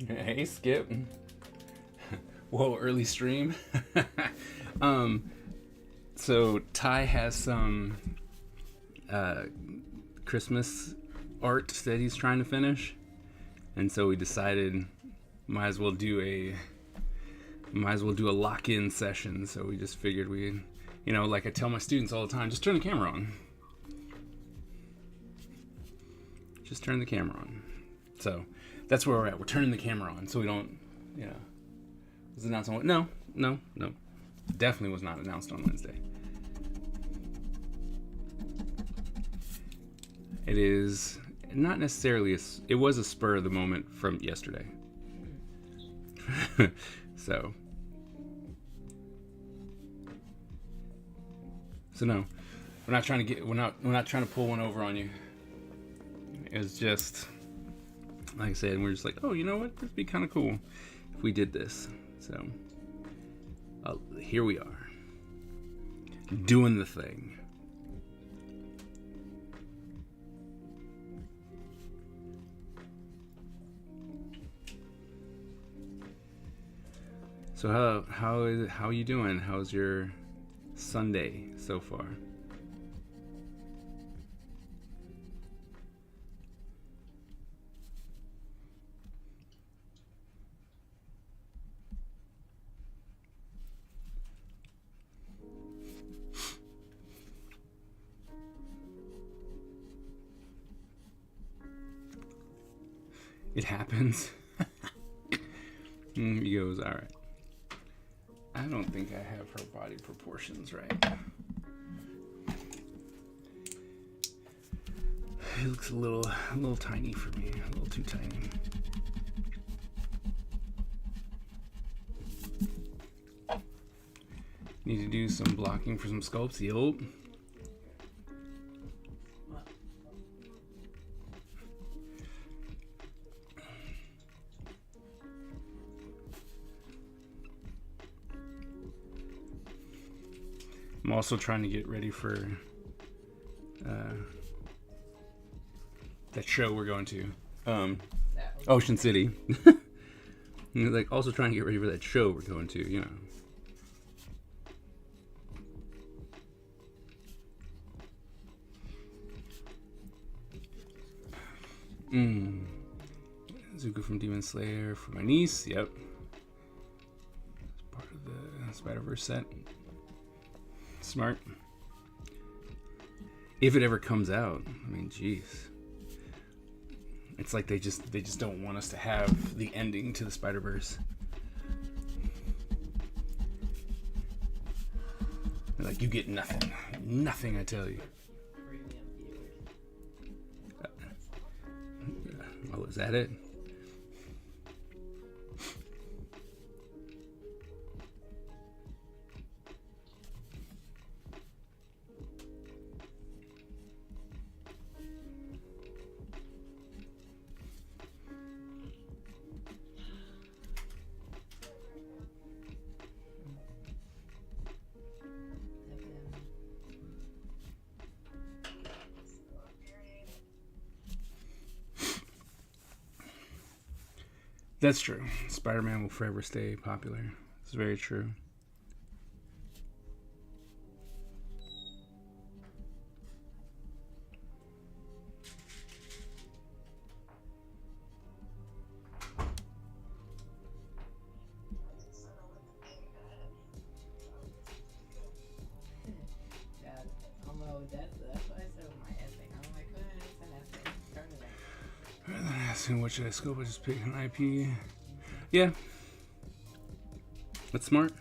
Hey, Skip. Whoa, early stream. So Ty has some uh, Christmas art that he's trying to finish, and so we decided might as well do a lock-in session. So we just figured like I tell my students all the time, just turn the camera on. Just turn the camera on. So that's where we're at. We're turning the camera on, so we don't, Was it announced on No. Definitely was not announced on Wednesday. It is not necessarily it was a spur of the moment from yesterday. So no, we're not trying to pull one over on you. It's just, like I said, we're just like, oh, you know what? This would be kind of cool if we did this. So, here we are, doing the thing. So how are you doing? How's your Sunday so far? It happens. He goes, all right. I don't think I have her body proportions right. It looks a little tiny for me, a little too tiny. Need to do some blocking for some sculpts. Yup. I'm also trying to get ready for that show we're going to, Ocean City. Like, also trying to get ready for that show we're going to, Zuko from Demon Slayer for my niece. Yep. It's part of the Spider-Verse set. Smart. If it ever comes out, I mean, jeez. It's like they just don't want us to have the ending to the Spider-Verse. They're like, you get nothing. Nothing, I tell you. Oh, is that it? That's true. Spider-Man will forever stay popular. It's very true. What should I scope? I just pick an IP. Yeah. That's smart.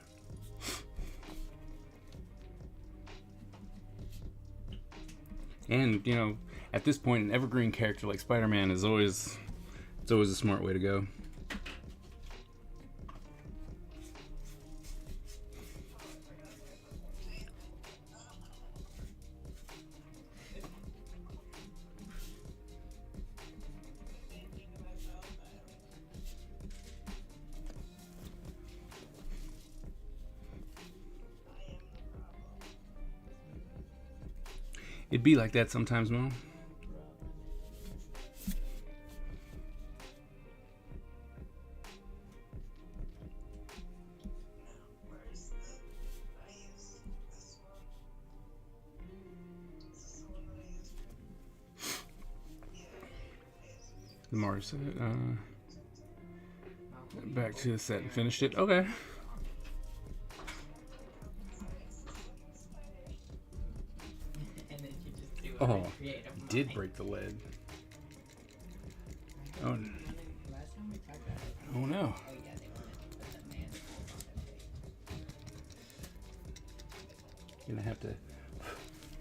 And, at this point, an evergreen character like Spider-Man is always a smart way to go. It'd be like that sometimes, Mo. The Mario set. Back to the set and finished it. Okay. Oh, did break the lid. Oh, oh no. I'm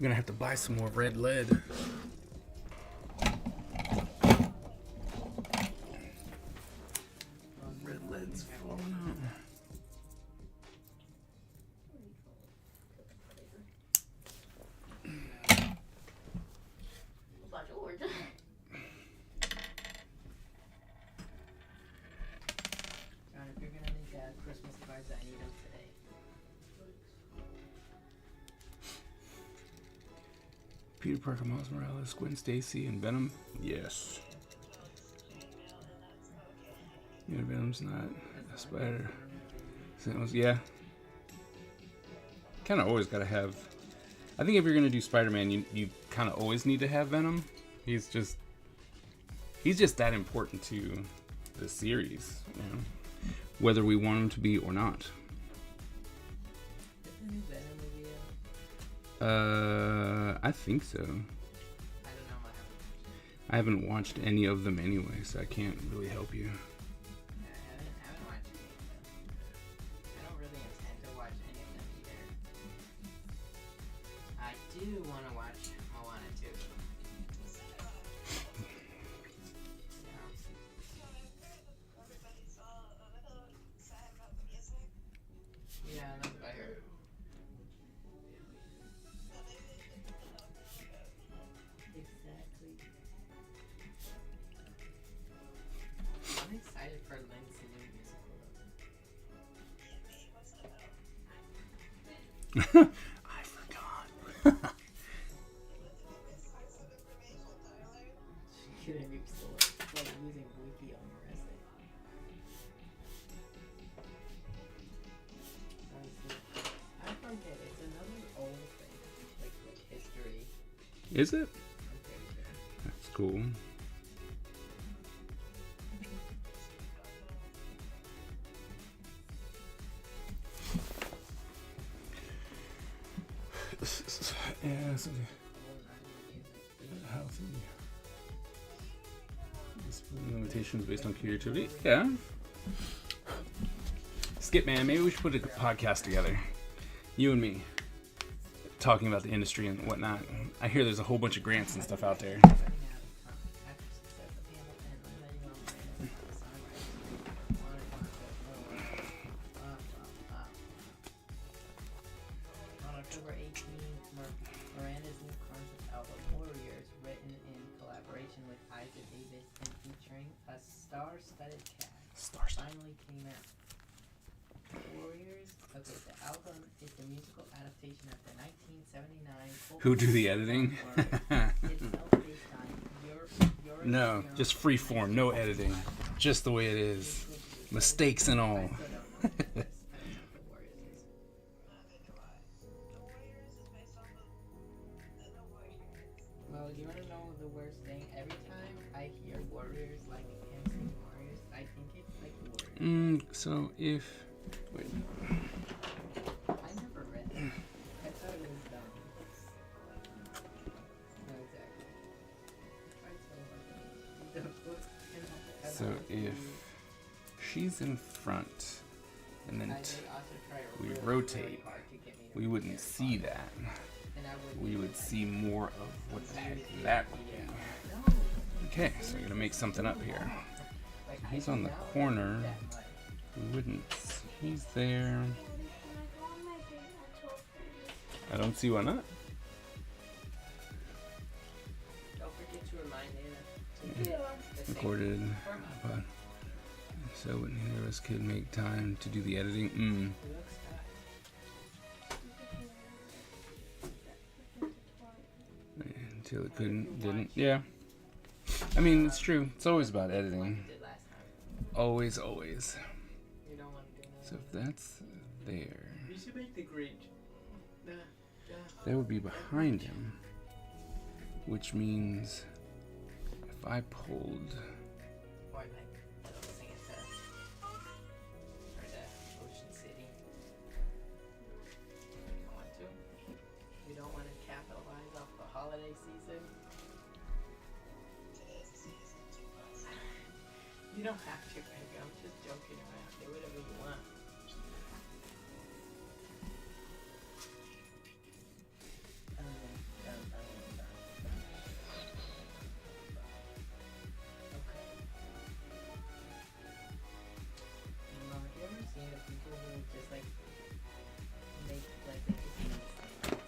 gonna have to buy some more red lead. Red lead's falling out. Peter Parker, Miles Morales, Gwen Stacy, and Venom. Yes. Yeah, Venom's not a spider. Yeah. Kind of always got to have. I think if you're gonna do Spider-Man, you kind of always need to have Venom. He's just that important to the series, you know, whether we want him to be or not. I think so. I haven't watched any of them anyway, so I can't really help you. I haven't watched any of them. I don't really intend to watch any of them either. I do want to watch Moana 2. Yeah, that's what I heard. Exactly. I'm excited for Link's new musical. I forgot. Shouldn't be still like using Wiki on your essay. I forget. It's another old thing, like history. Is it? I'm pretty sure. That's cool. Yeah, so healthy. Discipline limitations based on creativity. Yeah. Skip, man, maybe we should put a podcast together. You and me. Talking about the industry and whatnot. I hear there's a whole bunch of grants and stuff out there. On October 18th, Miranda's new concept album, Warriors, written in collaboration with Isaac Davis and featuring a star-studded cast, finally came out. Warriors, okay, the album is the musical adaptation of the 1979 Who do the editing? It's self-based on your No, just free form, no editing. Just the way it is. Mistakes and all. Well, you wanna know the worst thing? Every time I hear Warriors, like him saying Warriors, I think it's like Warriors. So if... Wait. I never read it. I thought it was dumb. No, exactly. I tried so hard. So if she's in front and then we rotate, we wouldn't see that. We would see more of what the heck that would be. Okay, so we're gonna make something up here. He's on the corner. We wouldn't. He's there. I don't see why not. Don't forget to remind Anna. Recorded. But, so when neither of us could make time to do the editing. Until it didn't. Yeah. I mean, it's true. It's always about editing. Always. So if that's there, You should make the grid. that would be behind him. Which means if I pulled don't have to, Greg. I'm just joking around. Do whatever you want. Okay. Mom, have you ever seen the people who just like make like they just do these things?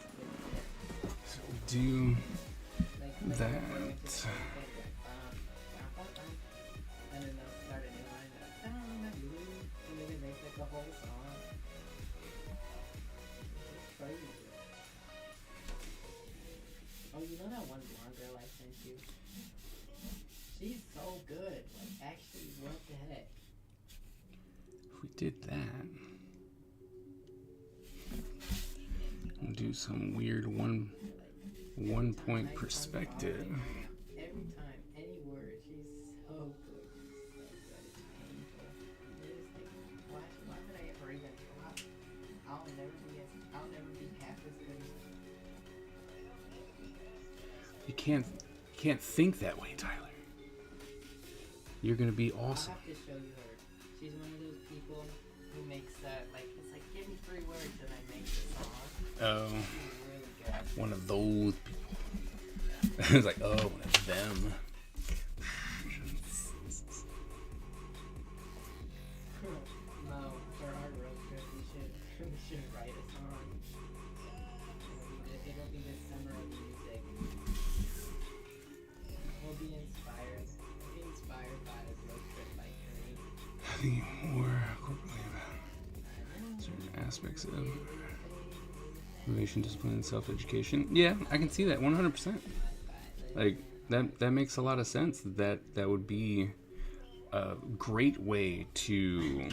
So do Like that. And then they'll start a new line and then they make like a whole song. It's crazy. Oh, you know that one blonde girl I sent you? She's so good. Like, actually, what the heck? If we did that, we'll do some weird one point perspective. Every time, any word, she's so good. So good. It's painful. It is like, why would I ever even try? I'll never be half as good as her. You can't think that way, Tyler. You're gonna be awesome. I'll have to show you her. She's one of those people who makes that, like, it's like, give me 3 words and I make the song. Oh, She's really good. one of those people. It's like, oh, one of them. No, for our road trip, we should write a song. It'll be the summer of music. We'll be inspired. We'll be inspired by a road trip like Greg. I think more corporately about certain aspects of innovation, discipline, and self-education. Yeah, I can see that 100%. Like that makes a lot of sense. That would be a great way to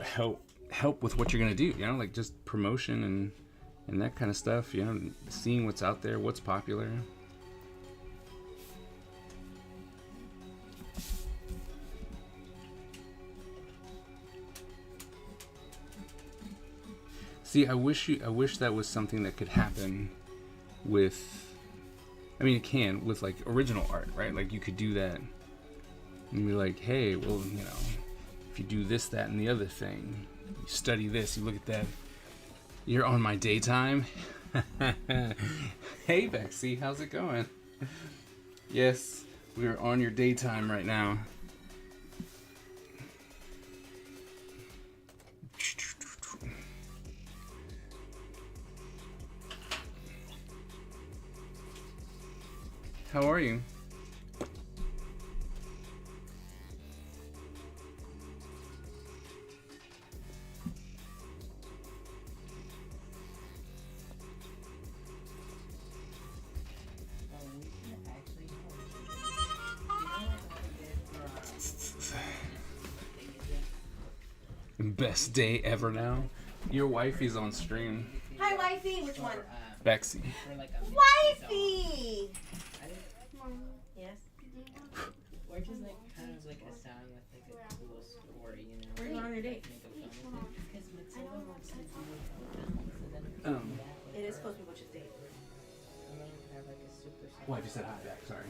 help with what you're gonna do. You know, like just promotion and that kind of stuff. You know, seeing what's out there, what's popular. See, I wish that was something that could happen with. I mean, it can with like original art, right? Like you could do that and be like, hey, well, you know, if you do this, that, and the other thing, you study this, you look at that. You're on my daytime. Hey, Bexy, how's it going? Yes, we're on your daytime right now. How are you? Best day ever now. Your wifey's on stream. Hi, wifey. Which one? Bexy. Wifey! Yes? Or just like kind of like a song with like a cool story, you know? Where are you going on your date? Because Matilda wants to do it. So then It is supposed to be Butch's date. I'm gonna have like a super song. Wife, you said hi back. Sorry.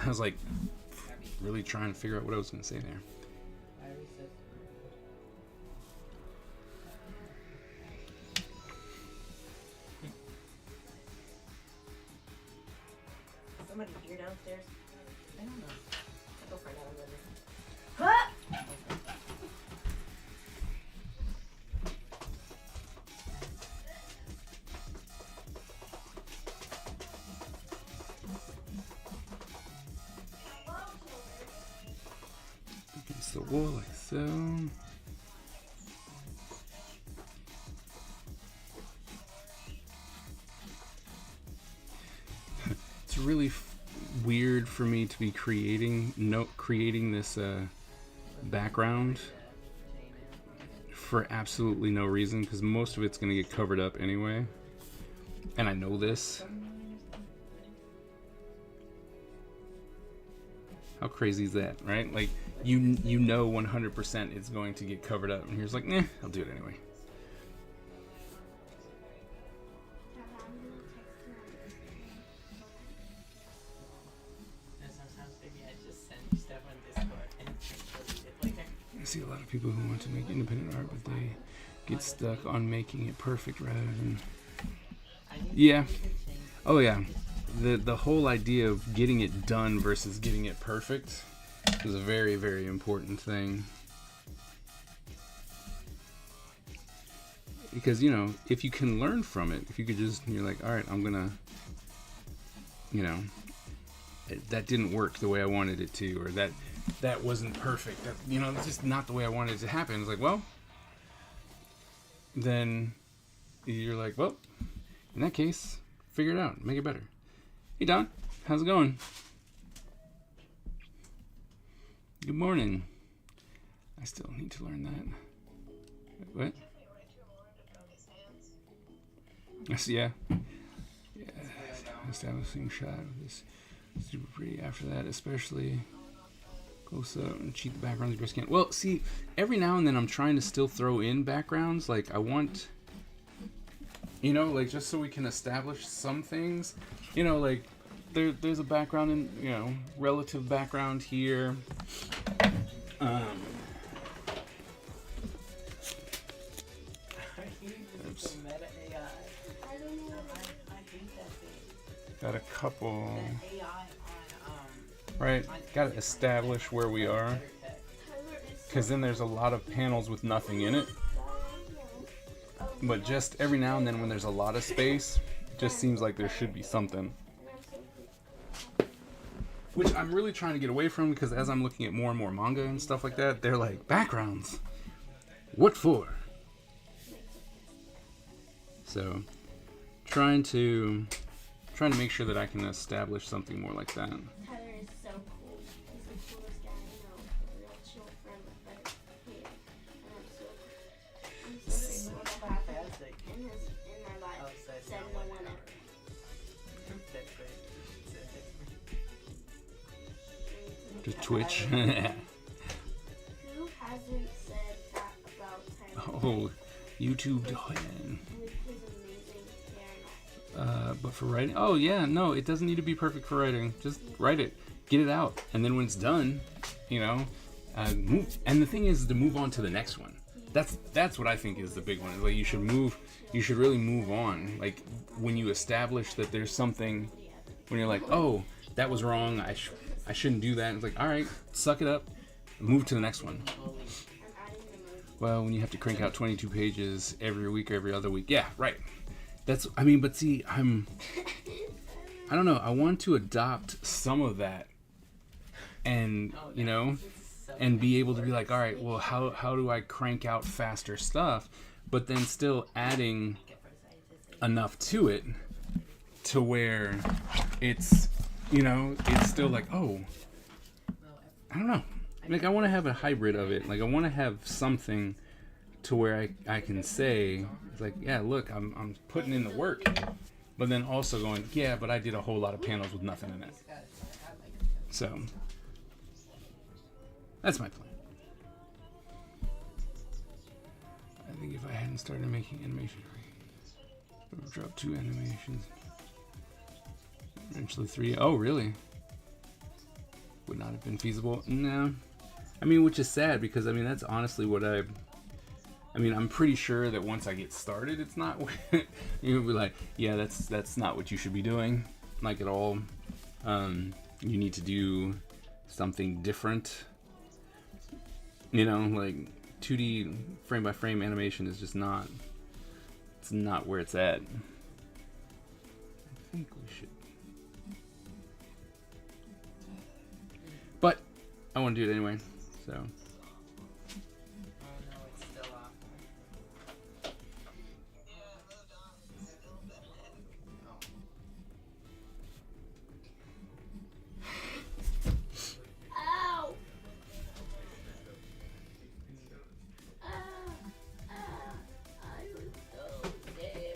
I was like really trying to figure out what I was going to say there. Somebody here downstairs? I don't know. I'll go find out on the list. Against the wall like so. It's really weird for me to be creating this background for absolutely no reason, because most of it's going to get covered up anyway, and I know this. How crazy is that, right? Like you know 100% it's going to get covered up, and here's like, nah, I'll do it anyway. Sometimes maybe I just send you stuff on Discord I see a lot of people who want to make independent art, but they get stuck on making it perfect rather than... Yeah. Oh yeah. The whole idea of getting it done versus getting it perfect is a very, very important thing. Because, you know, if you can learn from it, if you could just, you're like, all right, I'm gonna, you know, that didn't work the way I wanted it to, or that wasn't perfect. That, you know, that's just not the way I wanted it to happen. It's like, well, then you're like, well, in that case, figure it out, make it better. Hey Don, how's it going? Good morning. I still need to learn that. What? Yes, yeah. Establishing shot of this super pretty after that, especially close up and cheat the backgrounds you just can't. Well, see, every now and then I'm trying to still throw in backgrounds. Like I want, you know, like just so we can establish some things. You know, like there's a background in, you know, relative background here. Oops. Got a couple. Right, got to establish where we are. Because then there's a lot of panels with nothing in it. But just every now and then when there's a lot of space, it just seems like there should be something. Which I'm really trying to get away from, because as I'm looking at more and more manga and stuff like that, they're like, backgrounds? What for? So, trying to make sure that I can establish something more like that. Tyler is so cool. He's the coolest guy I know. A real chill friend with better hair. And I'm so in my life, said no one ever. Just Twitch. Who hasn't said that about Tyler? Oh, YouTube Doyen. With his amazing hair. But for writing, oh yeah, no, it doesn't need to be perfect for writing. Just write it, get it out, and then when it's done, you know, move. And the thing is to move on to the next one. That's what I think is the big one. Like you should really move on. Like when you establish that there's something, when you're like, oh, that was wrong. I shouldn't do that. It's like, all right, suck it up, move to the next one. Well, when you have to crank out 22 pages every week or every other week, yeah, right. But see, I don't know. I want to adopt some of that, and you know, and be able to be like, all right, well, how do I crank out faster stuff, but then still adding enough to it to where it's, you know, it's still like, oh, I don't know. Like I want to have a hybrid of it. Like I want to have something to where I can say, it's like, yeah, look, I'm putting in the work, but then also going, yeah, but I did a whole lot of panels with nothing in it. So that's my plan. I think if I hadn't started making animation, I would have dropped 2 animations. Eventually 3. Oh, really? Would not have been feasible. No. I mean, which is sad because, I mean, that's honestly what I'm pretty sure that once I get started, it's not, you'll be like, yeah, that's not what you should be doing, like at all. You need to do something different. You know, like 2D frame by frame animation is just not, it's not where it's at. I think we should. But I want to do it anyway, so. Ow! I was so scared.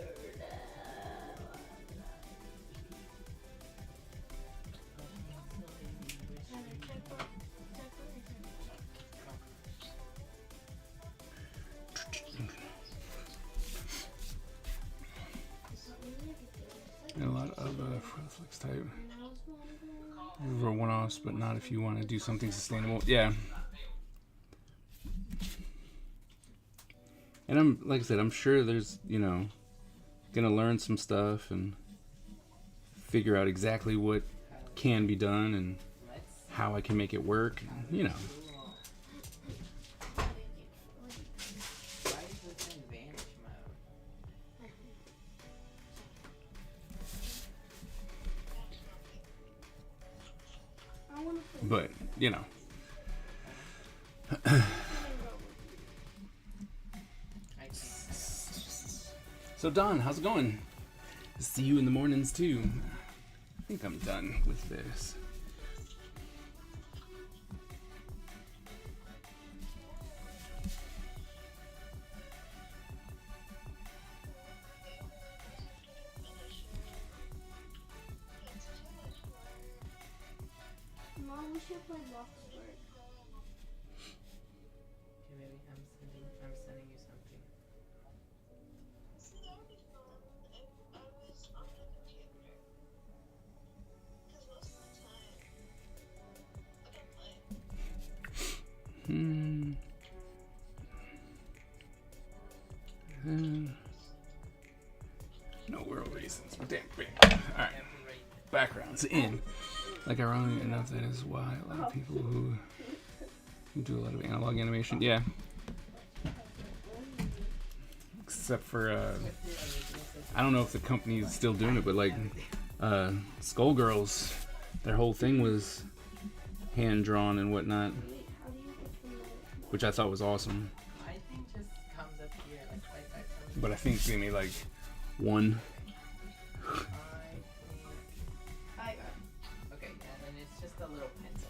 And a lot of Flex type. For one-offs, but not if you want to do something sustainable. Yeah. And I'm, like I said, I'm sure there's, you know, gonna learn some stuff and figure out exactly what can be done and Let's how I can make it work. You know. cool. Why is this in vanish mode? I want to play. But, you know. I can't. So Don, how's it going? See you in the mornings too. I think I'm done with this. Mom, we should play Bloxburg. Okay, maybe I'm sending you something. Hmm. No world reasons. Damn. Alright. Backgrounds in. Like, ironically enough, that is why a lot of people who do a lot of analog animation, yeah. Except for, I don't know if the company is still doing it, but like, Skullgirls, their whole thing was hand drawn and whatnot, Wait, how do you get from there? which I thought was awesome. I think just comes up here like But I think they made like one. Okay, yeah, then it's just a little pencil.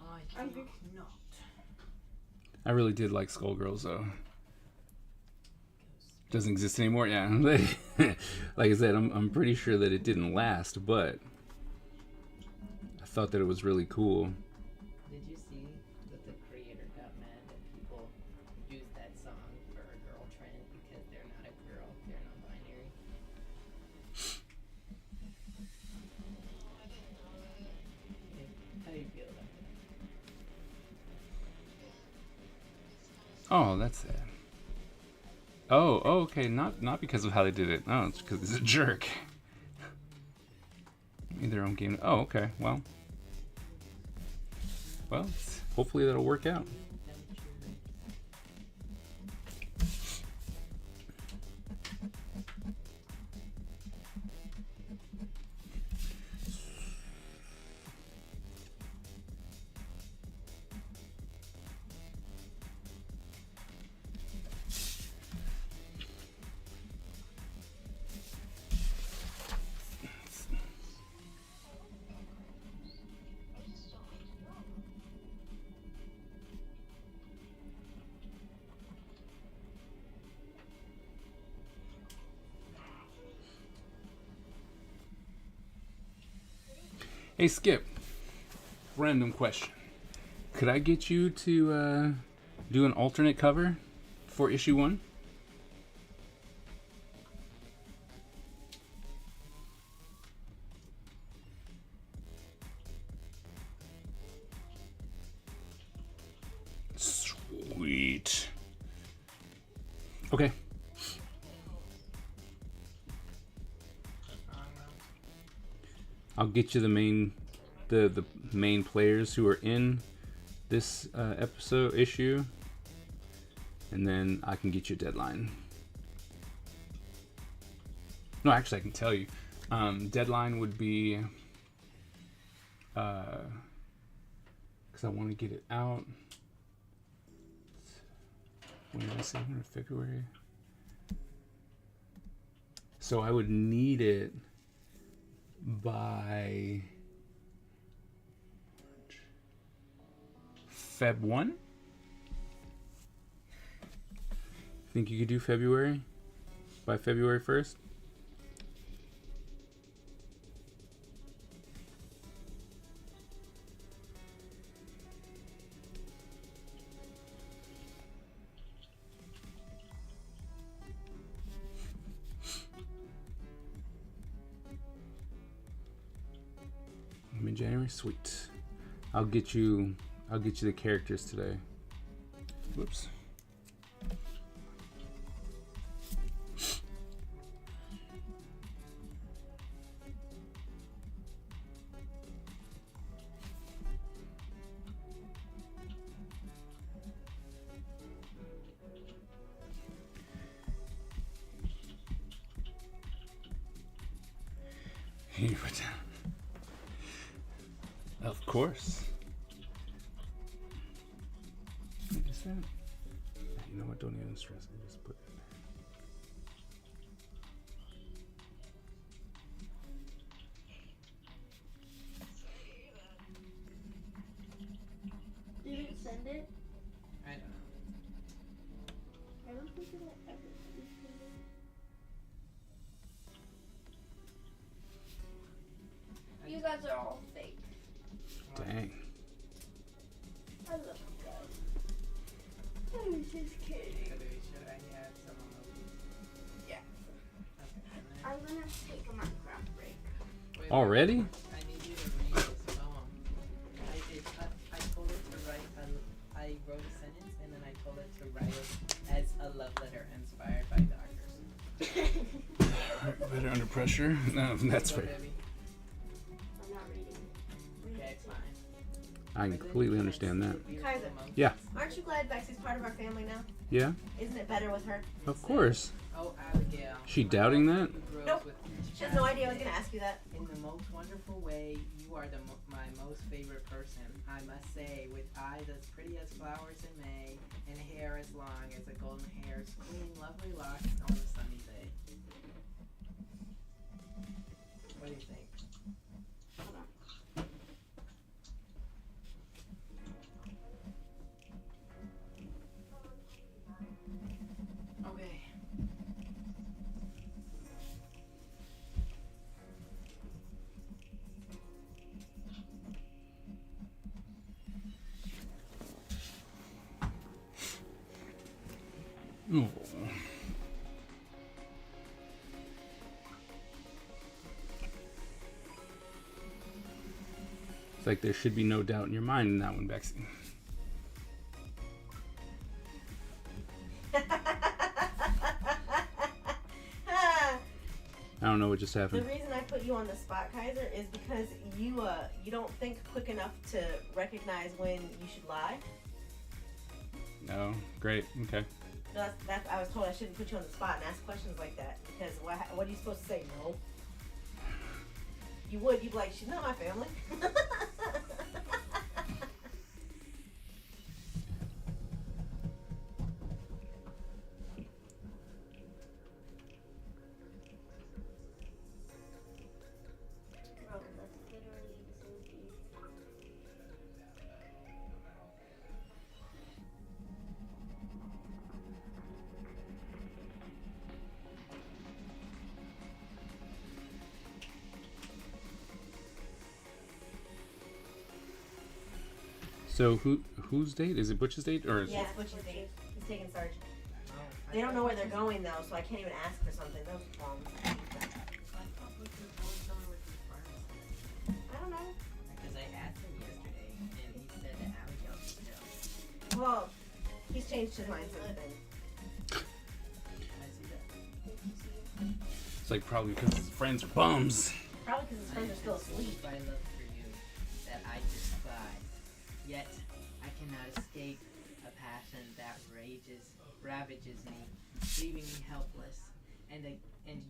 I I'm think not. I really did like Skullgirls though. Doesn't exist anymore, yeah. Like I said, I'm pretty sure that it didn't last, but I thought that it was really cool. Did you see that the creator got mad that people use that song for a girl trend because they're not a girl, they're non-binary? How do you feel about that? Oh, that's sad. Oh, okay, not because of how they did it. No, it's because he's a jerk. Made their own game. Oh, okay. Well, hopefully that'll work out. Hey, Skip. Random question. Could I get you to do an alternate cover for issue 1? Sweet. Okay. I'll get you the main players who are in this issue, and then I can get you a deadline. No, actually, I can tell you. Deadline would be because I want to get it out. When did I say? February. So I would need it by Feb 1? Think you could do February? By February 1st? Mid-January, sweet. I'll get you the characters today. Whoops. Here we go. Of course. What is that? You know what? Don't even stress it. Just put it You didn't send it? I don't know. I don't think it ever. You guys are all fake. there. Dang. I love you guys. I was just kidding. So do we, should I have some on the Yeah. Okay. I'm gonna take a Minecraft break. Wait, Already? I need you to read this poem. I told it to write, I wrote a sentence and then I told it to write it as a love letter inspired by doctors. Better under pressure? No, that's Go, fair. baby. I'm not reading. Okay, it's fine. I can completely understand that. Kaiser. Yeah. Aren't you glad Bexy's part of our family now? Yeah? Isn't it better with her? Of course. Oh, Abigail. She doubting that? Who grows Nope. with She has no idea I was going to ask you that. In the most wonderful way, you are my most favorite person. I must say, with eyes as pretty as flowers in May, and hair as long as a golden hair's clean, lovely locks on a sunny day. What do you think? Hold on. Okay. Oh. It's like there should be no doubt in your mind in that one, Bexy. I don't know what just The happened. reason I put you on the spot, Kaiser, is because you don't think quick enough to recognize when you should lie. Oh, great. Okay. So that's I was told I shouldn't put you on the spot and ask questions like that because what are you supposed to say? No. You would. You'd be like, she's not my family. Bro, that's literally the same thing. So whose date? Is it Butch's date or is Yes, what you think? He's taking Sarge. Oh, They don't know where they're going though, so I can't even ask for something. Those bombs. I don't know. Because I asked him yesterday, and he said that Abigail should know. Well, he's changed his mind since then. I see that. it's like probably because his friends are bums? Probably because his friends are still asleep. My love for you that I despise, yet I cannot escape a passion that ravages me, leaving me helpless, and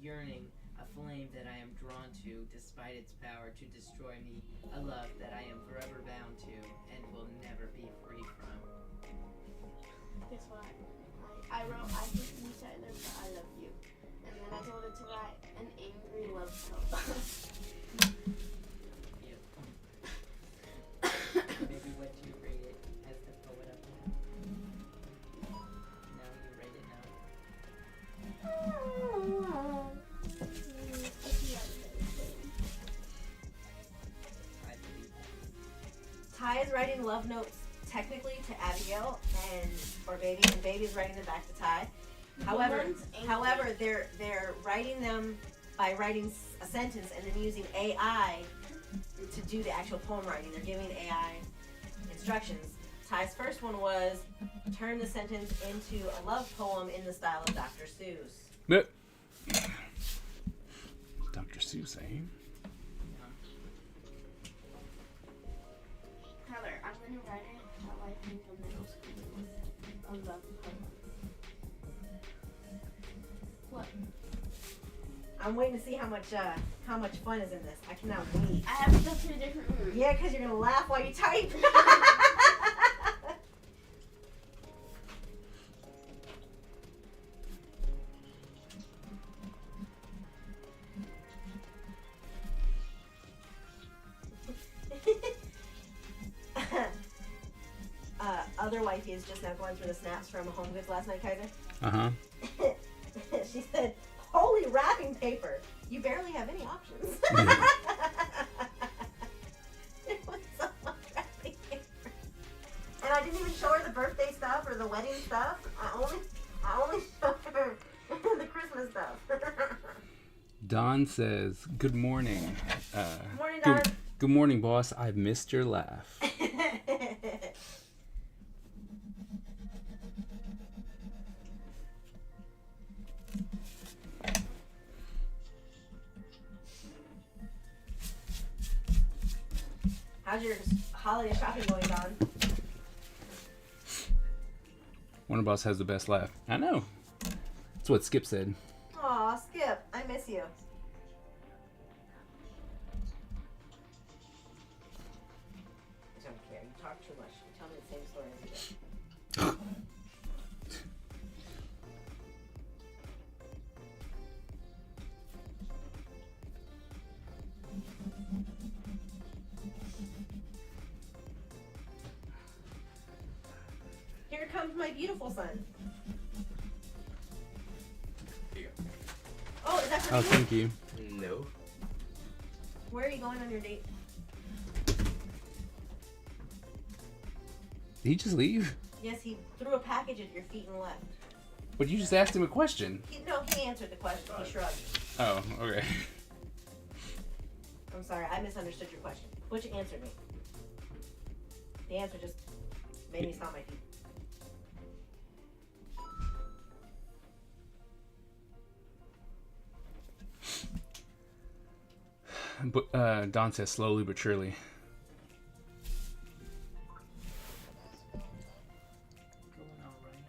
yearning, a flame that I am drawn to, despite its power to destroy me, a love that I am forever bound to, and will never be free from. Guess what? I wrote, I hate you, Tyler, but I love you. And then I told it to write an angry love poem. Maybe what you rate it as the poet up now. Now you rate it now. I believe that. Ty is writing love notes technically to Abigail or Baby, and Baby's writing them back to Ty. However, they're writing them by writing a sentence and then using AI to do the actual poem writing. They're giving AI instructions. Ty's first one was turn the sentence into a love poem in the style of Dr. Seuss. But Dr. Seuss, eh? Tyler, I'm gonna write it how I think a middle school is. A love poem. What? I'm waiting to see how much fun is in this. I cannot wait. I have to go to a different room. Yeah, because you're gonna laugh while you type. Other wifey is just now going through the snaps from Home Goods last night, Kaiser. Uh-huh. She said, "Holy wrapping paper! You barely have any options." There was so much wrapping paper, and I didn't even show her the birthday stuff or the wedding stuff. I only showed her the Christmas stuff. Don says, "Good morning." Morning, Don. Good morning, boss. I've missed your laugh. How's your holiday shopping going, Don? Wonder Boss has the best laugh. I know. That's what Skip said. Aw, Skip, I miss you. I don't care. You talk too much. You tell me the same story every day. Here comes my beautiful son. Oh, is that for Oh, you? thank you. No. Where are you going on your date? Did he just leave? Yes, he threw a package at your feet and left. But you just asked him a question. He answered the question. He shrugged. Oh, okay. I'm sorry, I misunderstood your question. What you answered me? The answer just made me stomp my feet. But Don says slowly but surely. Going all right.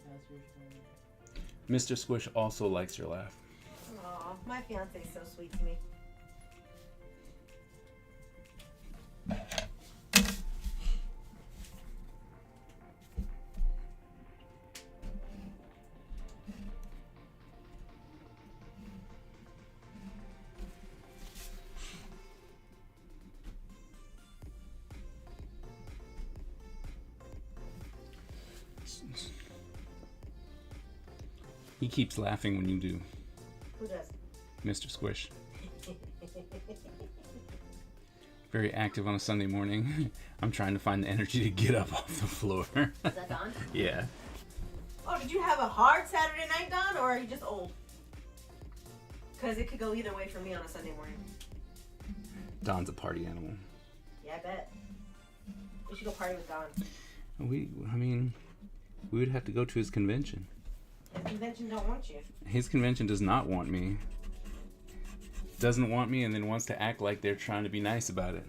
How's yours going? Mr. Squish also likes your laugh. Aw, my fiance is so sweet to me. He keeps laughing when you do, Who does? Mr. Squish. Very active on a Sunday morning. I'm trying to find the energy to get up off the floor. Is that Don? Yeah. Oh, did you have a hard Saturday night, Don, or are you just old? Because it could go either way for me on a Sunday morning. Don's a party animal. Yeah, I bet. We should go party with Don. We would have to go to his convention. His convention don't want you. His convention does not want me. Doesn't want me and then wants to act like they're trying to be nice about it.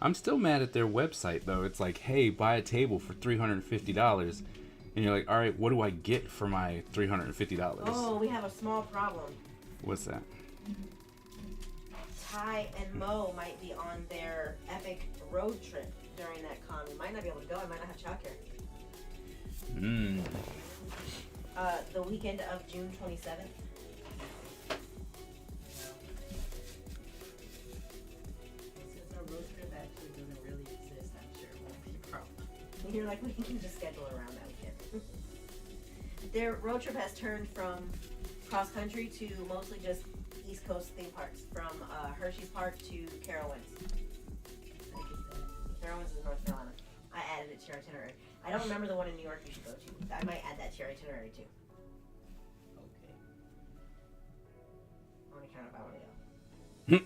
I'm still mad at their website though. It's like, hey, buy a table for $350. And you're like, all right, what do I get for my $350? Oh, we have a small problem. What's that? Ty and Mo might be on their epic road trip during that con. We might not be able to go. I might not have childcare. The weekend of June 27th. Since our road trip actually doesn't really exist, I'm sure it won't be a problem. And you're like, we can just schedule around that weekend. Their road trip has turned from cross country to mostly just East Coast theme parks, from Hershey's Park to Carowinds. Carowinds is North Carolina. I added it to your itinerary. I don't remember the one in New York you should go to. I might add that to your itinerary too. Okay. I want to count if I want to go.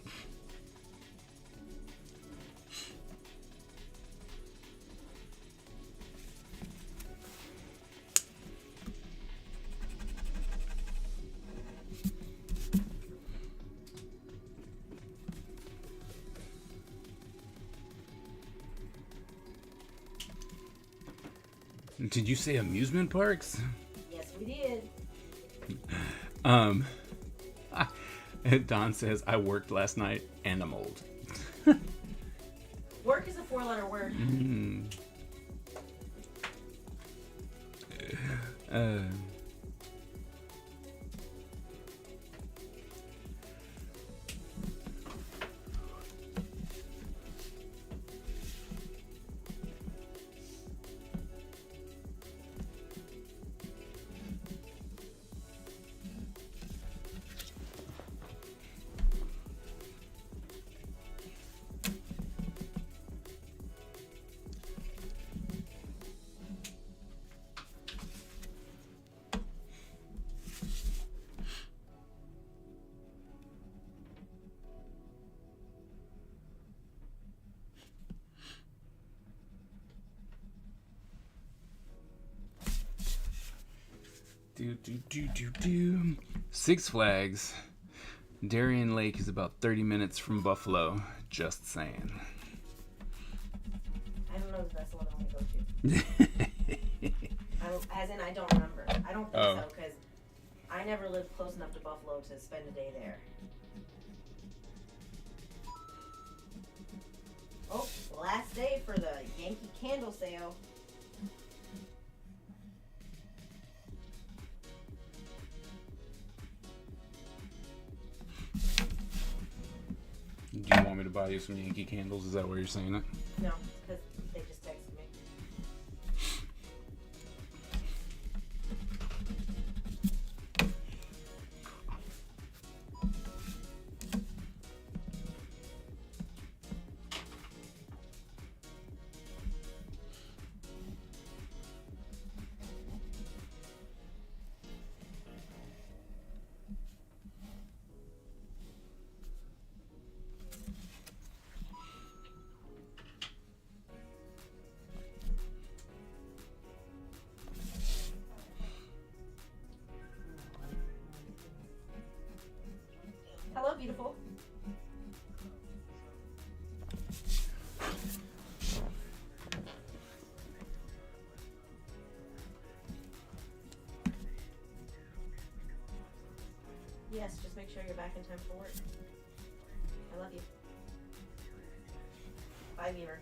Did you say amusement parks? Yes, we did. Don says, I worked last night and I'm old. Work is a 4-letter word. Six Flags. Darien Lake is about 30 minutes from Buffalo. Just saying. I don't know if that's the one I want to go to. As in, I don't remember. I don't think so, because I never lived close enough to Buffalo to spend a day there. Oh, last day for the Yankee candle sale. Do you want me to buy you some Yankee candles? Is that why you're saying it? No, because they just texted me. Hello, beautiful. Yes, just make sure you're back in time for work. I love you. Bye, Beaver.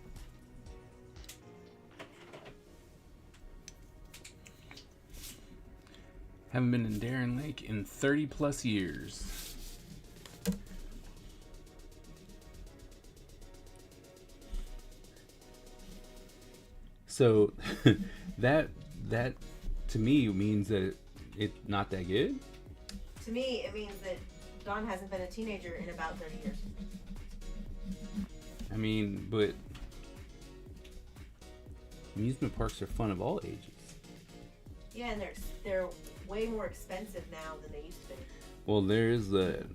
Haven't been in Darien Lake in 30 plus years. So that to me means that it's not that good. To me, it means that Dawn hasn't been a teenager in about 30 years. I mean, but amusement parks are fun of all ages. Yeah, and they're way more expensive now than they used to be. Well, there is that.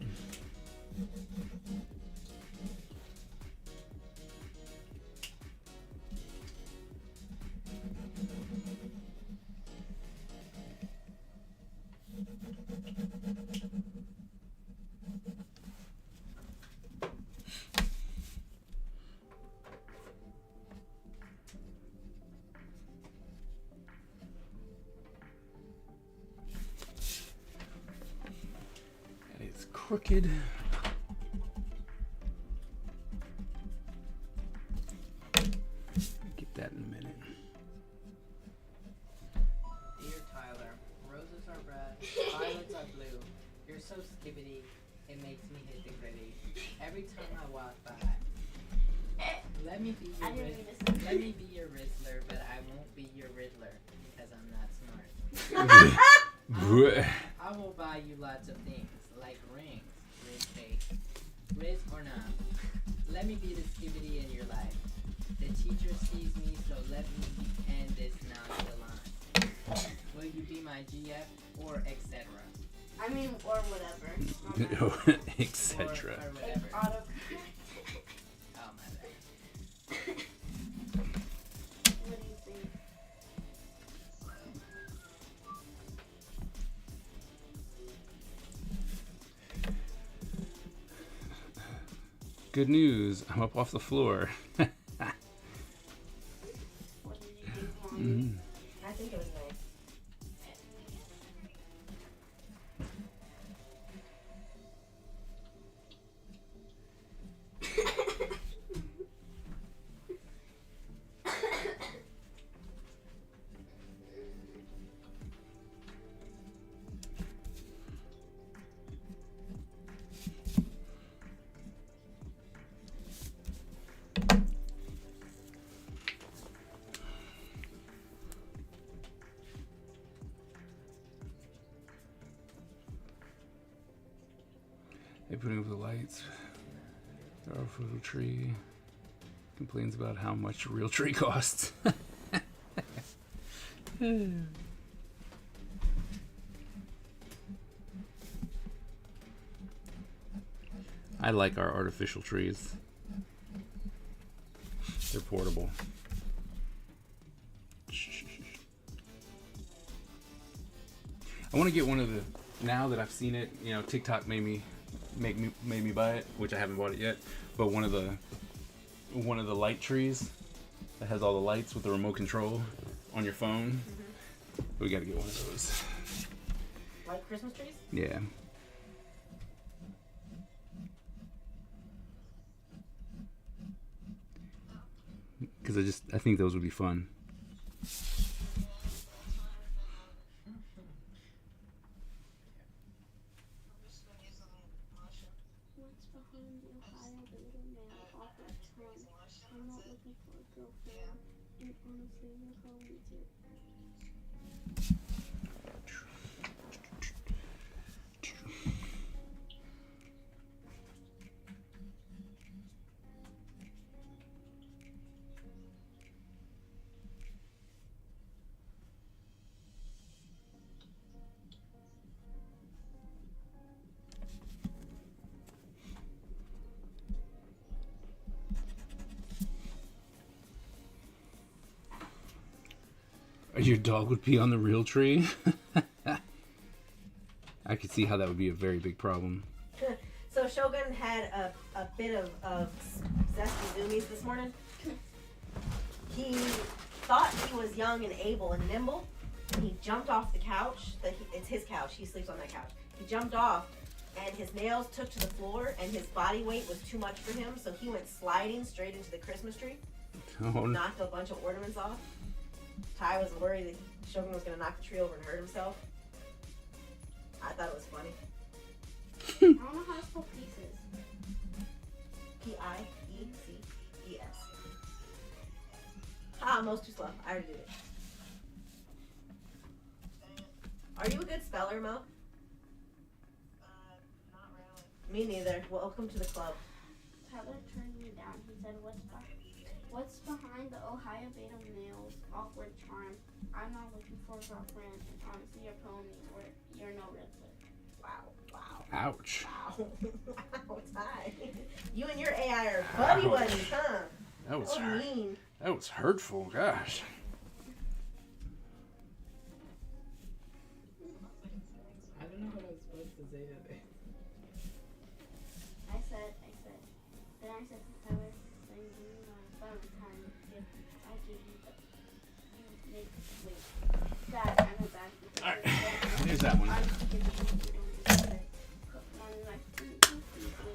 It's crooked. Get that in a minute. Dear Tyler, roses are red, violets are blue. You're so skibbity, it makes me hit the gritty. Every time I walk by, let me be your Rizzler, but I won't be your Riddler because I'm not smart. I will buy you lots of things, like rings, Riz face, Riz or not. Let me be the skibbity in your life. The teacher sees me, so let me end this nonchalant. Will you be my GF or etc.? I mean, or whatever. Etc. Or whatever. Auto. Oh, my bad. What do you think? Good news, I'm up off the floor. What do you think, Mom? I think Artificial tree complains about how much a real tree costs. I like our artificial trees. They're portable. I want to get one of the, now that I've seen it, you know, TikTok made me buy it, which I haven't bought it yet, but one of the light trees that has all the lights with the remote control on your phone. We got to get one of those. Like Christmas trees? Yeah. Because I think those would be fun. What's behind the Ohio beta male off of Tom? I'm not looking for a girlfriend, and honestly, you're probably too. Your dog would pee on the real tree? I could see how that would be a very big problem. So Shogun had a bit of zesty zoomies this morning. He thought he was young and able and nimble. And he jumped off the couch. It's his couch. He sleeps on that couch. He jumped off, and his nails took to the floor, and his body weight was too much for him. So he went sliding straight into the Christmas tree. Oh, Knocked a bunch of ornaments off. Ty was worried that Shogun was going to knock the tree over and hurt himself. I thought it was funny. I don't know how to spell pieces. P-I-E-C-E-S. Ah, Mo's too slow. I already did it. Are you a good speller, Mo? Not really. Me neither. Welcome to the club. Tyler turned me down. He said, What's behind the Ohio beta male's awkward charm? I'm not looking for a girlfriend, and honestly, you're pony, or you're no redfoot. Wow. ouch. Wow, Ty. You and your AI are buddy buddies, huh? That was mean. That was hurtful, gosh. I don't know what I was supposed to say today. I said, then I said to Tyler, then give me my Valentine gift. I give you the, you make, wait, Dad, I went back. Alright, here's that one.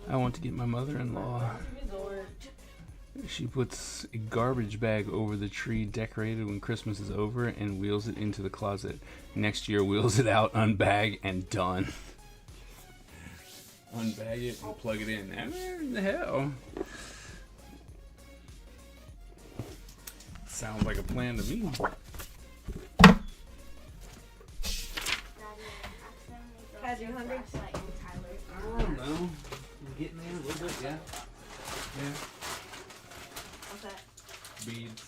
I want to get my mother-in-law. She puts a garbage bag over the tree decorated when Christmas is over and wheels it into the closet. Next year, wheels it out, unbag, and done. Unbag it and plug it in. Where in the hell? Sounds like a plan to me. Guys, are you hungry? I don't know. I'm getting there a little bit, yeah. Yeah. What's that? Beads.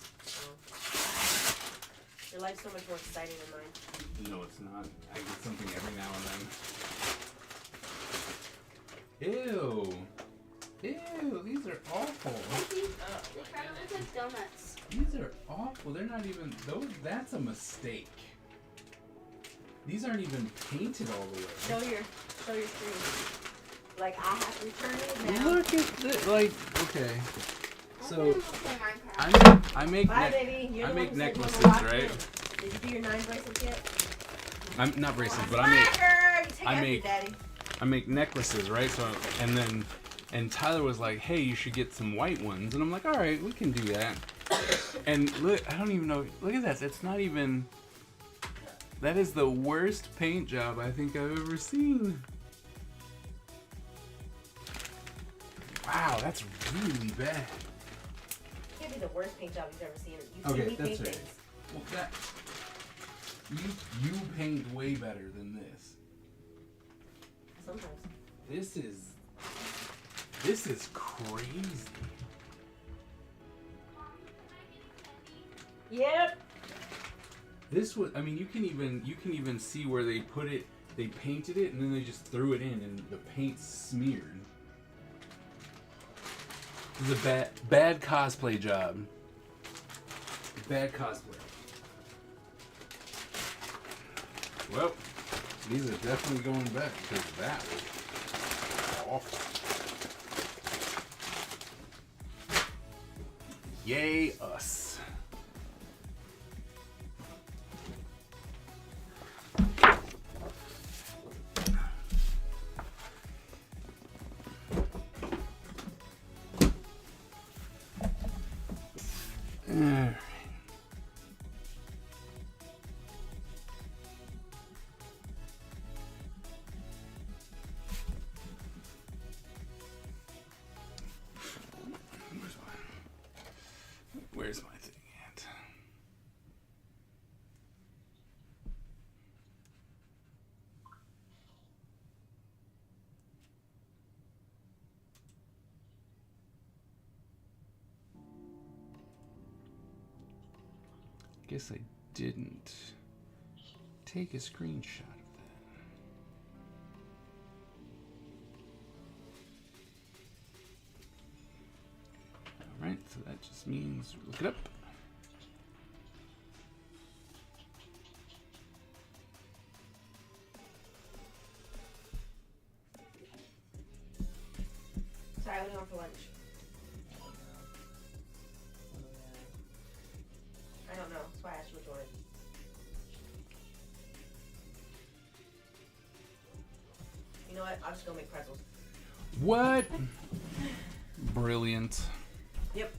Your life's so much more exciting than mine. No, it's not. I get something every now and then. Ew. Ew, these are awful. They kind of look like donuts. These are awful. They're not even, those. That's a mistake. These aren't even painted all the way. Show your screen. Like, I have to return it now. Look at this. Like, okay. So, I I make Bye, baby. You're I the make one who said you necklaces, wanna watch right? it. Did you do your 9 bracelets yet? I'm not bracelets, but Slacker! You take I after make- Daddy. I make necklaces, right? So, and Tyler was like, "Hey, you should get some white ones," and I'm like, "All right, we can do that." And look, I don't even know. Look at that. It's not even. That is the worst paint job I think I've ever seen. Wow, that's really bad. Can't be the worst paint job you've ever seen. You've Okay, seen me that's paint right. things. Well, that you paint way better than this. Sometimes. This is This is crazy. Yep. This was, I mean, you can even see where they put it. They painted it and then they just threw it in, and the paint smeared. This is a bad cosplay job. Bad cosplay. Well, these are definitely going back because that was awful. Yay us. Alright. Where's my thing at? Guess I didn't take a screenshot of that. Alright, so that just means look it up. Sorry, what do you want for lunch? I don't know. That's why I asked you which order. You know what? I'll just go make pretzels. What? Brilliant. Yep.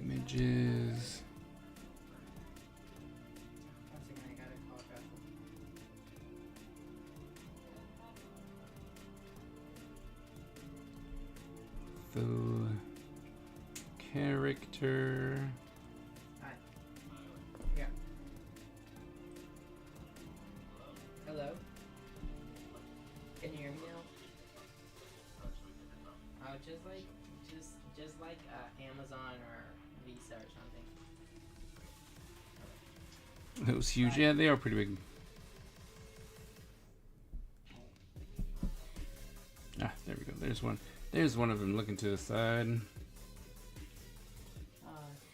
Images. Once again, I gotta call Bethel. The character. Hi. Yeah. Hello? Can you hear me now? Oh, just like Amazon or Visa or something. That was huge. Yeah, they are pretty big. Ah, there we go. There's one. There's one of them looking to the side.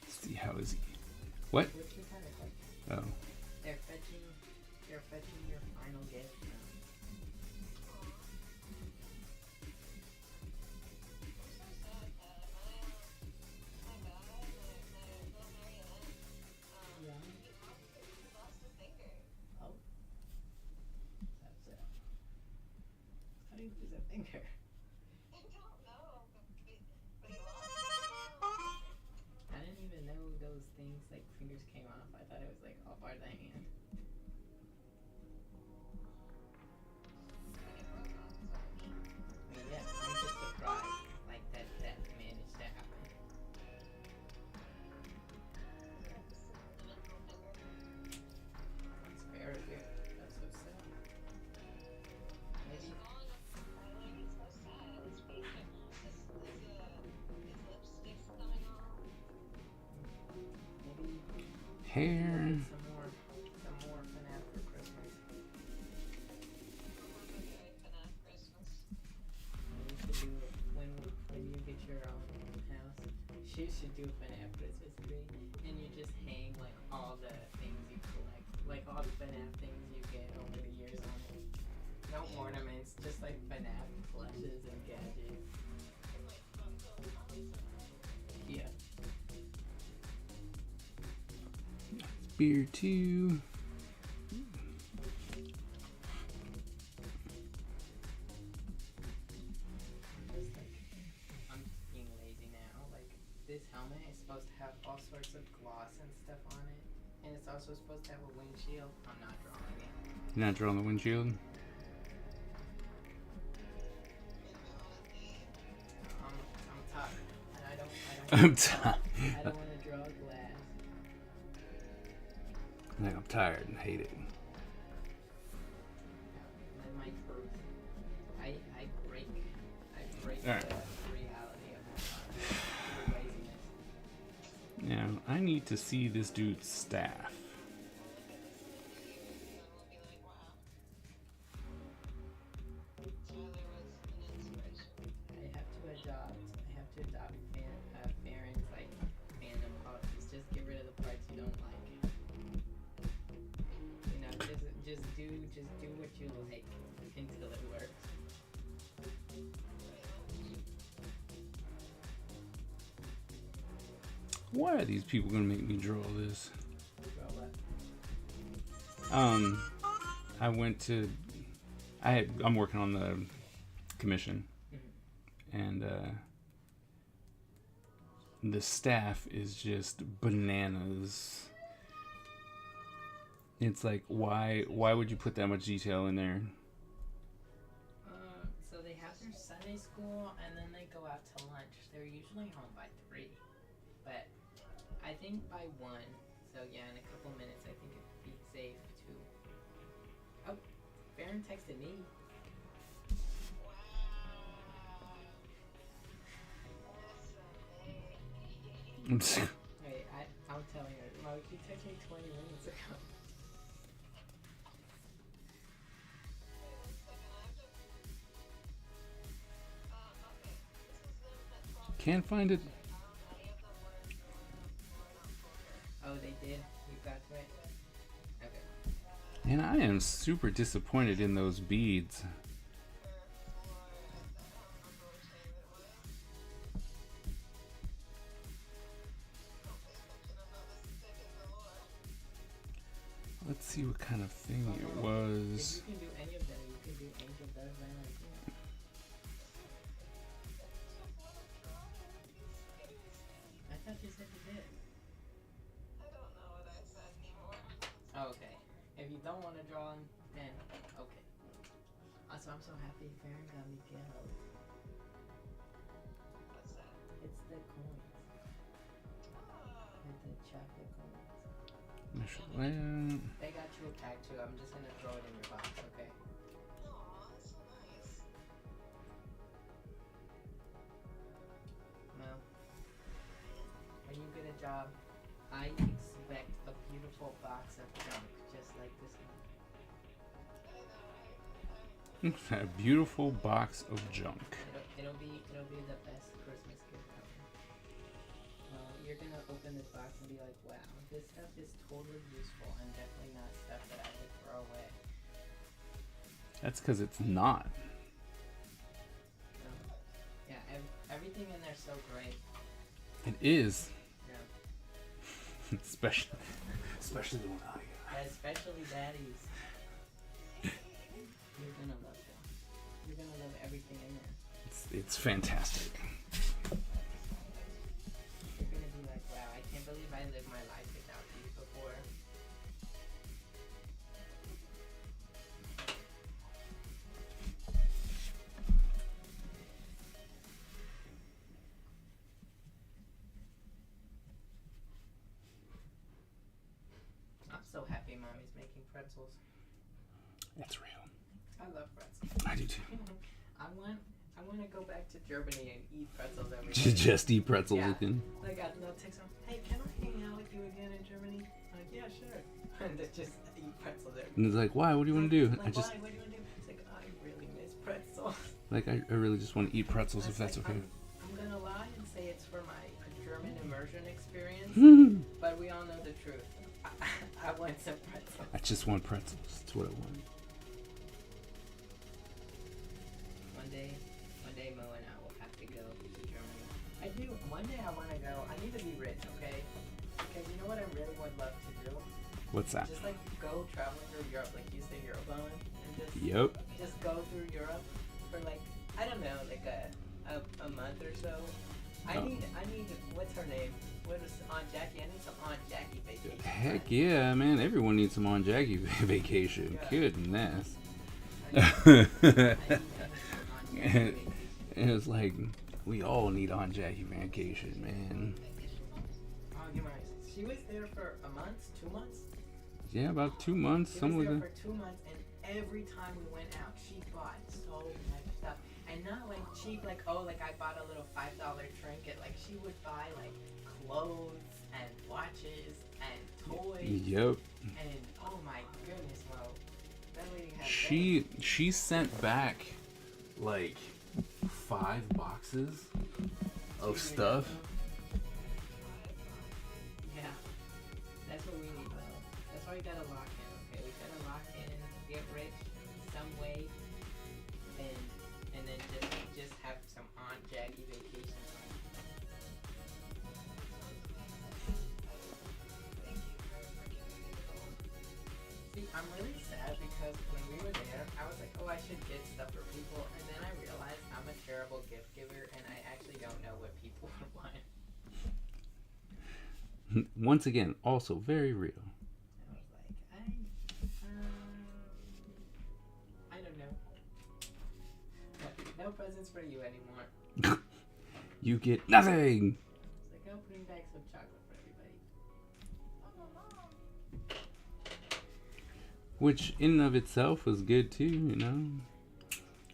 Let's see, how is he? What? What's your kind of question? Oh. They're fetching your final gift. Yeah. Oh. That's it. How do you lose a finger? I didn't even know those things like fingers came off. I thought it was like all part of the hand. Yeah, I'm just surprised like that managed to happen. It's very weird. That's so sad. Maybe. Hair. Some more FNAF for Christmas. You should do it when you get your own house. You should do a FNAF Christmas tree, and you just hang like all the things you collect, like all the FNAF things you get over the years on it. No ornaments, just like FNAF plushes and gadgets. Yeah. Beer too. Just like, I'm being lazy now. Like, this helmet is supposed to have all sorts of gloss and stuff on it. And it's also supposed to have a windshield. I'm not drawing it. You're not drawing the windshield. I'm tired. And I don't I'm tired. I don't want to draw glass. I'm tired and hate it. And my truth. I break All right. the reality of my laziness. Now, I need to see this dude's staff. I have to adopt Farron's like fandom policies. Just get rid of the parts you don't like. You know, just do what you like until it works. Why are these people gonna make me draw this? Draw what? I went to. I'm working on the commission, and the staff is just bananas. It's like, why would you put that much detail in there? So they have their Sunday school and then they go out to lunch. They're usually home by 3, but I think by 1. So yeah, in a couple minutes, I think it'd be safe to. Oh, Farron texted me. Wait, I'm telling her. Mom, you texted me 20 minutes ago. Can't find it. Oh, they did? You got to it? Okay. And I am super disappointed in those beads. Let's see what kind of thing it was. If you can do any of them, you can do Angel Does Man Like You. I thought you said you did. Oh, okay. If you don't want to draw them, then okay. Also, I'm so happy Farron got me ghetto. It's the coins. With the chocolate coins. Michelin. They got you a pack too. I'm just gonna throw it in your box, okay? Well, when you get a job, I expect a beautiful box of junk just like this one. A beautiful box of junk. It'll be the best Christmas gift ever. You're gonna open this box and be like, wow, this stuff is totally useful and definitely not stuff that I would throw away. That's because it's not. Yeah, everything in there's so great. It is. Yeah. Especially the one I got. Yeah, especially daddies. You're gonna love them. You're gonna love everything in there. It's fantastic. You're gonna be like, wow, I can't believe I lived my life without these before. I'm so happy Mommy's making pretzels. It's real. I love pretzels. I do too. I want to go back to Germany and eat pretzels every day. Just eat pretzels Yeah. again. Like they'll text them, hey, can I hang out with you again in Germany? Like, yeah, sure. And they just eat pretzels every day. And it's like, why? What do you want to do? Like, I just why? What do you want to do? It's like, I really miss pretzels. like I really just want to eat pretzels if that's okay. I'm going to lie and say it's for my German immersion experience, but we all know the truth. I want some pretzels. I just want pretzels. That's what I want. One day Mo and I will have to go to Germany. One day I want to go. I need to be rich, okay? Because you know what I really would love to do? What's that? Just like go travel through Europe, like you say Eurozone, and Yep. just go through Europe for like, I don't know, like a month or so. I need, what's her name? What is Aunt Jackie? I need some Aunt Jackie vacation. Heck yeah, man. Everyone needs some Aunt Jackie vacation. Yeah. Goodness. I need some Aunt Jackie vacation. And it's like, We all need Aunt Jackie vacation, man. Oh, you're right. She was there for a month, 2 months. Yeah, about 2 months. She was Something there like for 2 months, and every time we went out, she bought so much stuff. And not like cheap, like, oh, like I bought a little $5 trinket. Like she would buy like clothes and watches and toys. Yep. And oh my goodness, well, that lady had She sent back like 5 boxes of stuff. Yeah, that's what we need, though. That's why we gotta lock in, okay? We gotta lock in, get rich some way, and then just have some Aunt Jackie vacation time. See, I'm really sad because when we were there, I was like, oh, I should get stuff for people, and then I realized I'm a terrible gift giver, and I actually don't know what people would want. Once again, also very real. I was like, I don't know. No presents for you anymore. You get nothing. It's like, I'll bring back some chocolate for everybody. Which in and of itself was good too, you know?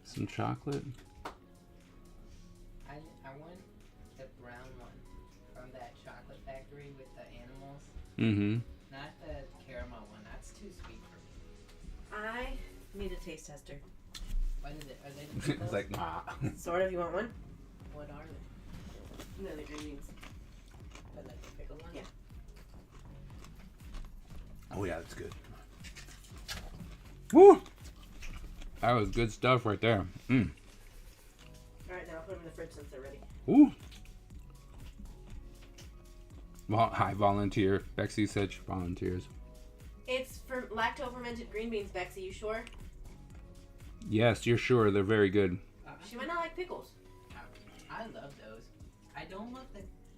Some chocolate. I want the brown one from that chocolate factory with the animals. Mm-hmm. Not the caramel one. That's too sweet for me. I need a taste tester. What is it? Are they the It's pickles? like, nah. Sort of. You want one? What are they? No, the green beans. But like the pickle one? Yeah. Oh yeah, that's good. Woo! That was good stuff right there. Mm. All right, now I'll put them in the fridge since they're ready. Woo! Well, I volunteer. Bexy said she volunteers. It's for lacto fermented green beans, Bexy. You sure? Yes, you're sure. They're very good. She might not like pickles. I love those. I don't love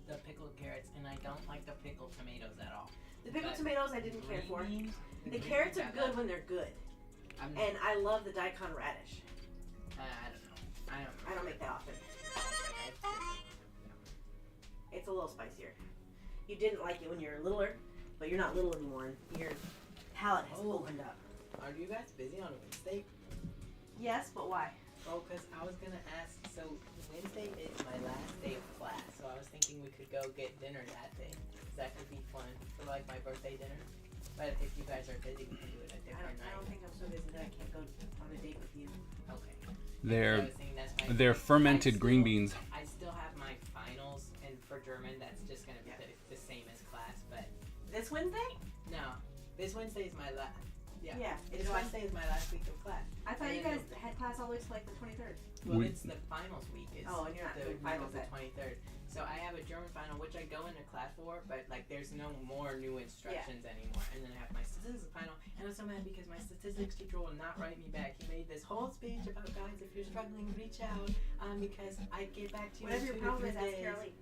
the pickled carrots, and I don't like the pickled tomatoes at all. The pickled But tomatoes I didn't care for. green beans, The carrots are good when they're good, I'm, and I love the daikon radish. I don't know. I don't make that often. It's a little spicier. You didn't like it when you were littler, but you're not little anymore. Your palate has opened up. Are you guys busy on Wednesday? Yes, but why? Oh, because I was going to ask, so Wednesday is my last day of class, so I was thinking we could go get dinner that day. That could be fun for like my birthday dinner. But if you guys are busy, we can do it a I different don't night. think I'm so busy that I can't go on a date with you. Okay. I They're was thinking that's my they're fermented I green still- beans. I still have my finals, and for German, that's just going to be the same as class, but This Wednesday? no. This Wednesday is my last. Yeah, it's This fine. Wednesday is my last week of class. I thought you guys had class all the way to like the 23rd. Well, We- it's the finals week. Is Oh, and you're not the doing week finals of the then. 23rd. So I have a German final, which I go into class for, but like there's no more new instructions anymore. And then I have my statistics final, and I'm so mad because my statistics teacher will not write me back. He made this whole speech about, guys, if you're struggling, reach out, because I get back to you Whatever in your 2 to problem 3 is, ask days. Caroline.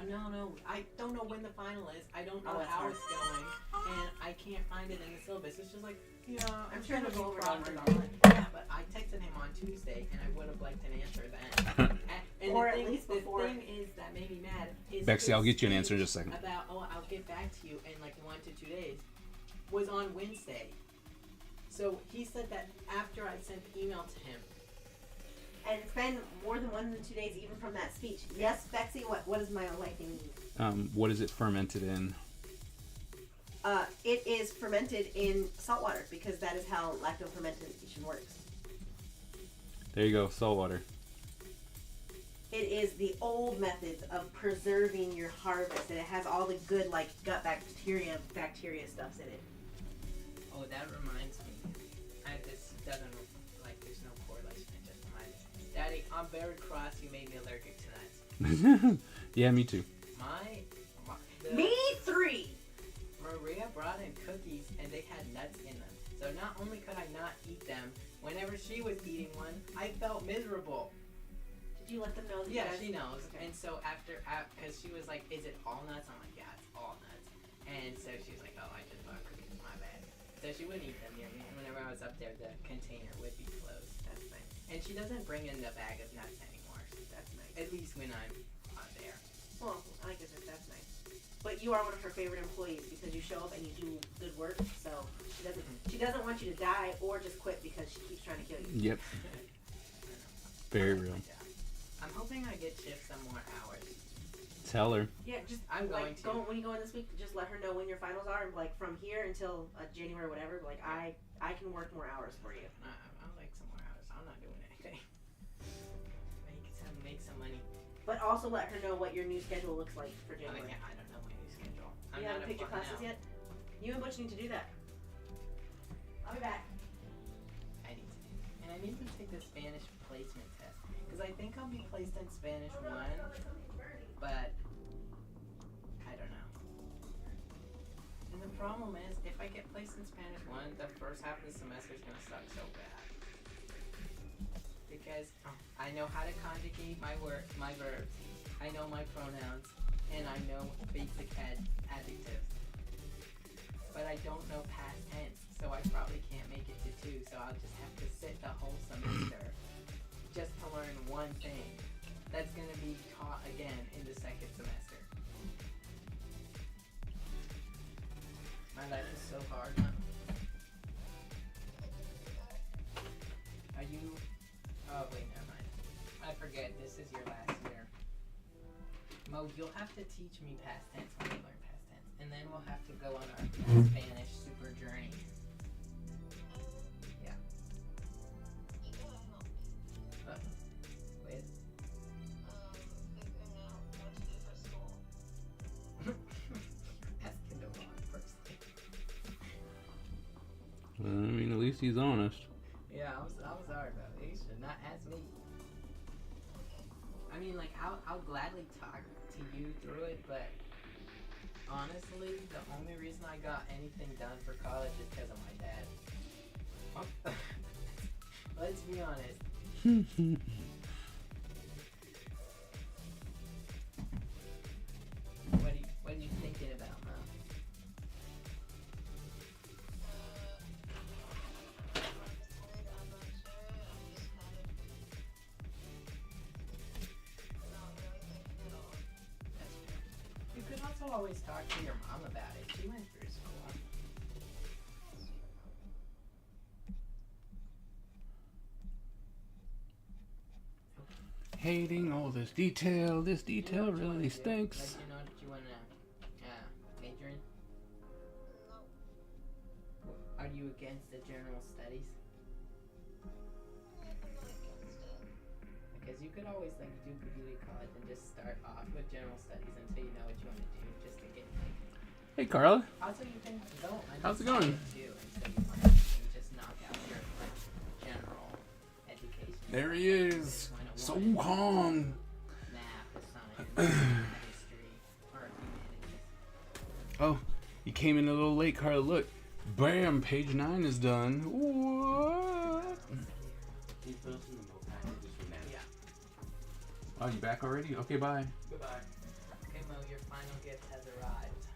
No, I don't know when the final is. I don't know Oh, that's how hard. it's going, and I can't find it in the syllabus. It's just like, yeah, I'm I'm sure trying to it'll go go over over it on online. Yeah, but I texted him on Tuesday, and I would have liked an answer then. And Or the at thing, least before. The thing is that made me mad. Is Bexy, I'll his get you an answer in just a speech second. About, I'll get back to you in like 1 to 2 days, was on Wednesday. So he said that after I sent the email to him. And it's been more than 1 to 2 days even from that speech. Yes, Bexy, what does my lightning mean? What is it fermented in? It is fermented in salt water because that is how lacto fermentation works. There you go, salt water. It is the old methods of preserving your harvest, and it has all the good like gut bacteria stuffs in it. Oh, that reminds me. This doesn't, like, there's no correlation. It just reminds me. Daddy, I'm very cross. You made me allergic to nuts. Yeah, me too. Me 3. Maria brought in cookies, and they had nuts in them. So not only could I not eat them, whenever she was eating one, I felt miserable. Did you let them know that Yeah, you guys... she knows. Okay. And so because she was like, is it all nuts? I'm like, yeah, it's all nuts. And so she was like, oh, I just bought cookies, my bad. So she wouldn't eat them near me. And whenever I was up there, the container would be closed. That's nice. And she doesn't bring in the bag of nuts anymore. So That's nice. At least when I'm there. Well, I guess that's nice. But you are one of her favorite employees because you show up and you do good work. So she doesn't want you to die or just quit because she keeps trying to kill you. Yep. Very real. I'm hoping I get shift some more hours. Tell her. Yeah, just I'm going to. when you go in this week, just let her know when your finals are, and like from here until January or whatever. Like I can work more hours for you. I'll like some more hours. I'm not doing anything. Make some money. But also let her know what your new schedule looks like for Oh, January. yeah, I don't know my new schedule. I'm You not haven't picked your classes yet? You and Butch need to do that. I'll be back. I need to. And I need to take the Spanish placement test. Because I think I'll be placed in Spanish 1, but I don't know. And the problem is, if I get placed in Spanish 1, the first half of the semester is going to suck so bad. Because I know how to conjugate my verbs, I know my pronouns, and I know basic adjectives. But I don't know past tense, so I probably can't make it to 2, so I'll just have to sit the whole semester just to learn one thing that's going to be taught again in the second semester. My life is so hard now. Are you... Oh, wait, never mind. I forget, this is your last year. Mo, you'll have to teach me past tense when we learn past tense. And then we'll have to go on our Spanish super journey. Yeah. With? Asking the wrong person. I mean, at least he's honest. Yeah, I'm sorry about it. You should not ask me. I mean, like, I'll gladly talk to you through it, but honestly, the only reason I got anything done for college is because of my dad. Let's be honest. What are you thinking about, Mom? You could also always talk to your mom about it. She went through school. Hating all this detail. This detail really stinks. Like, you know what you want to major in? Are you against the general studies? Because you could always like do community college and just start off with general studies until you know what you want to do, just to get like. Hey, Carla. Also, you can go. How's it going? Too, until you want to just knock out your like general education. There he is. So calm. Math, science, history, or humanities. Oh, you came in a little late, Carla. Look. Bam, page 9 is done. What? Yeah. Oh, you back already? Okay, bye. Goodbye. Okay, Mo, your final gift has arrived.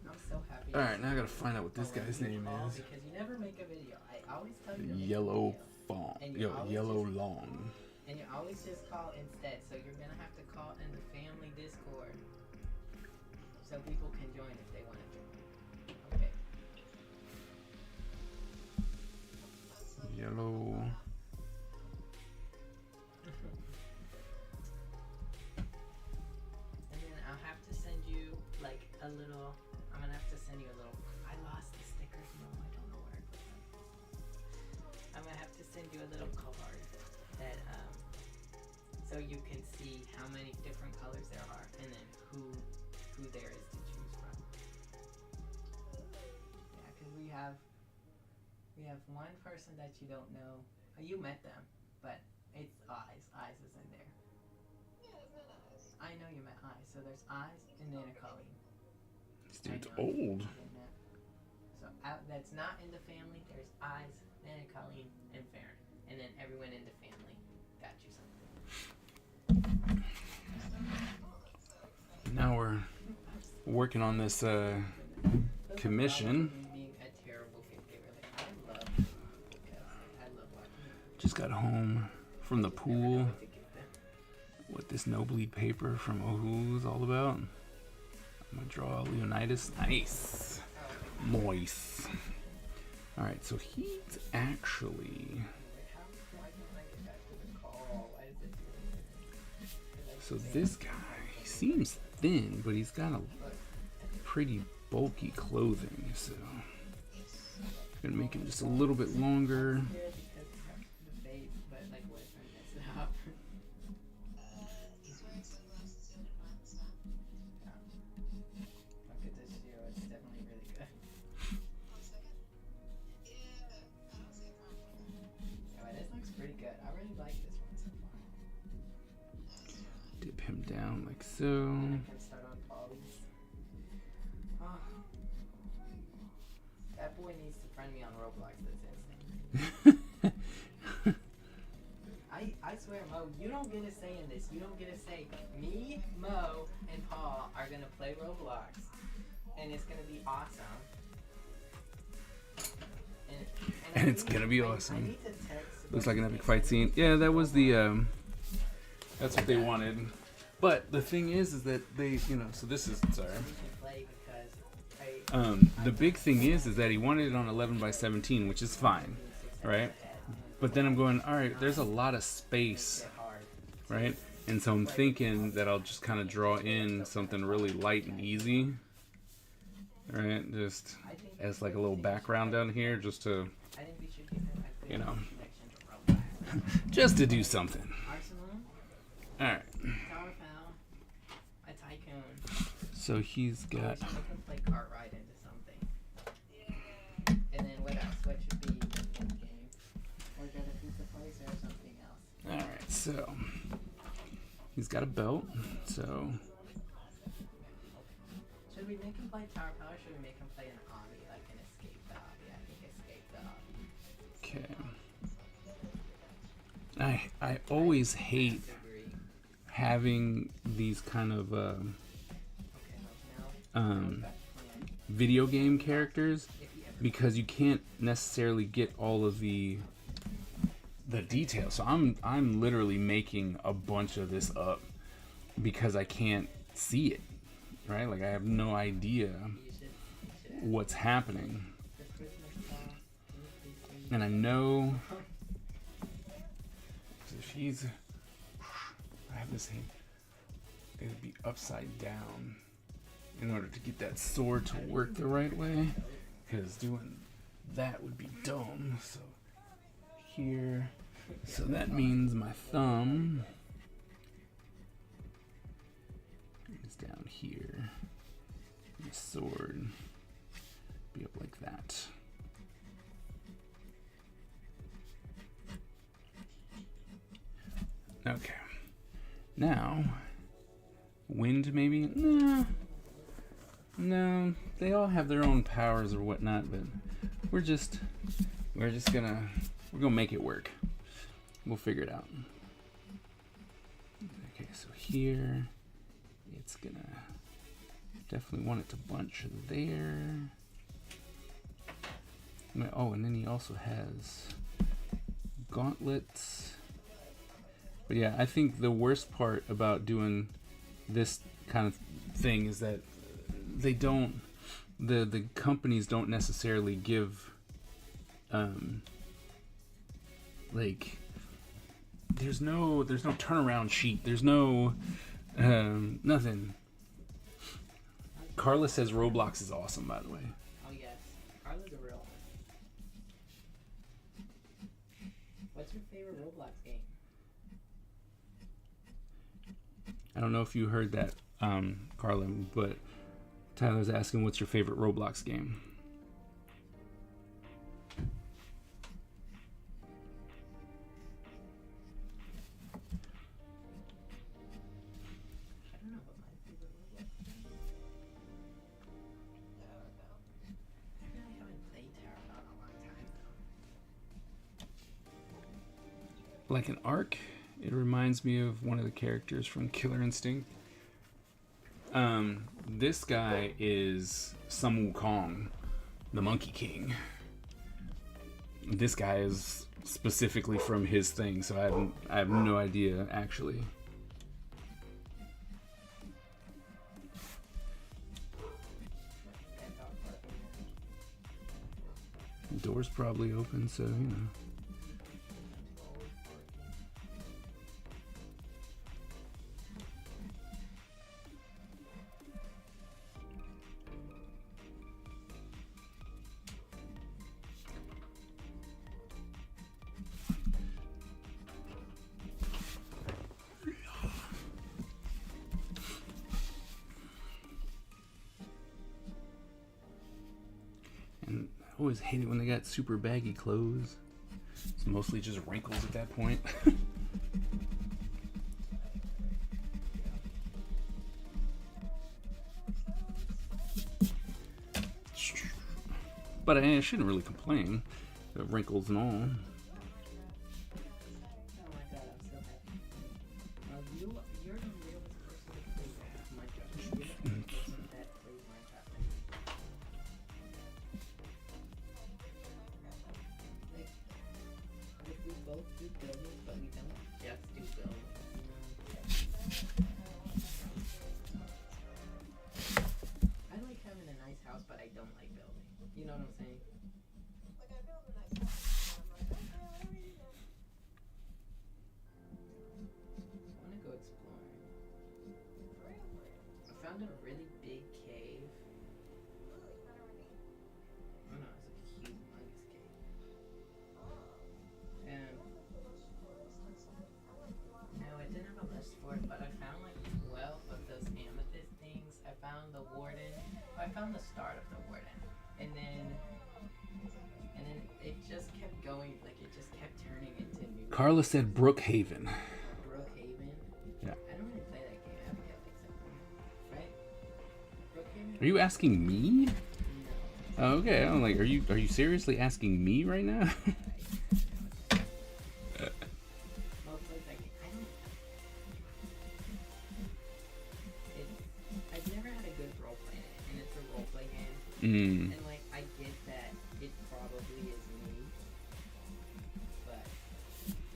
I'm so happy. Alright, now I gotta find out what this guy's name is. Because you never make a video. I always tell you to make a Yellow video. Fawn. And you always Yellow just- Long. And you always just call instead, so you're gonna have to call in the family Discord. So people can join if they want to join. Okay. Yellow. And then I'll have to send you like a little. I'm gonna have to send you a little. I lost the stickers. No, I don't know where I put them. I'm gonna have to send you a little card that so you can see how many different colors there are, and then who there is to choose from. Yeah, because we have one person that you don't know. You met them, but it's Eyes. Eyes is in there. I know you met Eyes, so there's Eyes and then a Colleen. This dude's I know. old. So that's not in the family. There's Eyes, then a Colleen, and Farron, and then everyone in the family got you something. Now we're working on this commission. Being a terrible gift giver. Like, I love just got home from the pool. What this no bleed paper from Oahu is all about. I'm gonna draw Leonidas. Nice. Moist. Alright, so he's actually... So this guy, he seems thin, but he's got a pretty bulky clothing, so I'm gonna make him just a little bit longer. Dip him down like so. That boy needs to friend me on Roblox. That's insane. I swear, Mo, you don't get a say in this. You don't get a say. Me, Mo, and Paul are gonna play Roblox, and it's gonna be awesome. And it's gonna be awesome. I need to text Looks like an epic fight scene. Yeah, that was the that's what they wanted. But the thing is that they, you know, so this is, sorry. The big thing is that he wanted it on 11 by 17, which is fine, right? But then I'm going, all right, there's a lot of space, right? And so I'm thinking that I'll just kind of draw in something really light and easy, right? Just as like a little background down here, just to, you know, just to do something. All right. So he's got. Play Cartwright into something. And then what else? What should be the full game? Or get a pizza place or something else? All right. So he's got a belt. So. Should we make him play Tower Power? Or should we make him play an obby, like an escape the obby? I think escape the obby. Okay. I always hate having these kind of video game characters because you can't necessarily get all of the details. So I'm literally making a bunch of this up because I can't see it, right? Like I have no idea what's happening, and I know if he's, I have this thing, it would be upside down in order to get that sword to work the right way, because doing that would be dumb. So here, so that means my thumb is down here, my sword be up like that. Okay, now wind maybe. No, they all have their own powers or whatnot, but we're gonna make it work. We'll figure it out. Okay, so here it's gonna definitely want it to bunch there. Oh, and then he also has gauntlets. But yeah, I think the worst part about doing this kind of thing is that they don't, the companies don't necessarily give, like, there's no turnaround sheet. There's no, nothing. Carla says Roblox is awesome, by the way. Oh yes, Carla's a real one. What's your favorite Roblox game? I don't know if you heard that, Carla, but Tyler's asking, what's your favorite Roblox game? I don't know what my favorite Roblox game is. I really haven't played Tower Power in a long time though. Like an arc, it reminds me of one of the characters from Killer Instinct. This guy is Sun Wukong, the Monkey King. This guy is specifically from his thing, so I have no idea actually. The door's probably open, so you know. And I always hate it when they got super baggy clothes. It's mostly just wrinkles at that point. But I shouldn't really complain. The wrinkles and all. Oh my god, I'm so happy. You're the realest person to play Minecraft. You're the only person that plays Minecraft. Like, if we both do buildings, but we don't just do buildings. I like having a nice house, but I don't like building. You know what I'm saying? I want to go exploring. I found a really big cave. Oh no, it's like a humongous cave. And no, I didn't have a list for it, but I found like 12 of those amethyst things. I found the warden. I found the start of the warden, and then it just kept going. Like it just kept turning into new. Carla said Brookhaven. Brookhaven. Yeah. I don't really play that game. Abigail likes it, right? Brookhaven. Are you asking me? No. Oh, okay, I'm like, are you seriously asking me right now? Most plays that game. I've never had a good role play in it, and it's a role play game. And like, I get that it probably is me, but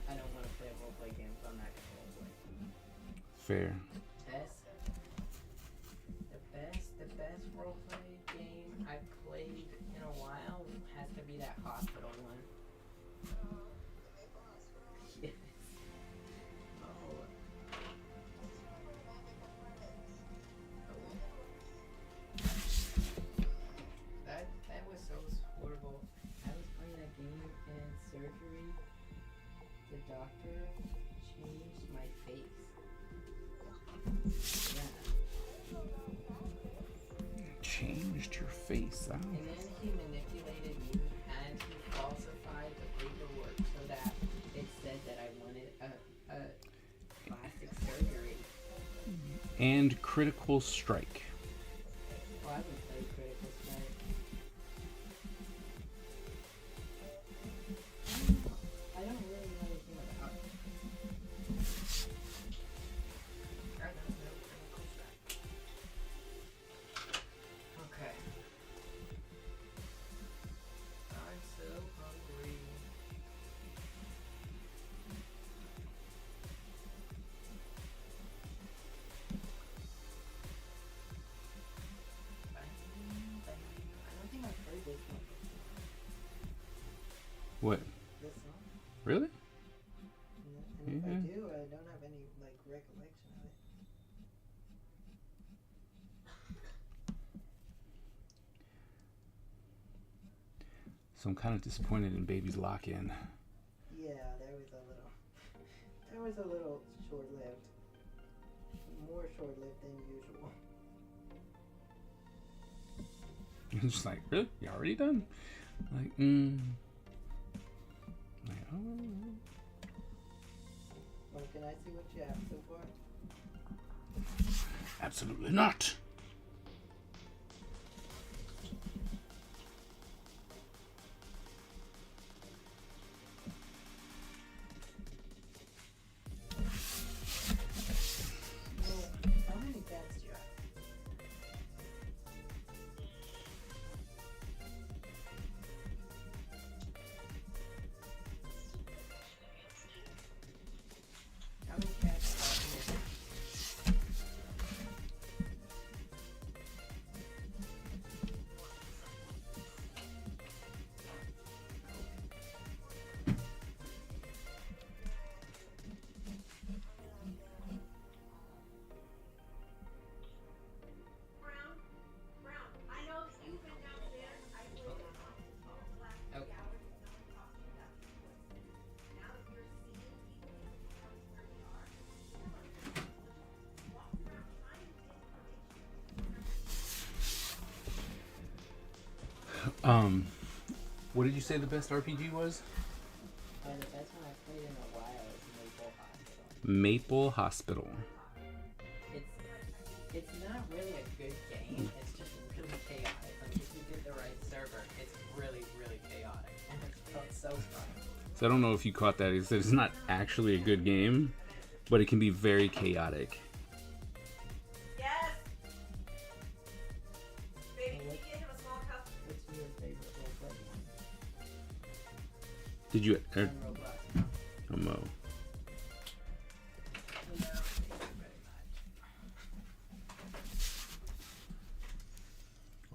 I don't want to play a role play game, so I'm not gonna role play. Fair. The best role play game I've played in a while has to be that hospital one. Yes. Oh. That was so horrible. I was playing a game in surgery. The doctor changed my face. Yeah. Changed your face. Oh. And then he manipulated me and he falsified the paperwork so that it said that I wanted a plastic surgery. And critical strike. Well, I haven't played Critical Strike. I don't really know anything about it. I don't know Critical Strike. Okay. I'm so hungry. I don't think I've heard this one before. What? This song? Really? And if I Yeah. do, I don't have any like recollection of it. So I'm kind of disappointed in Baby's Lock-In. Yeah, there was a little short-lived. More short-lived than usual. I'm just like, really? You already done? Like, Like, oh. Well, can I see what you have so far? Absolutely not. Well, how many beds do you have? What did you say the best RPG was? The best one I played in a while is Maple Hospital. Maple Hospital. It's not really a good game. It's just really chaotic. Like if you get the right server, it's really, really chaotic. And it's so fun. So I don't know if you caught that. He said it's not actually a good game, but it can be very chaotic. Yes. Baby, can you get him a small cup? What's your favorite role play Did you? game? Roblox. Oh, Mo. No, thank you very much.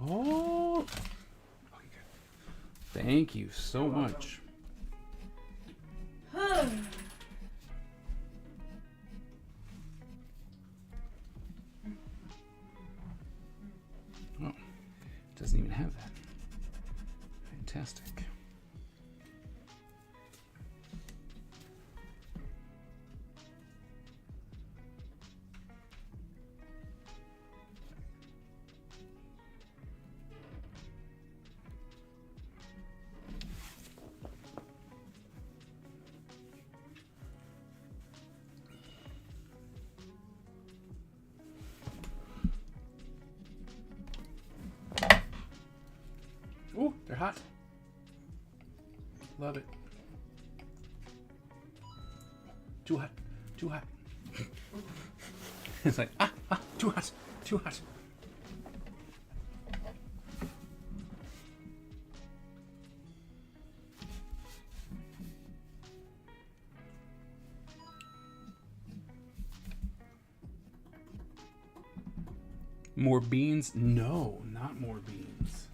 Oh. Okay, good. Thank you so much. Oh, doesn't even have that. Fantastic. Ooh, they're hot. Love it. Too hot. Too hot. It's like, too hot. Too hot. More beans? No, not more beans.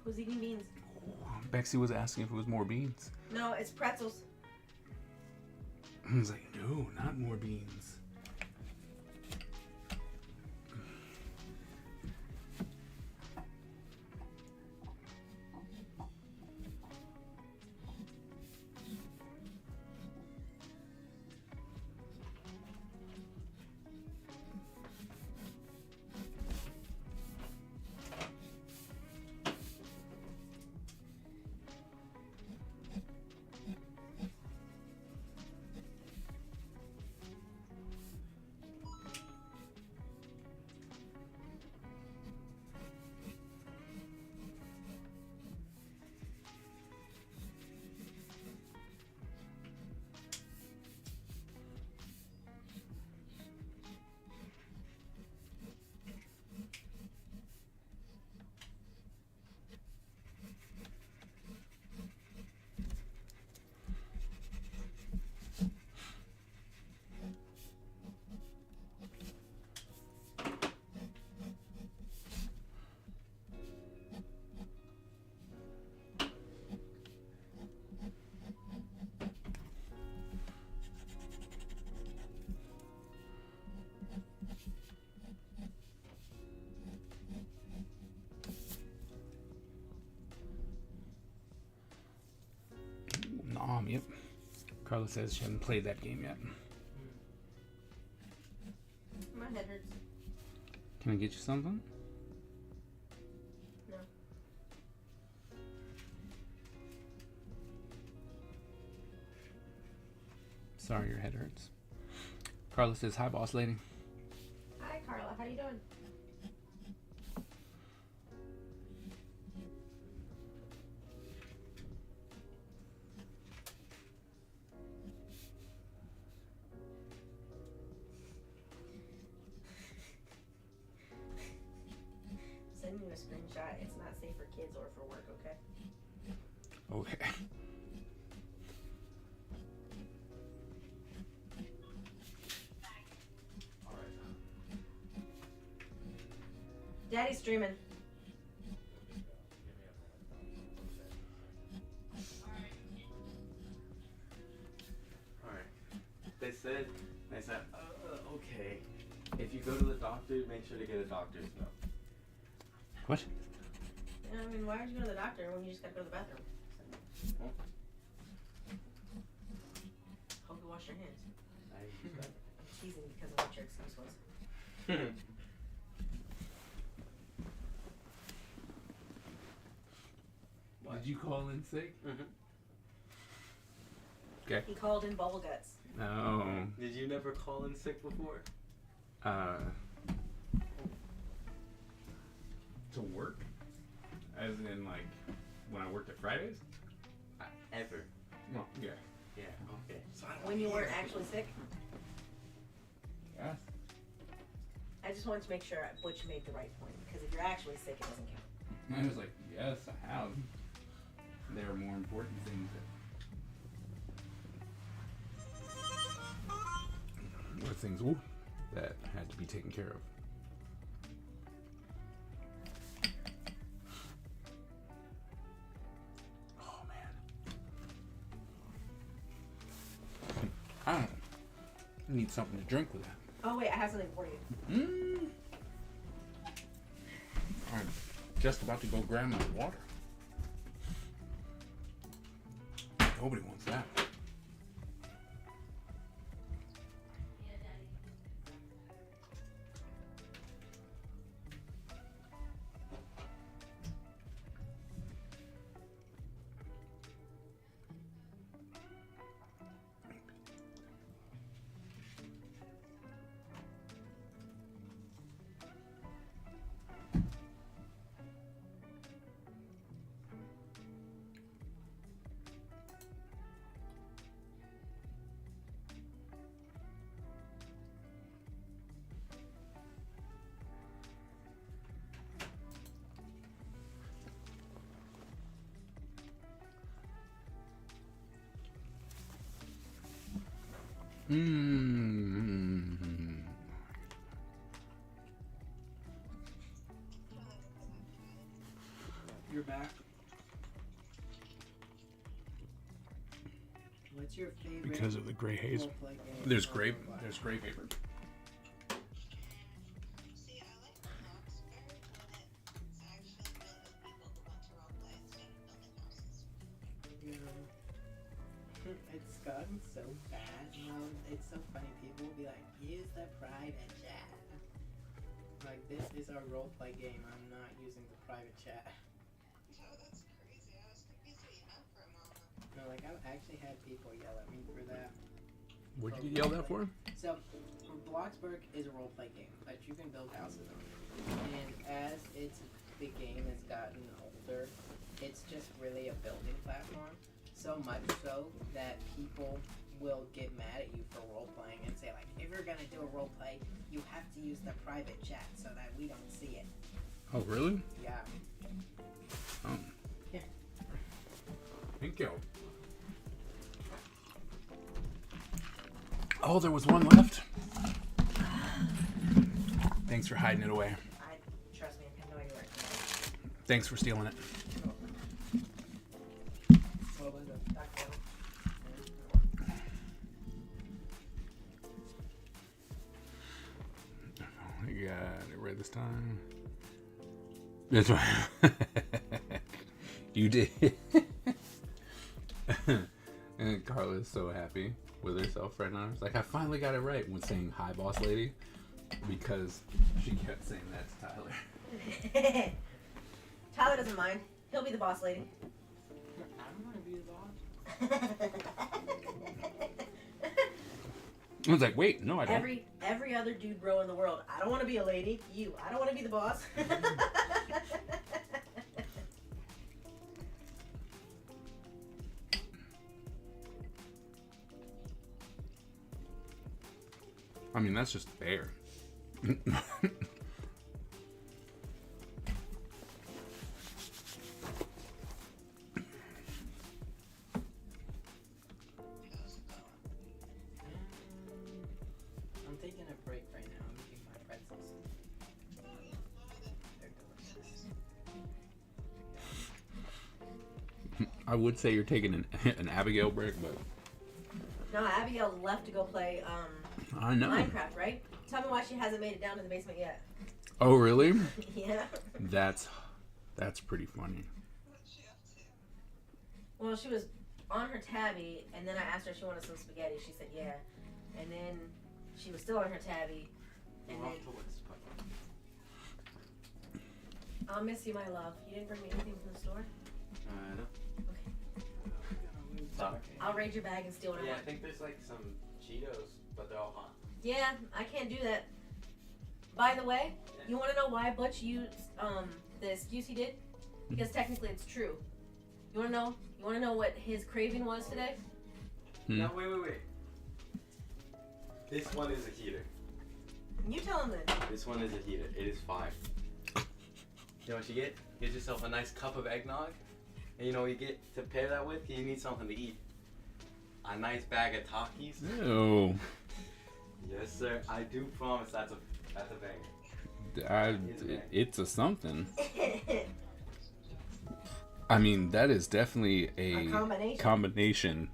Who's eating beans? Bexy was asking if it was more beans. No, it's pretzels. I was like, no, not more beans. Yep. Carla says she hasn't played that game yet. My head hurts. Can I get you something? No. Sorry, your head hurts. Carla says, hi, boss lady. Hi, Carla. How you doing? Send you a screenshot. It's not safe for kids or for work, okay? Okay. Daddy's streaming. Alright. They said, okay, if you go to the doctor, make sure to get a doctor's note. What? Yeah, I mean, why would you go to the doctor when you just gotta go to the bathroom? Huh? Hope you wash your hands. I use that. I'm teasing because of what your excuse was. you call in sick? Mm-hmm. Okay. He called in bubble guts. Oh. Did you never call in sick before? To work? As in, like, when I worked at Fridays? Ever? Well, yeah. Yeah. Okay. So I don't When you care. weren't actually sick? Yes. I just wanted to make sure Butch made the right point, because if you're actually sick, it doesn't count. I was like, yes, I have. There are more important things that... Or things that had to be taken care of. Oh, man. I don't know. I need something to drink with that. Oh, wait, I have something for you. I'm just about to go grab my water. Nobody wants that. You're back. What's your favorite? Because of the gray haze. role-play game There's or gray. role-play? There's gray paper. See, I like the Bloxburg when it's actually built with people who want to roleplay instead of building houses. Yeah. It's gotten so bad, it's so funny. People will be like, use the private chat. Like, this is our roleplay game. I'm not using the private chat. No, that's crazy. I was confused what you meant for a moment. No, like, I've actually had people yell at me for that. What'd you get yelled at for? So, Bloxburg is a roleplay game that you can build houses on. And as the game has gotten older, it's just really a building platform. So much so that people will get mad at you for role-playing and say, like, if you're gonna do a roleplay, you have to use the private chat so that we don't see it. Oh, really? Yeah. Oh. Yeah. Thank you. Oh, there was one left. Thanks for hiding it away. Trust me, I have no idea where it came Thanks for stealing it. from. What was it? Dr. Bill. I got it right this time. That's right. You did. And Carla's so happy with herself right now. It's like, I finally got it right when saying hi, boss lady. Because she kept saying that to Tyler. Tyler doesn't mind. He'll be the boss lady. I don't want to be the boss. I was like, wait, no, I don't. Every other dude bro in the world. I don't want to be a lady. You. I don't want to be the boss. I mean, that's just fair. How's it going? I'm taking a break right now. I'm eating my pretzels. They're delicious. I would say you're taking an Abigail break, but No, Abigail left to go play I know. Minecraft, right? Tell me why she hasn't made it down to the basement yet. Oh, really? Yeah. That's pretty funny. What's she up to? Well, she was on her tabby, and then I asked her if she wanted some spaghetti. She said yeah. And then she was still on her tabby, and We're then off to West Park. I'll miss you, my love. You didn't bring me anything from the store? No. Sorry. I'll raid your bag and steal what I Yeah, I want. think there's like some Cheetos, but they're all hot. Yeah, I can't do that. By the way, you want to know why Butch used the excuse he did? Because technically it's true. You want to know? You want to know what his craving was today? No, wait. This one is a heater. You tell him then. This one is a heater. It is 5. You know what you get? Get yourself a nice cup of eggnog. And you know what you get to pair that with? You need something to eat. A nice bag of Takis. Oh, Yes, sir. I do promise that's a banger. it's a something. I mean, that is definitely a combination.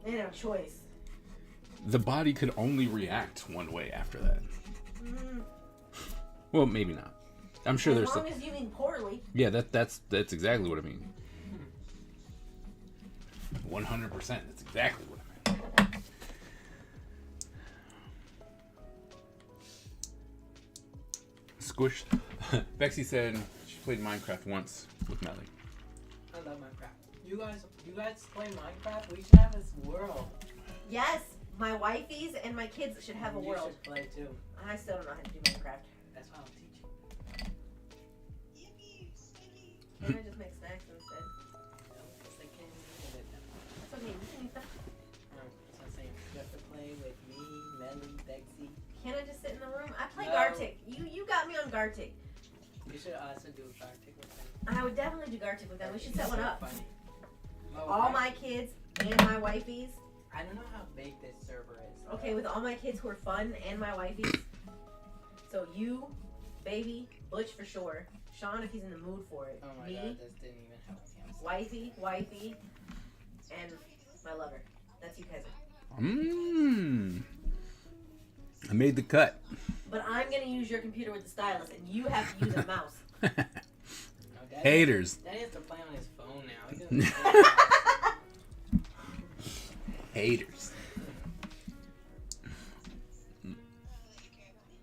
They didn't have a choice. The body could only react one way after that. Well, maybe not. I'm sure there's as long as you mean poorly. Yeah, that's exactly what I mean. 100%. That's exactly what I meant. Squished. Bexy said she played Minecraft once with Melly. I love Minecraft. You guys play Minecraft? We should have this world. Yes, my wifeys and my kids should have a You world. should play too. I still don't know how to do Minecraft. That's why I'll teach you. Yippee, sticky. Can I just make snacks instead? No, because they can't even get it. That's okay. You can eat them. No, that's what I'm saying. You have to play with me, Melly, Bexy. Can I just sit in the room? I play No. Gartic. You got me on Gartic. You should also do a Gartic with them. I would definitely do Gartic with them. We should set one So up. funny. All my kids and my wifeys. I don't know how big this server is. Okay, with all my kids who are fun and my wifeys. So you, baby, Butch for sure. Sean if he's in the mood for it. Oh my Me, god, this didn't even help him. wifey, and my lover. That's you guys. I made the cut. But I'm gonna use your computer with the stylus, and you have to use a mouse. No, Daddy Haters. Daddy has to play on his phone now. He doesn't play. Haters. That you care about me.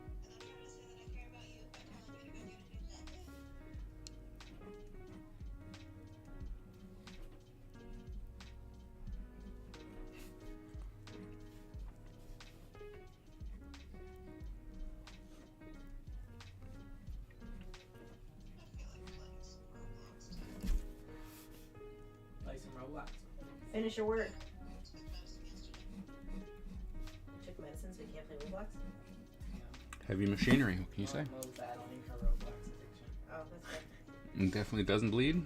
And I'm trying to say that I care about you, but how am I going to do that? I feel like playing some Roblox too. Play some Roblox. Finish your word. Took medicine yesterday. You took medicine, so you can't play Roblox. Heavy machinery. What can you say? Mo's battling her Roblox addiction. Oh, that's good. It definitely doesn't bleed.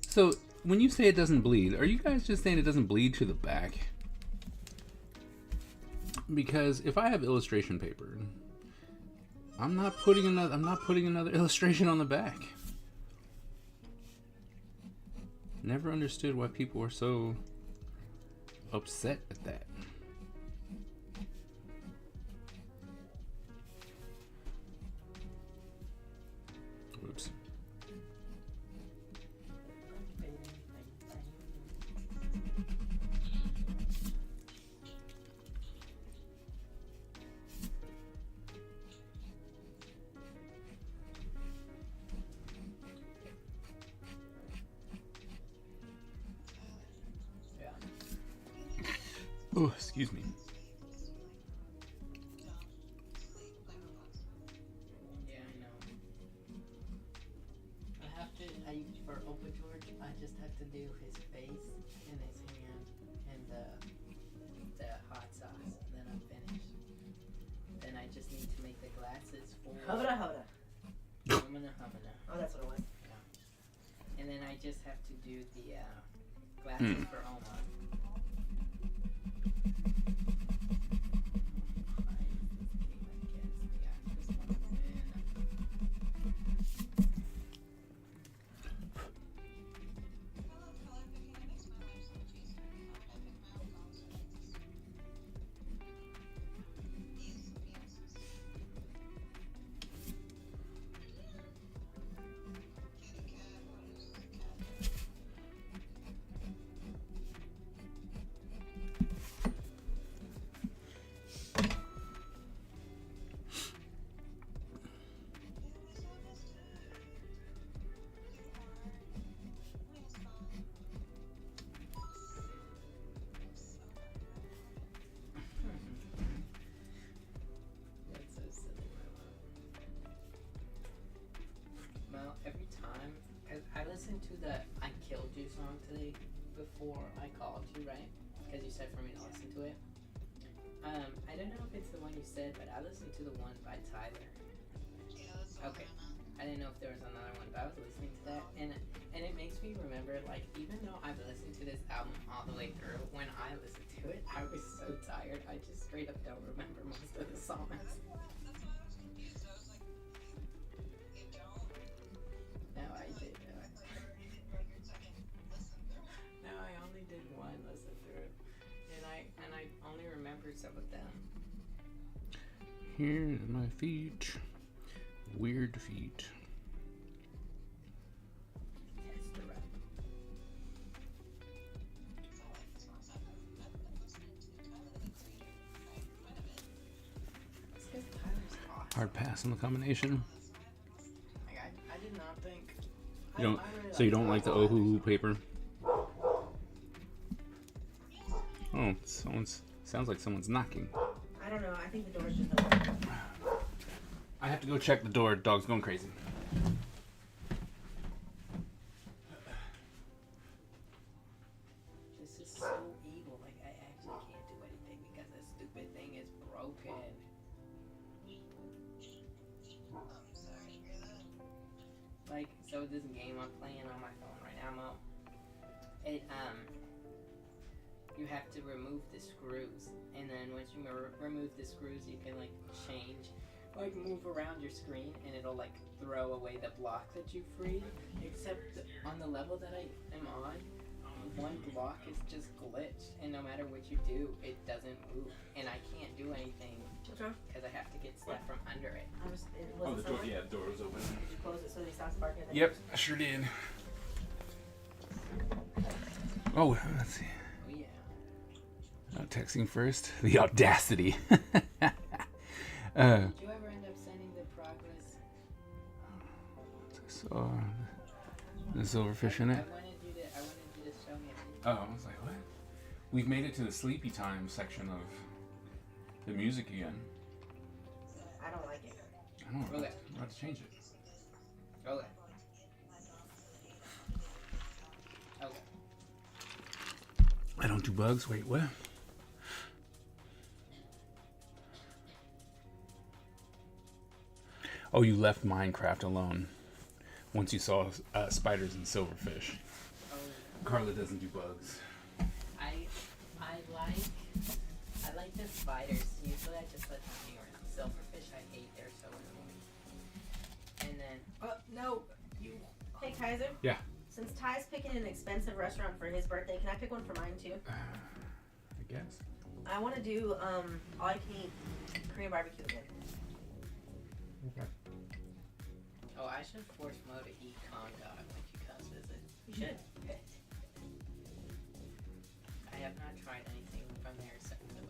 So when you say it doesn't bleed, are you guys just saying it doesn't bleed to the back? Because if I have illustration paper, I'm not putting another illustration on the back. Never understood why people were so upset at that. Oops. Yeah. Oh, excuse me. Yeah, I know. I have to, for Opa George, I just have to do his face and his hand and the hot sauce, and then I'm finished. Then I just need to make the glasses for Hoda. Humana. Oh, that's what it was. And then I just have to do the glasses for Oma. I love color picking. It makes my life so much easier. I pick my own colors. Yes. Kitty cat. What is a cat? said, but I listened to the one by Tyler. Yeah, that's the one Okay. I'm on. I didn't know if there was another one, but I was listening to that, and it makes me remember, like, even though I've listened to this album all the way through, when I listened to it, I was so tired, I just straight up don't remember most of the songs. That's why I was confused. I was like, you don't? No, I did. For your second listen through. No, I only did one listen through, and I only remembered some of them. Here's my feet. Weird feet. Test the rap. So I like this one. So I've been listening to Tyler lately quite a bit. It's because Tyler's awesome. Hard pass on the combination. Like, I did not think. You don't. I really So you don't like the Tyler. Ohuhu paper? Oh, sounds like someone's knocking. I don't know. I think the door's just open. I have to go check the door. Dog's going crazy. This is so evil. Like, I actually can't do anything because this stupid thing is broken. I'm sorry to hear that. Like, so this game I'm playing on my phone right now, Mo, it, you have to remove the screws, and then once you remove the screws, you can, like, change, like, move around your screen, and it'll, like, throw away the block that you freed, except on the level that I am on, one block is just glitched, and no matter what you do, it doesn't move, and I can't do anything What's wrong? because I have to get stuff from under it. It wasn't someone? The door was open. Did you close it so they stopped barking at the Yep, I sure did. Oh, let's see. Oh, yeah. Texting first. The audacity. Did you ever end up sending the progress? So, the silverfish in I it. wanted you to show me. Oh, I was like, what? We've made it to the sleepy time section of the music again. I don't like it. I don't know. Okay. We'll have to change it. Okay. Okay. I don't do bugs. Wait, what? Oh, you left Minecraft alone once you saw spiders and silverfish. Oh, Carla doesn't do bugs. I like the spiders. Usually I just let them hang around. Silverfish I hate. They're so annoying. And then no, you. Hey, Kaiser? Yeah. Since Ty's picking an expensive restaurant for his birthday, can I pick one for mine too? I guess. I want to do all you can eat Korean barbecue again. Okay. Oh, I should force Mo to eat corn dog when she comes visit. You should. I have not tried anything from there except for the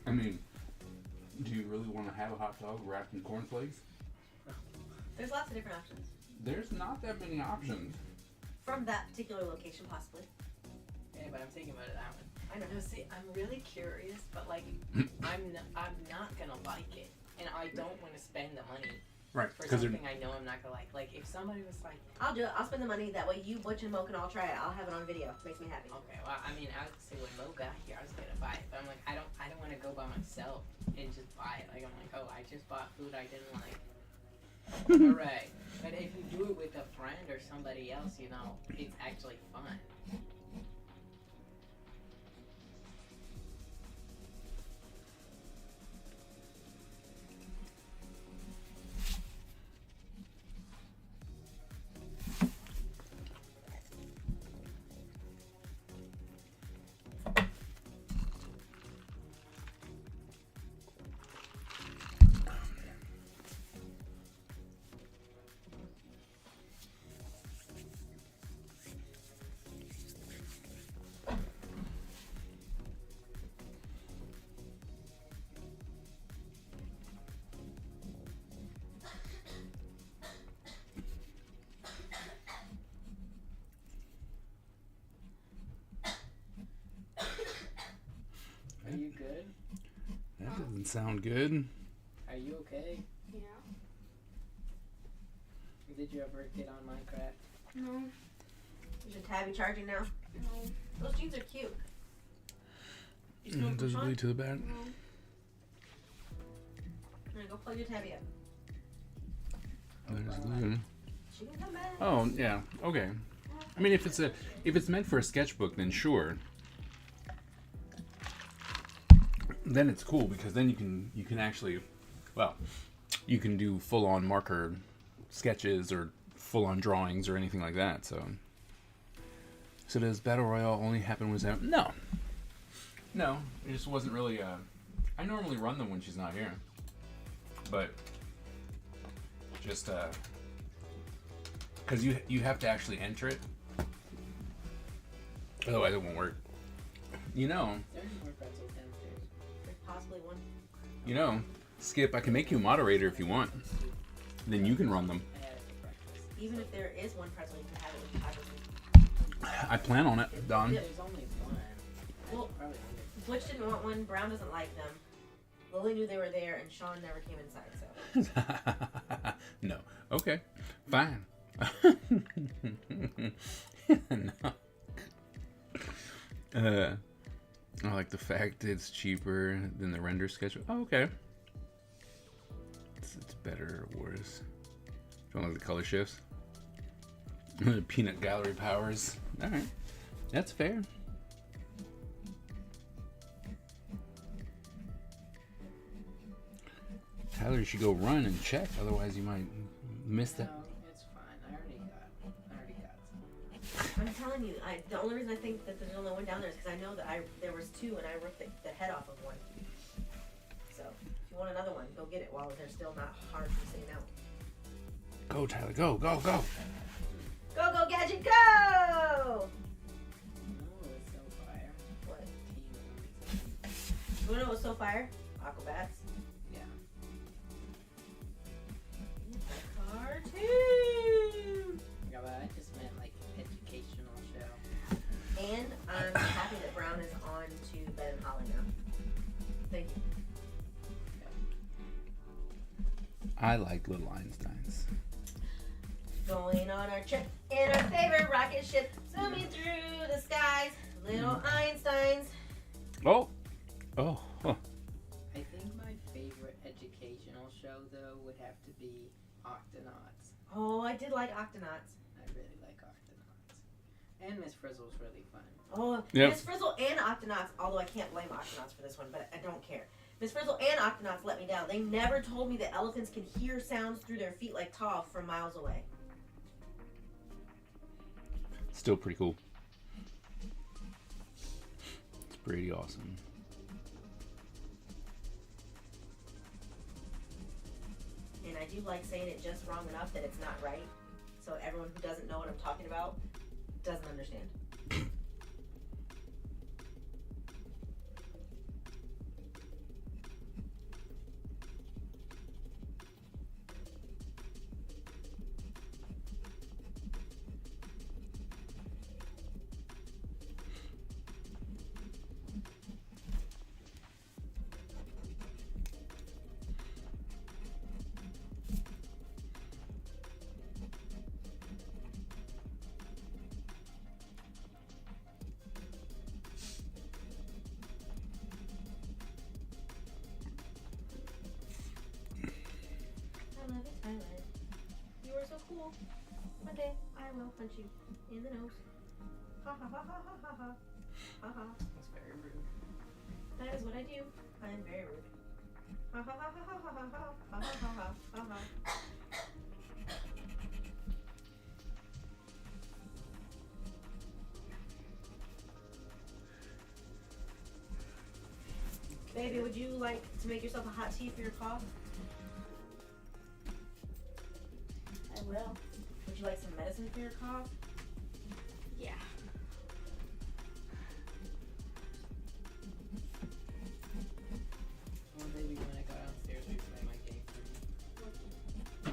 I mean, do you really want to have a hot dog wrapped in cornflakes? There's lots of different options. There's not that many options. From that particular location, possibly. Yeah, but I'm thinking about that one. I don't No, know. see, I'm really curious, but like, I'm not gonna like it, and I don't want to spend the money Right. for Because something I know I'm not gonna like. Like, if somebody was like, I'll do it. I'll spend the money. That way you, Butch, and Mo can all try it. I'll have it on video. Makes me happy. okay, well, I mean, I was gonna say when Mo got here, I was gonna buy it, but I'm like, I don't want to go by myself and just buy it. Like, I'm like, oh, I just bought food I didn't like. Alright, but if you do it with a friend or somebody else, you know, it's actually fun. Are you good? that doesn't sound good. Are you okay? Yeah. Did you ever get on Minecraft? No. Is your tabby charging now? No. Those jeans are cute. Still Does it Sean? bleed to the back? I'm gonna go plug your tabby up. There's glue. She can come back. Oh yeah, okay. I mean, if it's meant for a sketchbook, then sure. Then it's cool because then you can actually, well, you can do full on marker sketches or full on drawings or anything like that. So does Battle Royale only happen when Sam? No, it just wasn't really. I normally run them when she's not here, but just because you have to actually enter it, otherwise it won't work. You know, There's more pretzels downstairs. There's possibly one. Skip. I can make you a moderator if you want. Then you can run them. I had it for breakfast. Even if there is one pretzel, you can have it with pie. I plan on it, Don. There's only one. Well, Probably Butch didn't want one. Brown doesn't like them. Lily knew they were there, and Sean never came inside. So No. Okay. Fine. No. I like the fact it's cheaper than the render sketch. Oh, okay. It's better or worse. Don't like the color shifts. Peanut gallery powers. All right. That's fair. Tyler, you should go run and check. Otherwise, you might miss that. No, it's fine. I already got some. I'm telling you, the only reason I think that there's only one down there is because I know that there was two, and I ripped the head off of one. So if you want another one, go get it while they're still not hard from sitting out. Go, Tyler. Go, go, go. Go, go, Gadget, go! Oh, it's so fire. What? Team. You wanna know what's so fire? Aquabats. Yeah. Cartoon! Yeah, but I just meant like educational show. And I'm happy that Brown is on to Ben and Holly now. Thank you. I like Little Einsteins. Going on our trip in our favorite rocket ship, zooming through the skies, little Einsteins. Oh. Oh. Huh. I think my favorite educational show though would have to be Octonauts. Oh, I did like Octonauts. I really like Octonauts. And Miss Frizzle's really fun. Oh, Yep. Miss Frizzle and Octonauts, although I can't blame Octonauts for this one, but I don't care. Miss Frizzle and Octonauts let me down. They never told me that elephants can hear sounds through their feet like Toph from miles away. Still pretty cool. It's pretty awesome. And I do like saying it just wrong enough that it's not right. So everyone who doesn't know what I'm talking about doesn't understand. I love it, Tyler. You are so cool. One day I will punch you in the nose. Ha ha ha ha ha ha ha. Ha ha. That's very rude. That is what I do. I am very rude. Ha ha ha ha ha ha ha ha ha ha ha ha ha. Baby, would you like to make yourself a hot tea for your cough? I will. Would you like some medicine for your cough? Yeah. One day when I go downstairs, we play my game for me.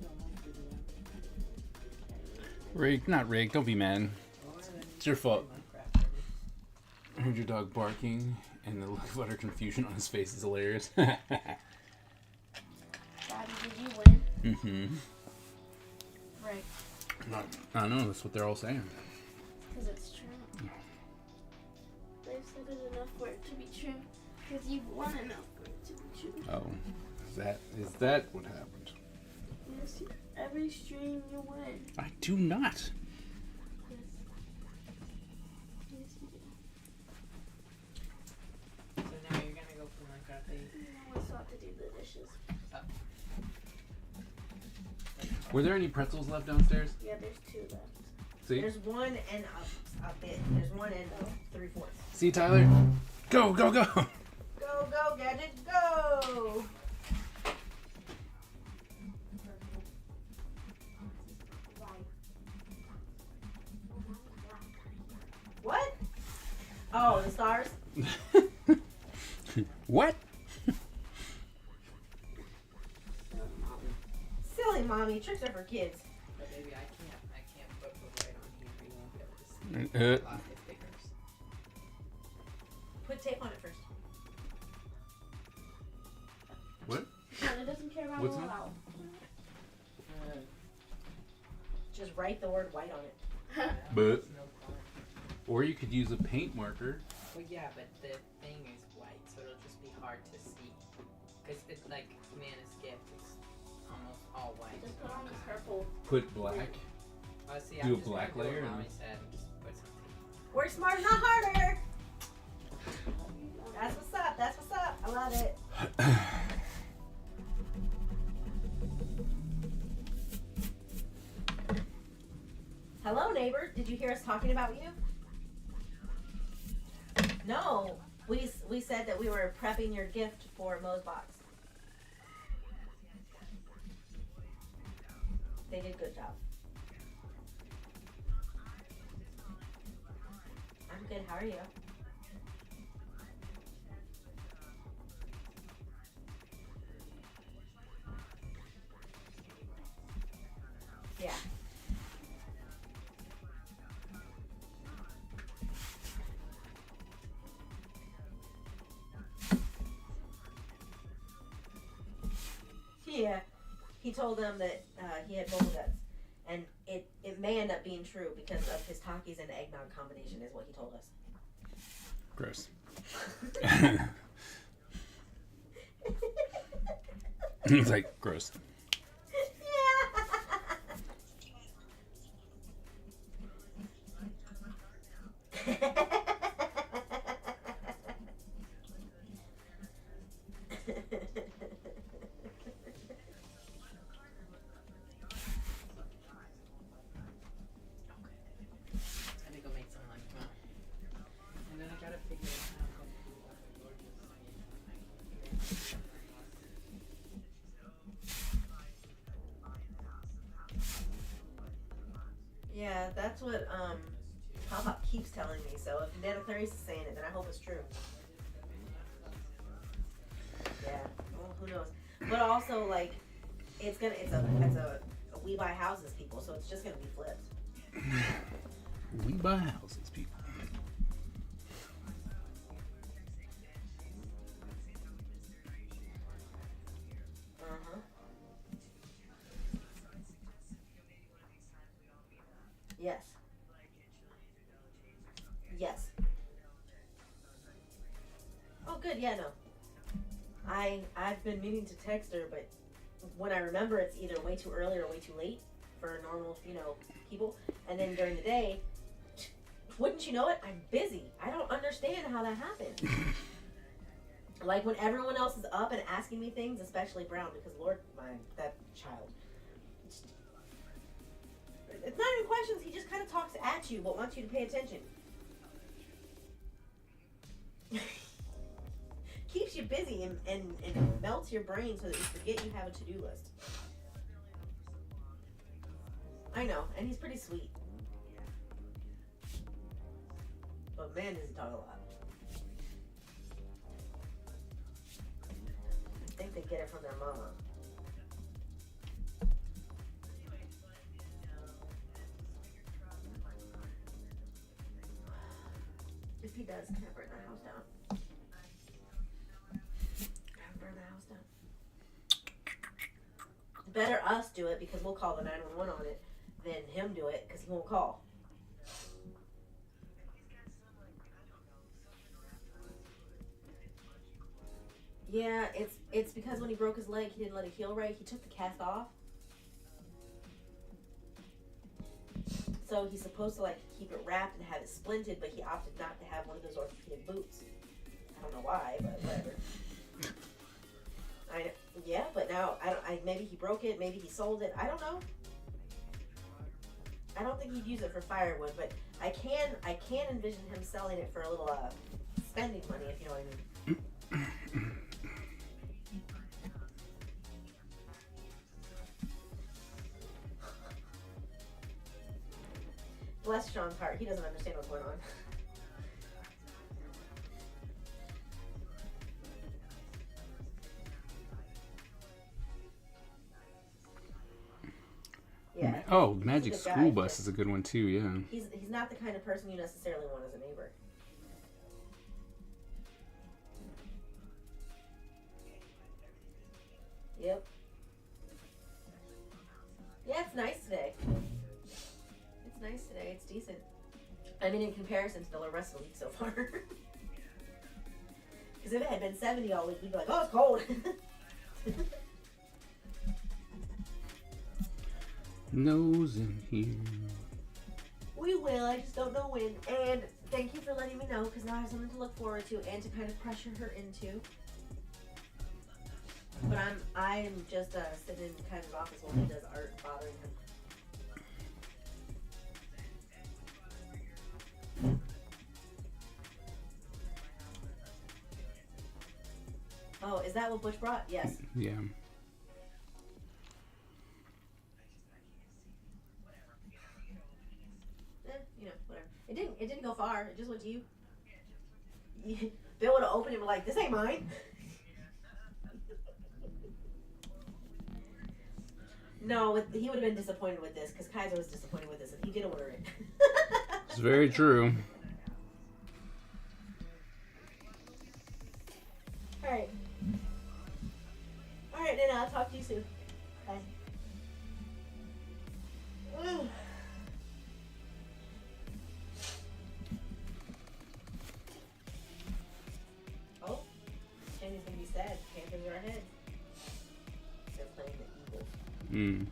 No, mine's really loud. Rick, not Rick. Don't be mad. Oh, and It's your fault. Minecraft I heard your dog barking, and the look of utter confusion on his face is hilarious. Daddy, did you win? Mm-hmm. Right. I don't know. That's what they're all saying. Because it's true. for it to be true. Because you want to know for it to be true. Oh, is that what happened? Yes, every stream you win. I do not. Yes. Yes, you do. So now you're gonna go for my coffee. No, I still have to do the dishes. Were there any pretzels left downstairs? Yeah, there's 2 left. See? There's 1 and a bit. There's 1 and 3/4. See, Tyler? Go, go, go! Go, go, Gadget, go! What? Oh, the stars? What? Silly mommy, tricks are for kids. But baby, I can't put right on here. You won't be able to see. Uh. Lots of stickers. Put tape on it first. What? No, it doesn't care about What's all that? out. Just write the word white on it. But, It's no fun. or you could use a paint marker. Well, yeah, but the thing is white, so it'll just be hard to see. Cause it's like Manna's gift. It's almost all white. Just put on the purple. Put black. See, Do a black layer What and- Mommy said, and just put something. Work smarter, not harder. That's what's up. That's what's up. I love it. Hello, neighbor. Did you hear us talking about you? No. We said that we were prepping your gift for Mo's box. They did a good job. I'm good. How are you? Yeah. Yeah. He told them that he had bubble guts. And it may end up being true because of his Takis and eggnog combination is what he told us. Gross. It's like, gross. Let me go make some lunch, Mom. And then I gotta figure out how I'm gonna do what the Lord was saying. Yeah, that's what Pop keeps telling me. So if Nana Clarice is saying it, then I hope it's true. Yeah. Well, who knows? But also, like, it's a we buy houses, people. So it's just gonna be flipped. We buy houses, people. Uh-huh. Yes. Yes. Oh, good. Yeah, no. I've been meaning to text her, but when I remember, it's either way too early or way too late for normal, people. And then during the day, wouldn't you know it, I'm busy. I don't understand how that happened. Like when everyone else is up and asking me things, especially Brown, because Lord, that child. It's not even questions. He just kind of talks at you, but wants you to pay attention. Keeps you busy and melts your brain so that you forget you have a to-do list. I know, and he's pretty sweet. But man, does he talk a lot. I think they get it from their mama. If he does, can I burn the house down? Can I burn the house down? Better us do it because we'll call the 911 on it than him do it because he won't call. Yeah, it's because when he broke his leg, he didn't let it heal right. He took the cast off. So he's supposed to like keep it wrapped and have it splinted, but he opted not to have one of those orthopedic boots. I don't know why, but whatever. Yeah, but now maybe he broke it, maybe he sold it. I don't know. I don't think he'd use it for firewood, but I can envision him selling it for a little spending money, if you know what I mean. Bless Sean's heart. He doesn't understand what's going on. Yeah. Oh, He's a Magic good guy, School but Bus is a good one too. Yeah. He's not the kind of person you necessarily want as a neighbor. Yep. Yeah, it's nice today. It's nice today. It's decent. I mean, in comparison to the rest of the week so far. Because if it had been 70 all week, we'd be like, oh, it's cold. Nose in here. We will. I just don't know when. And thank you for letting me know, because now I have something to look forward to and to kind of pressure her into. But I'm just sitting in kind of office while he does art, bothering him. Oh, is that what Butch brought? Yes. Yeah. You know, whatever. It didn't go far. It just went to you. Bill would have opened it and be like, this ain't mine. No, he would have been disappointed with this, because Kaiser was disappointed with this, and he did order it. It's very true. Alright. Alright, Nana, I'll talk to you soon. Bye. Ooh. Oh, Kenny's gonna be sad. Panthers are ahead. They're playing the Eagles. Mm.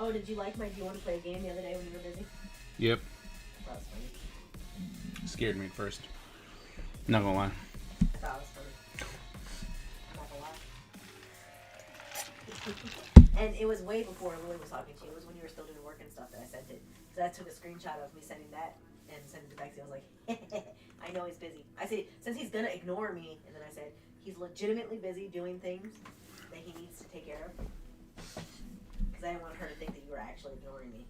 Oh, did you like my do you want to play a game the other day when you were busy? Yep. That was funny. Scared me at first. Not gonna lie. That was funny. I'm not gonna lie. And it was way before Lily was talking to you. It was when you were still doing work and stuff that I sent it. So I took a screenshot of me sending that and sent it to Bexy. I was like, I know he's busy. I said, since he's gonna ignore me, and then I said, he's legitimately busy doing things that he needs to take care of. Because I didn't want her to think that you were actually ignoring me.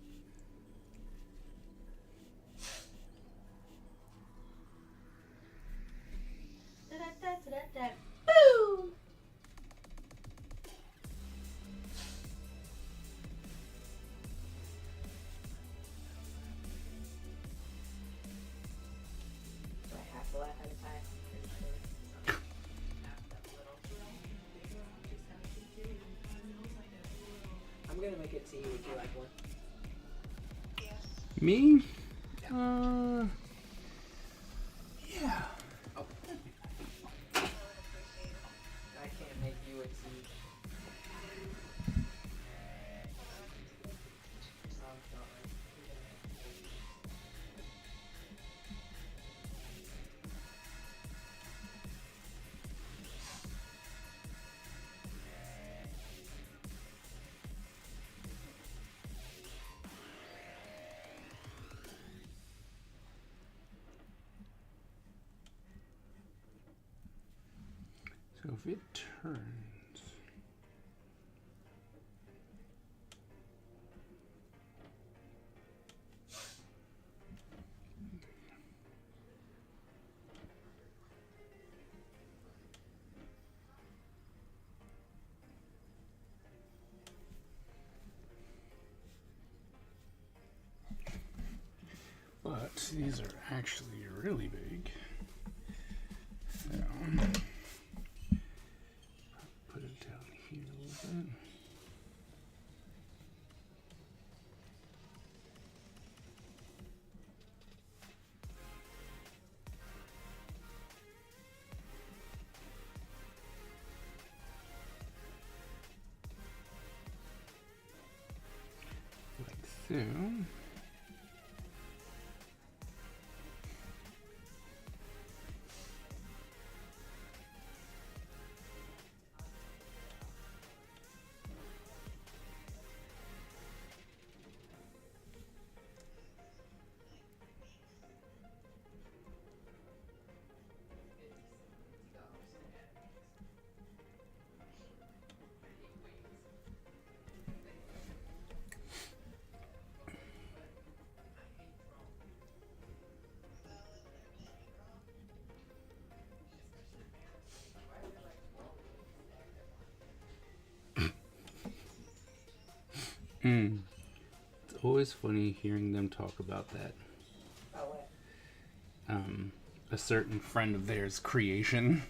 Da-da-da-da-da-da. Boo! Do I have to laugh at a time? I'm gonna make it to you if you like one. Me? Yeah. I can't make you a tea. Oh, sorry. So if it turns. But these are actually really big. Put it down here a little bit. Like so. It's always funny hearing them talk about that. Oh, what? A certain friend of theirs' creation.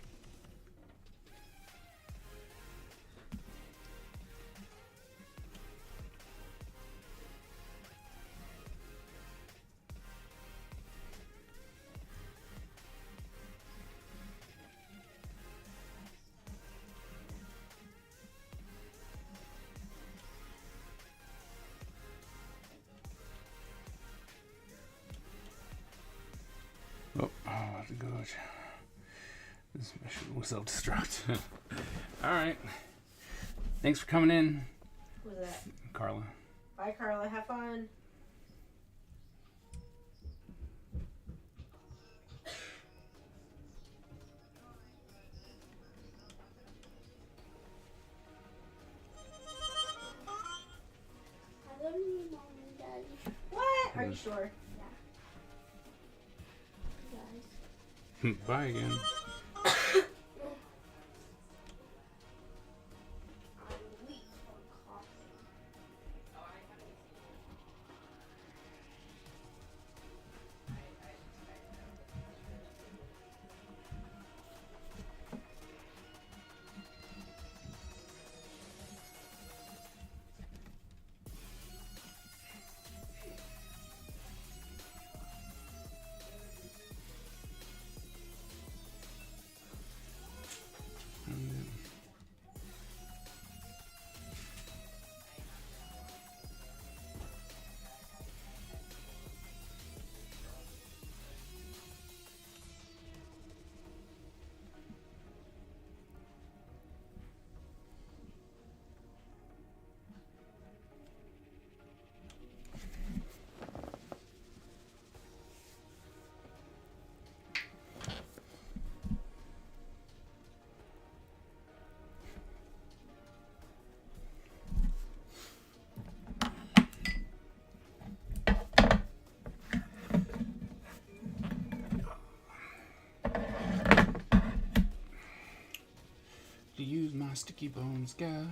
Oh gosh. This mission will self-destruct. Alright. Thanks for coming in, Who's that? Carla. Bye, Carla. Have fun. I love you, Mom and Daddy. What? Are you sure? You guys. Bye again. I'm weak for coffee. To use my sticky bones, guy.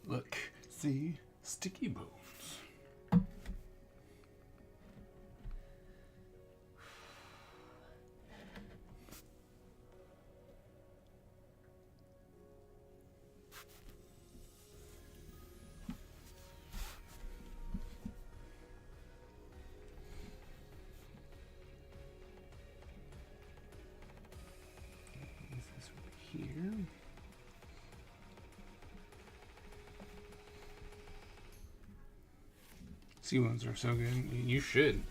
Look, see, sticky bones. Sea ones are so good. You should.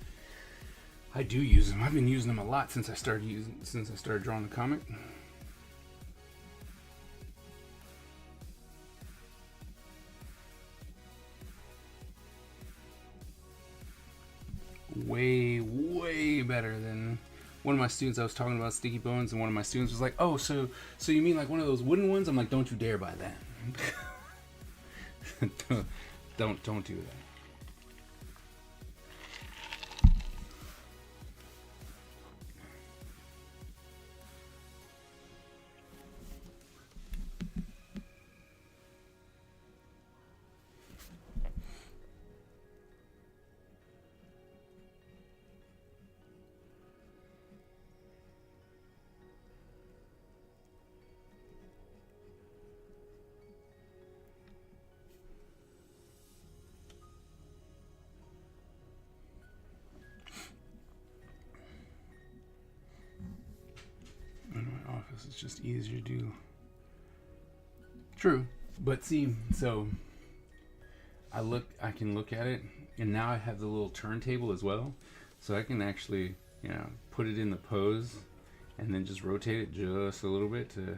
I do use them. I've been using them a lot since I started drawing the comic. Way better than one of my students. I was talking about sticky bones, and one of my students was like, "Oh, so you mean like one of those wooden ones?" I'm like, "Don't you dare buy that." don't do that. In my office, it's just easier to do. True, but see, so I can look at it, and now I have the little turntable as well, so I can actually, put it in the pose, and then just rotate it just a little bit to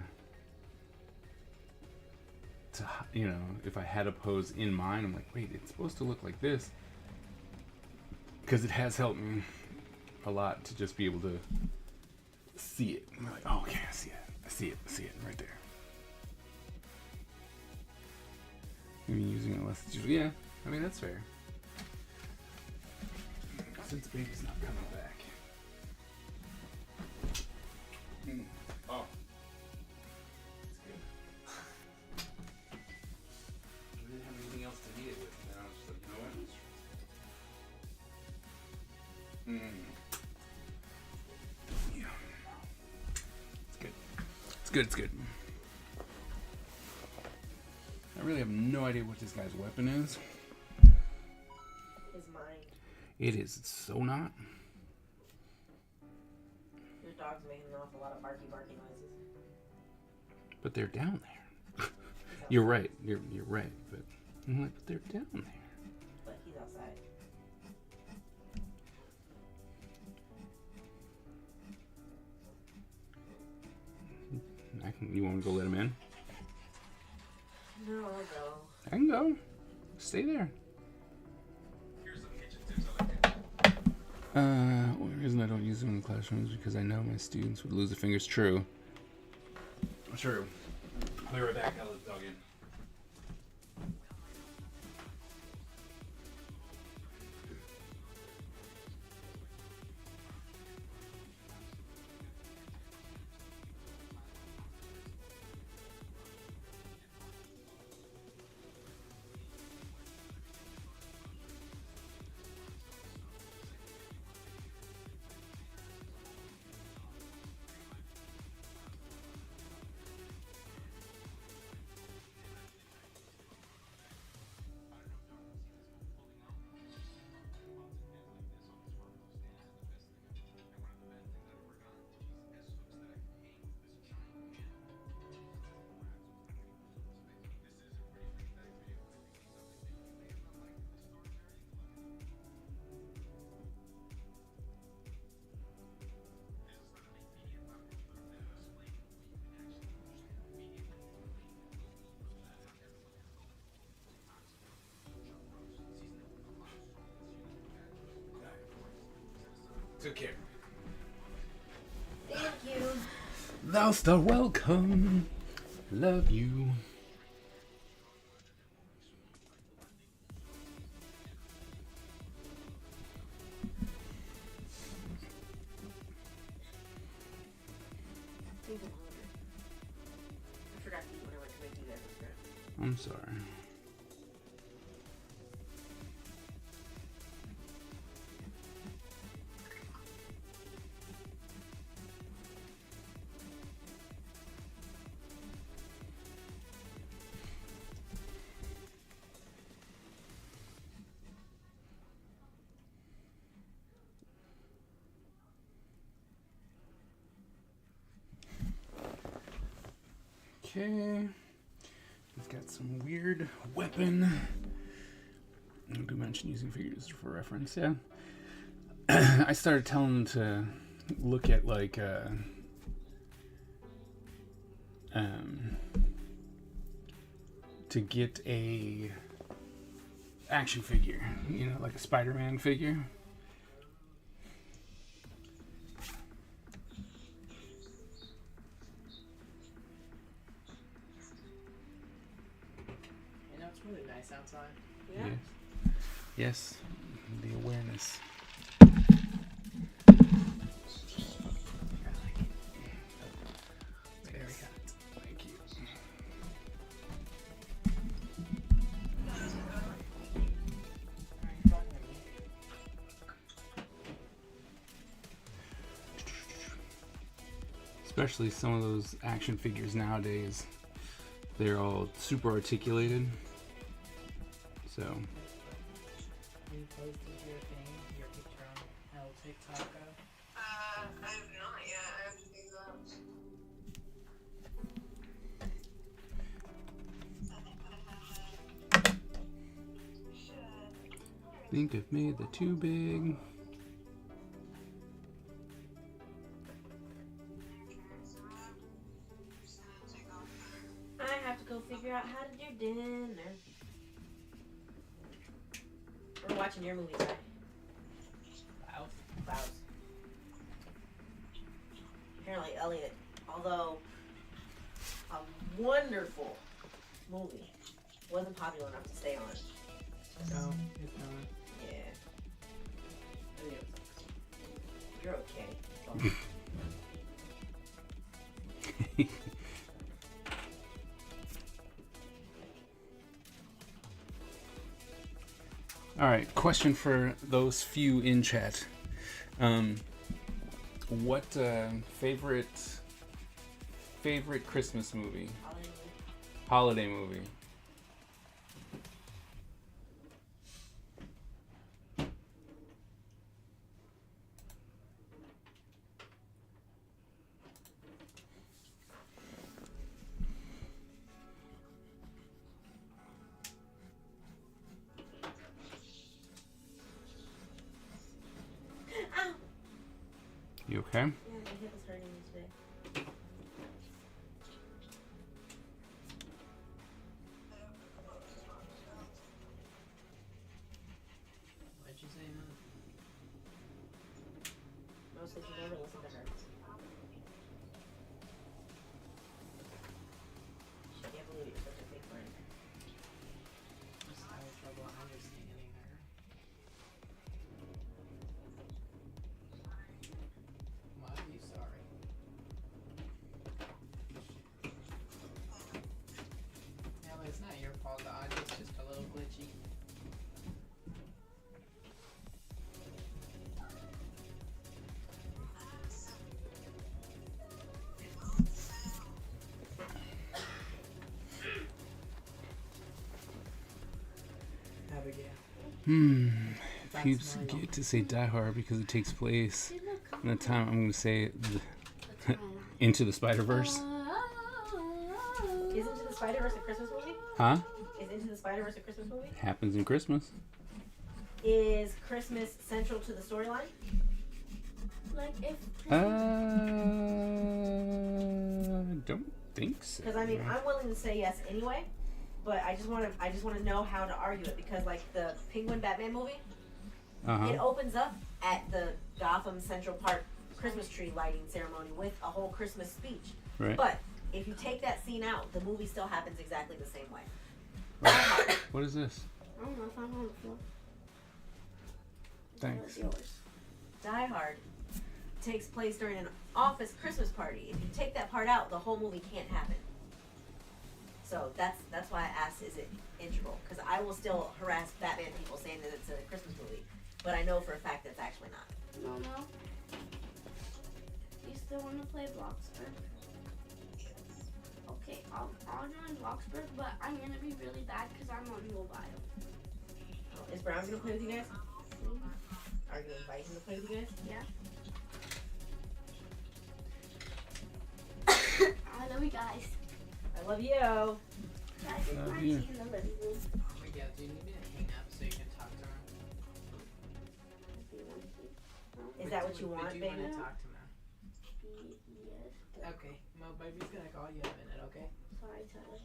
if I had a pose in mind, I'm like, wait, it's supposed to look like this, because it has helped me a lot to just be able to see it. I'm like, oh, okay, I see it right there. Maybe using it less. Yeah, I mean, that's fair. Since baby's not coming back. Oh. That's good. I didn't have anything else to knead it with, and I was just like, you know what? Yeah. It's good. I really have no idea what this guy's weapon is. His mind. It is so not. Your dog's making an awful lot of barky noises. But they're down there. You're right. You're right. But I'm like, but they're down there. But he's outside. You want me to go let him in? No, I'll go. I can go. Stay there. Well, the reason I don't use them in the classroom is because I know my students would lose their fingers. True. True. I'll be right back. I'll let the dog in. Took care. Thank you. Thou'st are welcome. Love you. I forgot to eat when I went to make you guys this bread. I'm sorry. Okay, he's got some weird weapon. I do mention using figures for reference, yeah. I started telling them to look at like to get a action figure, you know, like a Spider-Man figure. You know, it's really nice outside. Yeah. Yes. Yes. The awareness. I like it. It's very hot. Thank you. Alright, talking to me. Especially some of those action figures nowadays, they're all super articulated. So, You posted your thing, your picture on El TikTok. I have not yet. I have to do that. I think that I have that. Should. think I've made the too big. I have to go figure out how to do dinner. We're watching your movies, right? Wow. Wow. Apparently, Elliot, although a wonderful movie, wasn't popular enough to stay on. No, it's not. Yeah, Really, it you're okay. All right, question for those few in chat. What favorite Christmas movie? Holiday movie. Ow! You okay? Yeah, my hip is hurting me today. What'd you say, Mom? Mostly because you never listen to her. She can't believe you're such a big friend. I'm just having trouble understanding her. Why are you sorry? No, it's not your fault. The audio's just a little glitchy. Abigail. That's Peeps my get to say Die Hard because it takes place in a time. I'm going to say Into the Spider-Verse. Is Into the Spider-Verse a Christmas movie? Huh? Is Into the Spider-Verse a Christmas movie? Happens in Christmas. Is Christmas central to the storyline? Like if Don't think so. Because I mean, I'm willing to say yes anyway, but I just want to know how to argue it because like the Penguin Batman movie, it opens up at the Gotham Central Park Christmas tree lighting ceremony with a whole Christmas speech. Right. But if you take that scene out, the movie still happens exactly the same way. What is this? I don't know if I'm on the floor. Thanks. It's yours. Die Hard takes place during an office Christmas party. If you take that part out, the whole movie can't happen. So that's why I asked, is it integral? Because I will still harass Batman people saying that it's a Christmas movie, but I know for a fact it's actually not. No. You still want to play Bloxburg? Okay, I'll join Bloxburg, but I'm gonna be really bad because I'm on mobile. Oh, is Brown gonna play with you guys? Are you inviting him to play with you guys? Yeah. I love you guys. I love you. Guys, it's Love my you. tea in the living room. Abigail, do you need me to hang up so you can talk that what you want, But you baby? want to talk to Mo. Yes. Okay, Mo, baby's gonna call you in a minute, okay? Sorry, Tyler.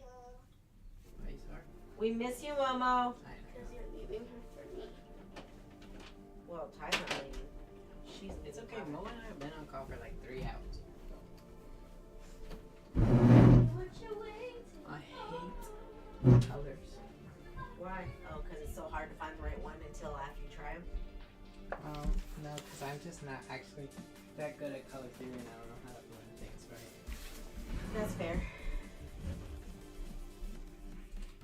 Are you sorry? We miss you, Momo. I know. Because you're leaving her for me. Well, Ty's not leaving. She's It's okay. Mo and I have been on call for like 3 hours. What you waiting I hate colors. Why? Oh, because it's so hard to find the right one until after you try them. Oh, no, because I'm just not actually that good at color theory and I don't know how to blend things right. That's fair.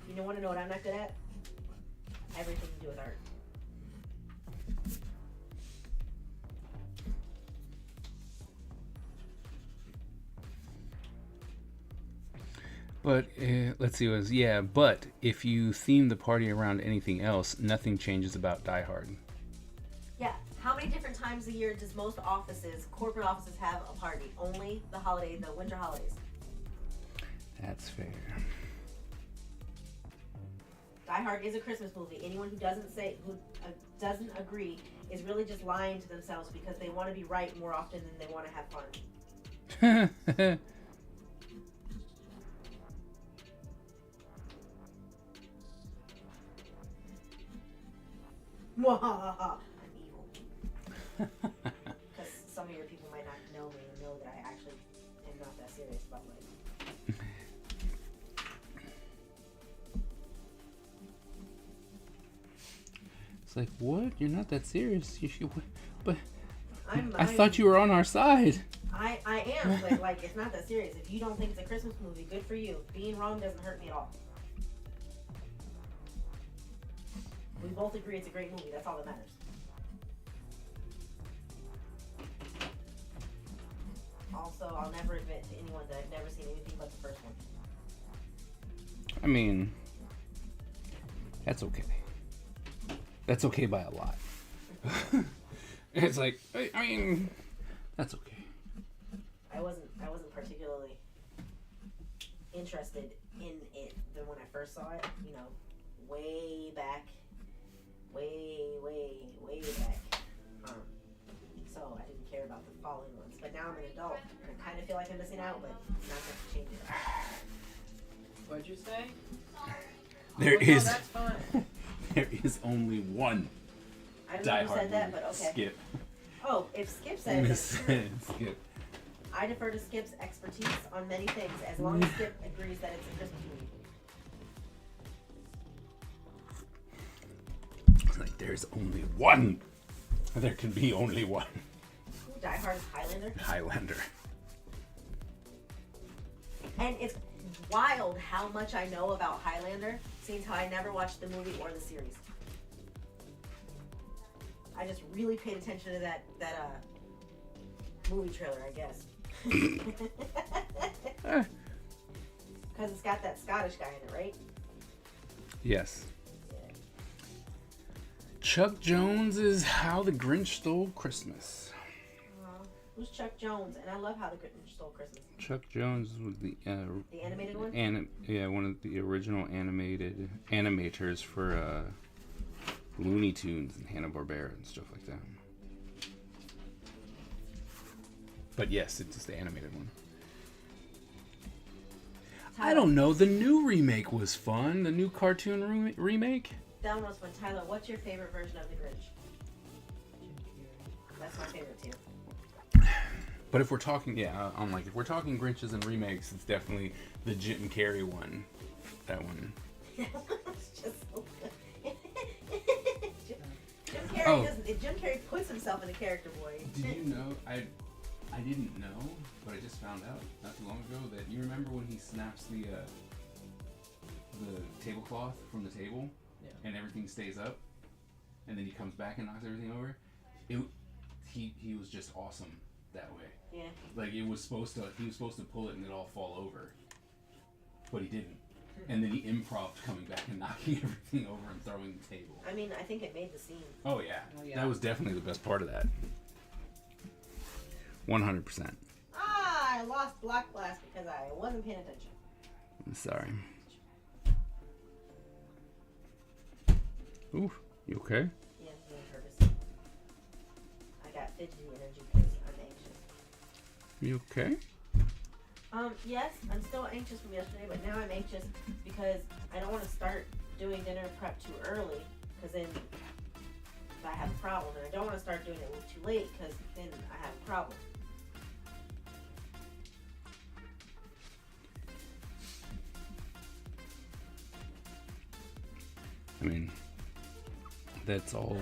You don't want to know what I'm not good at? Everything to do with art. But let's see. But if you theme the party around anything else, nothing changes about Die Hard. Yeah. How many different times a year does most offices, corporate offices, have a party? Only the winter holidays. That's fair. Die Hard is a Christmas movie. Anyone who doesn't agree is really just lying to themselves because they want to be right more often than they want to have fun. I'm evil. Because some of your people might not know me and know that I actually am not that serious about life. It's like, what? You're not that serious. You should, but I I thought you were on our side. I am, but like it's not that serious. If you don't think it's a Christmas movie, good for you. Being wrong doesn't hurt me at all. We both agree it's a great movie. That's all that matters. Also, I'll never admit to anyone that I've never seen anything but the first one. I mean, that's okay. That's okay by a lot. It's like, I mean, that's okay. I wasn't particularly interested in it than when I first saw it. You know, way back. So I didn't care about the following ones. But now I'm an adult, and I kind of feel like I'm missing out, but not enough to change it. What'd you say? There Oh, no, is that's fine. there is only one I don't know Die who Hard said that, movie. but okay. Skip. Oh, if Skip said it, Miss Skip. I defer to Skip's expertise on many things, as long as Skip agrees that it's a Christmas movie. It's like, there's only one. There can be only one. Who, Die Hard is Highlander? Highlander. And it's wild how much I know about Highlander, seeing how I never watched the movie or the series. I just really paid attention to that movie trailer, I guess. Because it's got that Scottish guy in it, right? Yes. Chuck Jones is How the Grinch Stole Christmas. Who's Chuck Jones? And I love How the Grinch Stole Christmas. Chuck Jones was the The animated one? one of the original animated animators for Looney Tunes and Hanna-Barbera and stuff like that. But yes, it's just the animated one. I don't know. The new remake was fun. The new cartoon remake. That one was fun. Tyler, what's your favorite version of the Grinch? That's my favorite too. But if we're talking, if we're talking Grinches and remakes, it's definitely the Jim Carrey one. That one. It's just so good. Jim Carrey Oh. doesn't. Jim Carrey puts himself in a character, boy. Did you know? I didn't know, but I just found out not too long ago that you remember when he snaps the tablecloth from the table, and everything stays up, and then he comes back and knocks everything over. He was just awesome that way. Yeah. Like he was supposed to pull it and it all fall over, but he didn't. And then he improv'd coming back and knocking everything over and throwing the table. I mean, I think it made the scene. Oh yeah, Oh, yeah. that was definitely the best part of that. 100%. Ah, I lost Black Blast because I wasn't paying attention. I'm sorry. Ooh, you okay? Yeah, I'm doing purpose. I got fidgety energy because I'm anxious. You okay? Yes, I'm still anxious from yesterday, but now I'm anxious because I don't want to start doing dinner prep too early, because then I have a problem, and I don't want to start doing it a little too late, because then I have a problem. I mean, that's all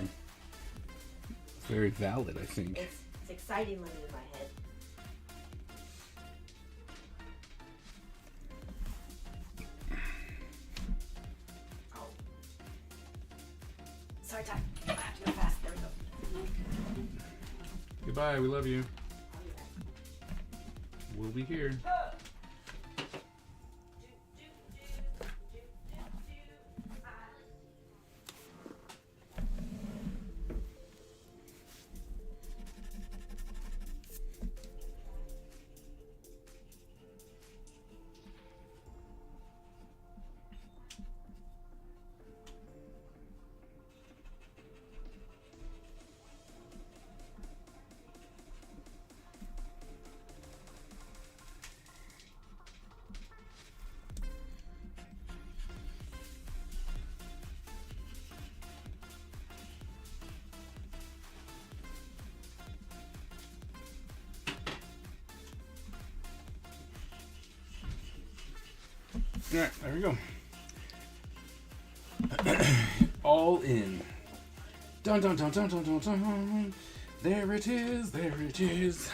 very valid, I think. It's exciting living in my head. Oh. Sorry, Ty. I have to go fast. There we go. Goodbye, we love you. I'll be back. We'll be here. Alright, there we go. All in. Dun dun dun dun dun dun dun. There it is, there it is.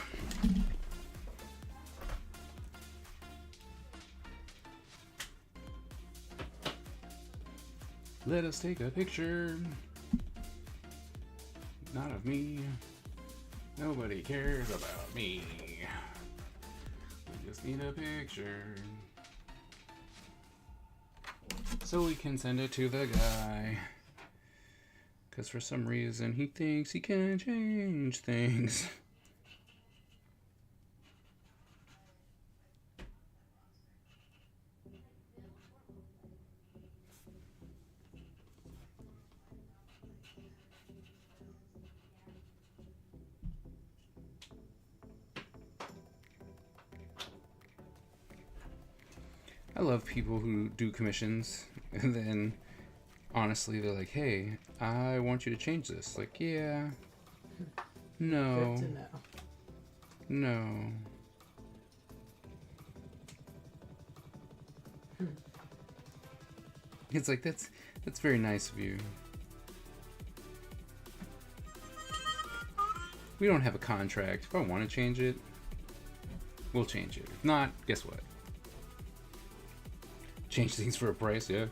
Let us take a picture. Not of me. Nobody cares about me. We just need a picture. So we can send it to the guy. Because for some reason he thinks he can change things. I love people who do commissions and then honestly they're like, hey, I want you to change this. Like, yeah, no, Good to know. no. It's like, that's very nice of you. We don't have a contract. If I want to change it, we'll change it. If not, guess what? Change things for a price, yeah.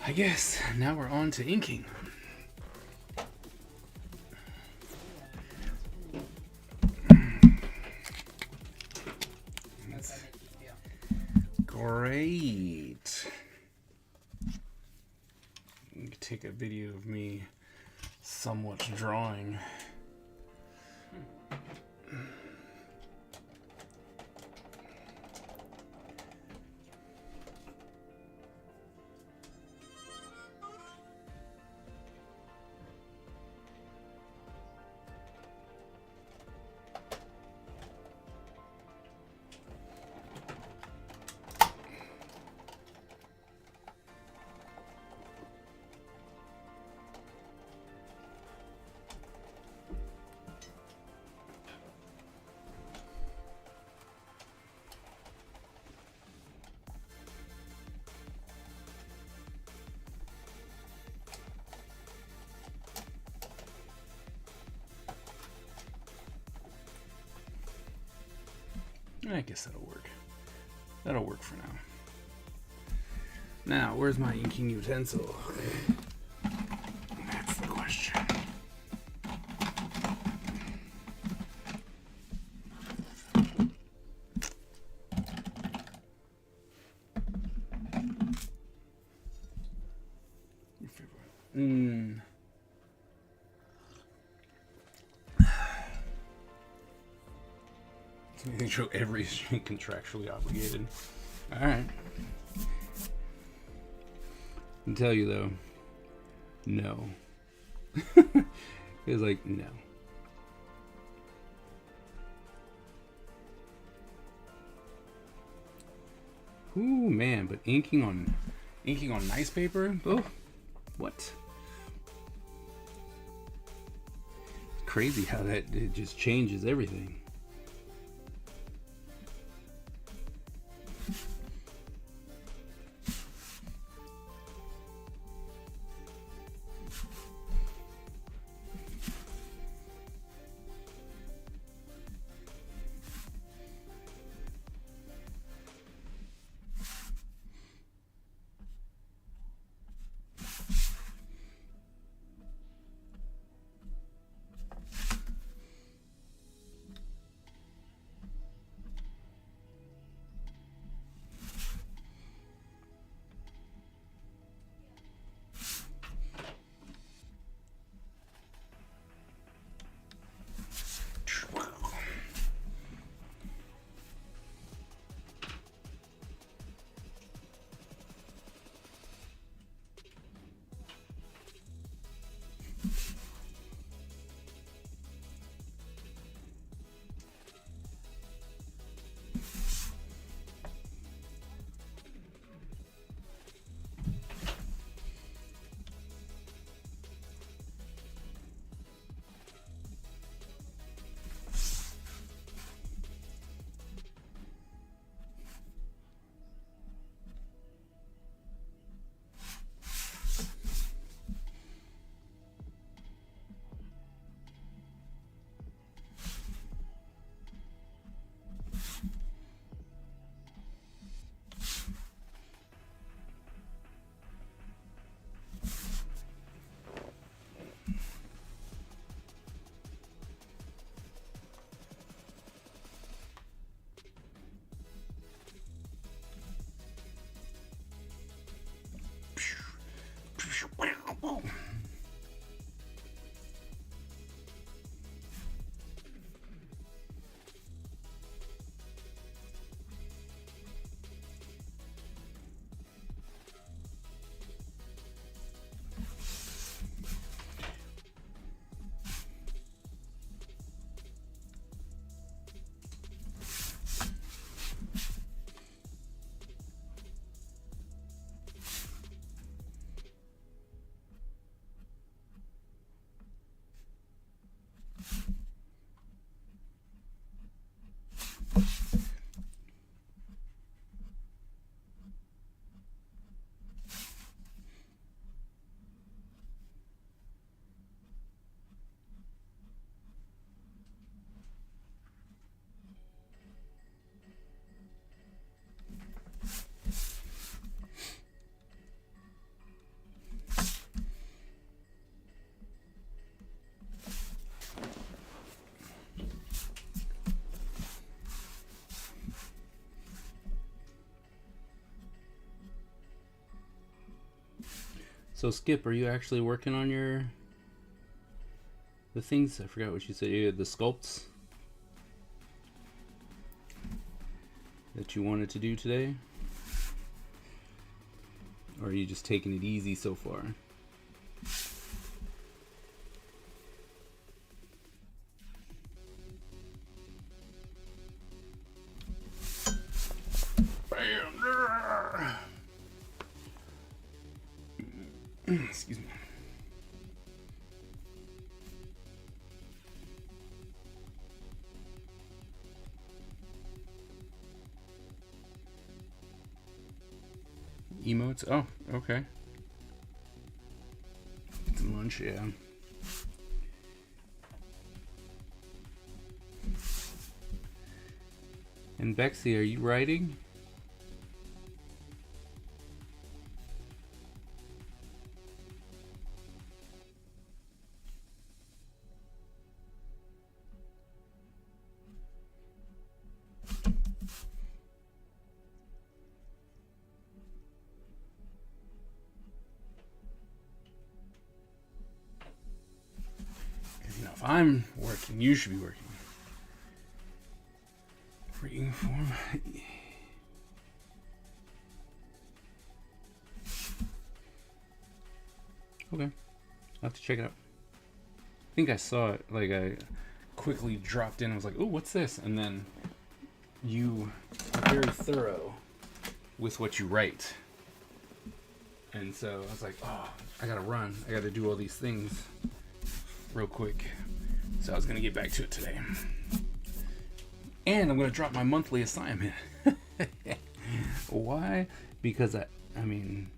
I guess now we're on to inking. How's that make you feel? Great. You can take a video of me somewhat drawing. I guess that'll work. That'll work for now. Now, where's my inking utensil? That's the question. Your favorite? They show every contractually obligated. All right. I can tell you though, no. It's like no. Ooh man, but inking on nice paper? Oh, what? It's crazy how it just changes everything. So Skip, are you actually working on the things? I forgot what you said. You had the sculpts that you wanted to do today? Or are you just taking it easy so far? Excuse me. Emotes? Oh, okay. Some lunch, yeah. And Bexy, are you writing? Because, you know, if I'm working, you should be working. Reading form. Okay, I'll have to check it out. I think I saw it, like I quickly dropped in and was like, oh, what's this? And then you are very thorough with what you write. And so I was like, oh, I gotta run. I gotta do all these things real quick. So I was gonna get back to it today. And I'm gonna drop my monthly assignment. Why? Because I mean,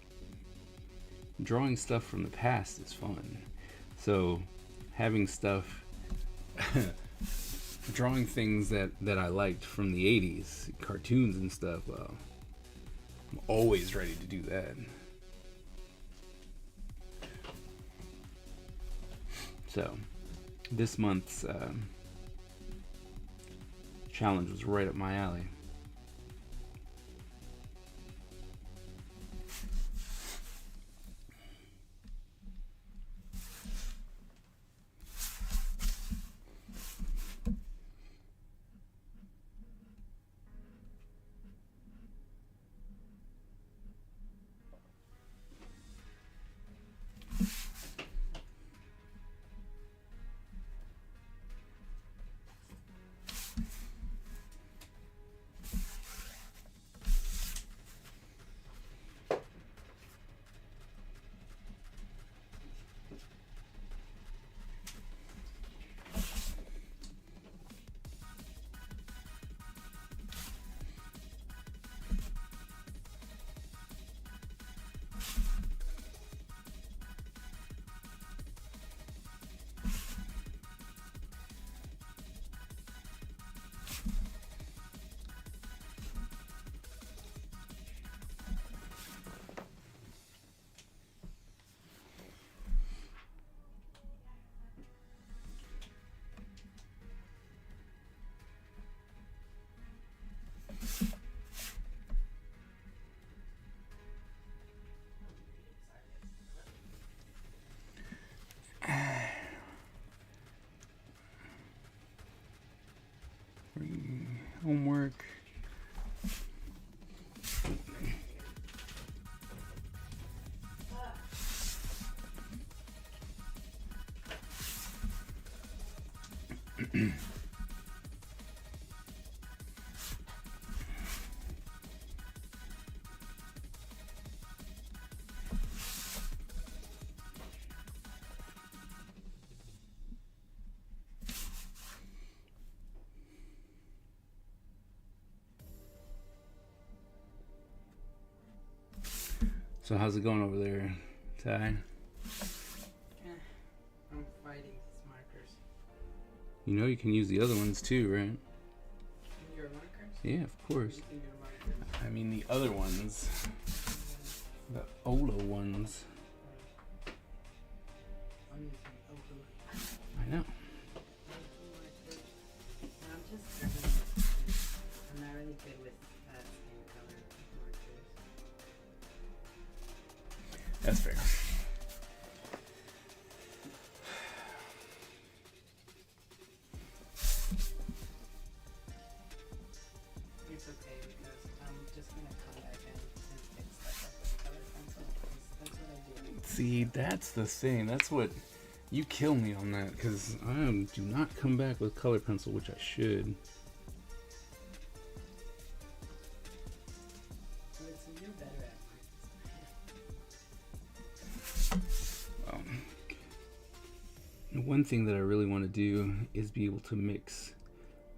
drawing stuff from the past is fun. So having stuff, drawing things that I liked from the 80s, cartoons and stuff, well, I'm always ready to do that. So this month's challenge was right up my alley. Homework. So how's it going over there, Ty? I'm fighting these markers. You know you can use the other ones too, right? Your markers? Yeah, of course. You think your markers? I mean the other ones. The Olo ones. I'm using Ogo. I know. I'm just I'm not really good with skin color markers. That's fair. It's okay because I'm just gonna come back and fix stuff up with color pencil. That's what I do. See, that's the thing. That's what you kill me on that because I do not come back with color pencil, which I should. So you're better at One thing that I really want to do is be able to mix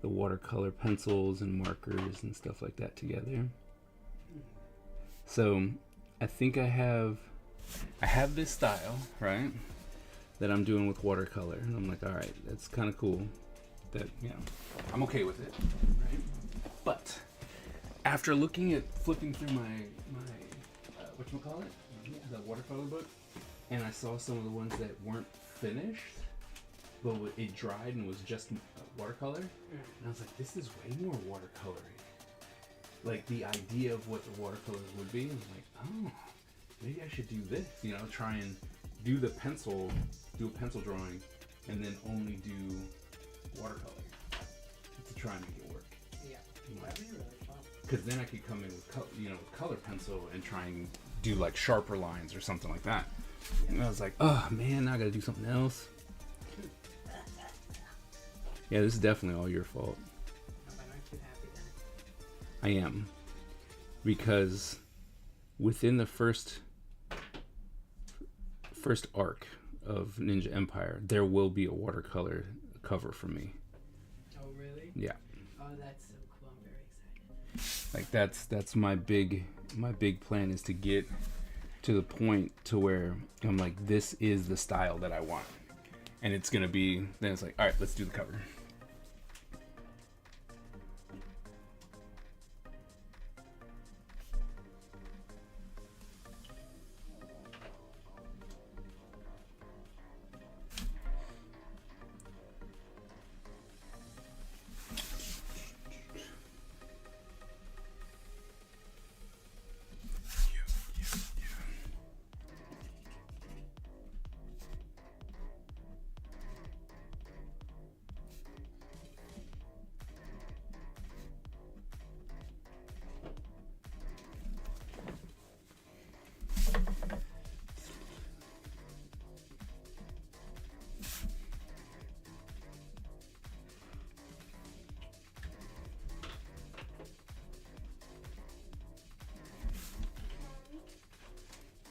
the watercolor pencils and markers and stuff like that together. So I think I have this style, right, that I'm doing with watercolor, and I'm like, all right, that's kind of cool. That, you know, I'm okay with it, right? But after flipping through my whatchamacallit, the watercolor book, and I saw some of the ones that weren't finished, but it dried and was just watercolor, and I was like, this is way more watercolory. Like the idea of what the watercolors would be, and I'm like, oh, maybe I should do this. You know, try and do a pencil drawing, and then only do watercolor to try and make it work. Yeah. That'd be really fun. Because then I could come in with color pencil and try and do like sharper lines or something like that. And I was like, oh man, now I gotta do something else. Yeah, this is definitely all your fault. But aren't you happy then? I am. Because within the first arc of Ninja Empire, there will be a watercolor cover for me. Oh, really? Yeah. Oh, that's so cool. I'm very excited. Like that's my big plan, is to get to the point to where I'm like, this is the style that I want. And it's gonna be, then it's like, all right, let's do the cover.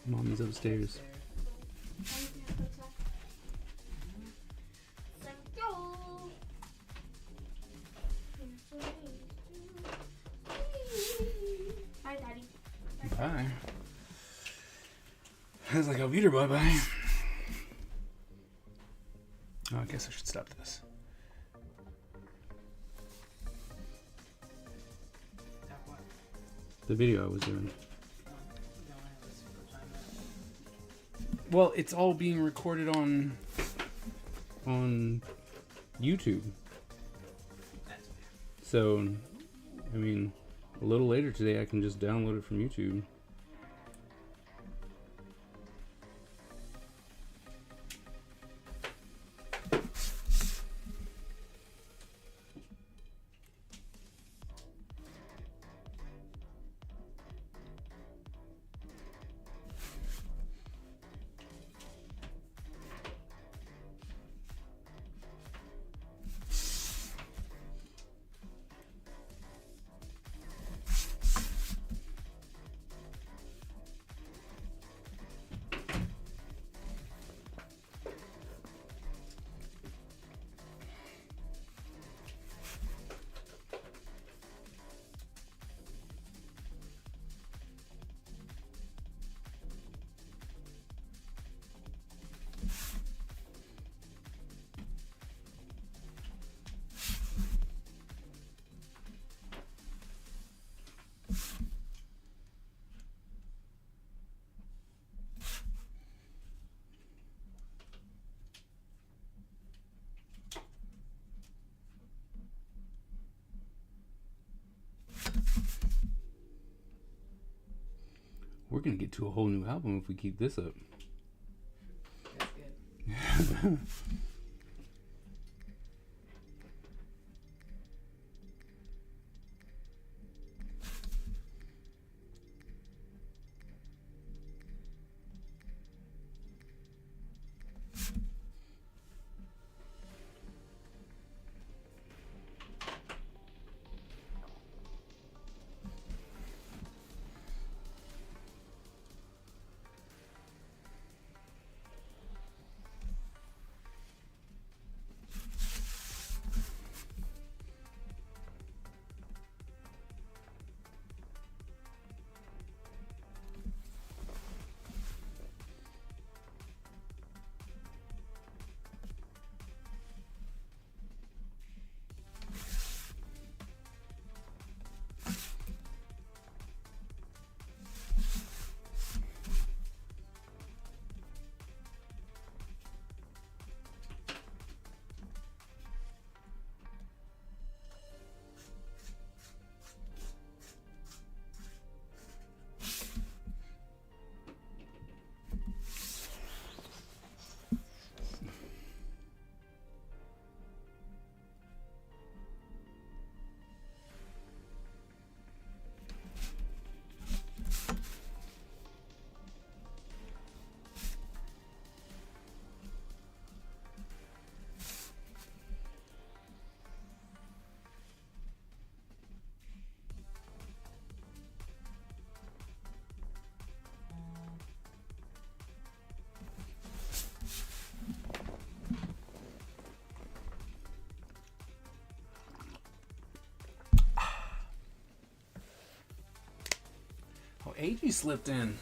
Mommy's upstairs. Hi, Daddy. Bye. I was like, I'll beat her, bye-bye. Oh, I guess I should stop this. That what? The video I was doing. You don't have a super time now. Well, it's all being recorded on YouTube. That's fair. So, I mean, a little later today I can just download it from YouTube. We're gonna get to a whole new album if we keep this up. That's good. AG slipped in.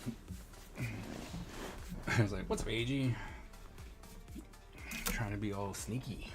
I was like, what's up, AG? Trying to be all sneaky.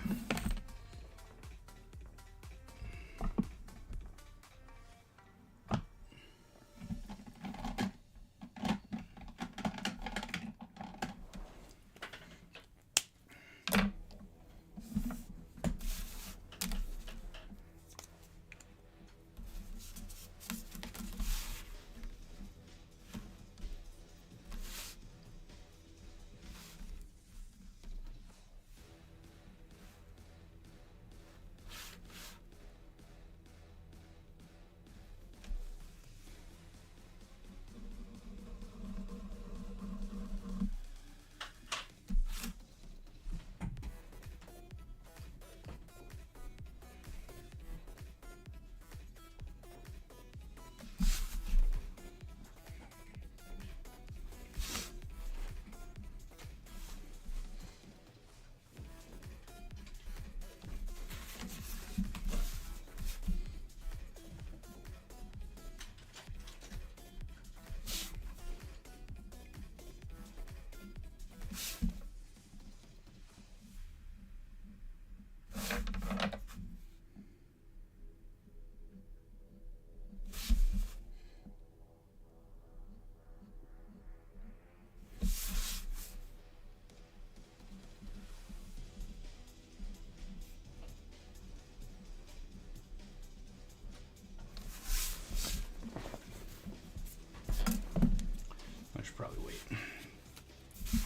I should probably wait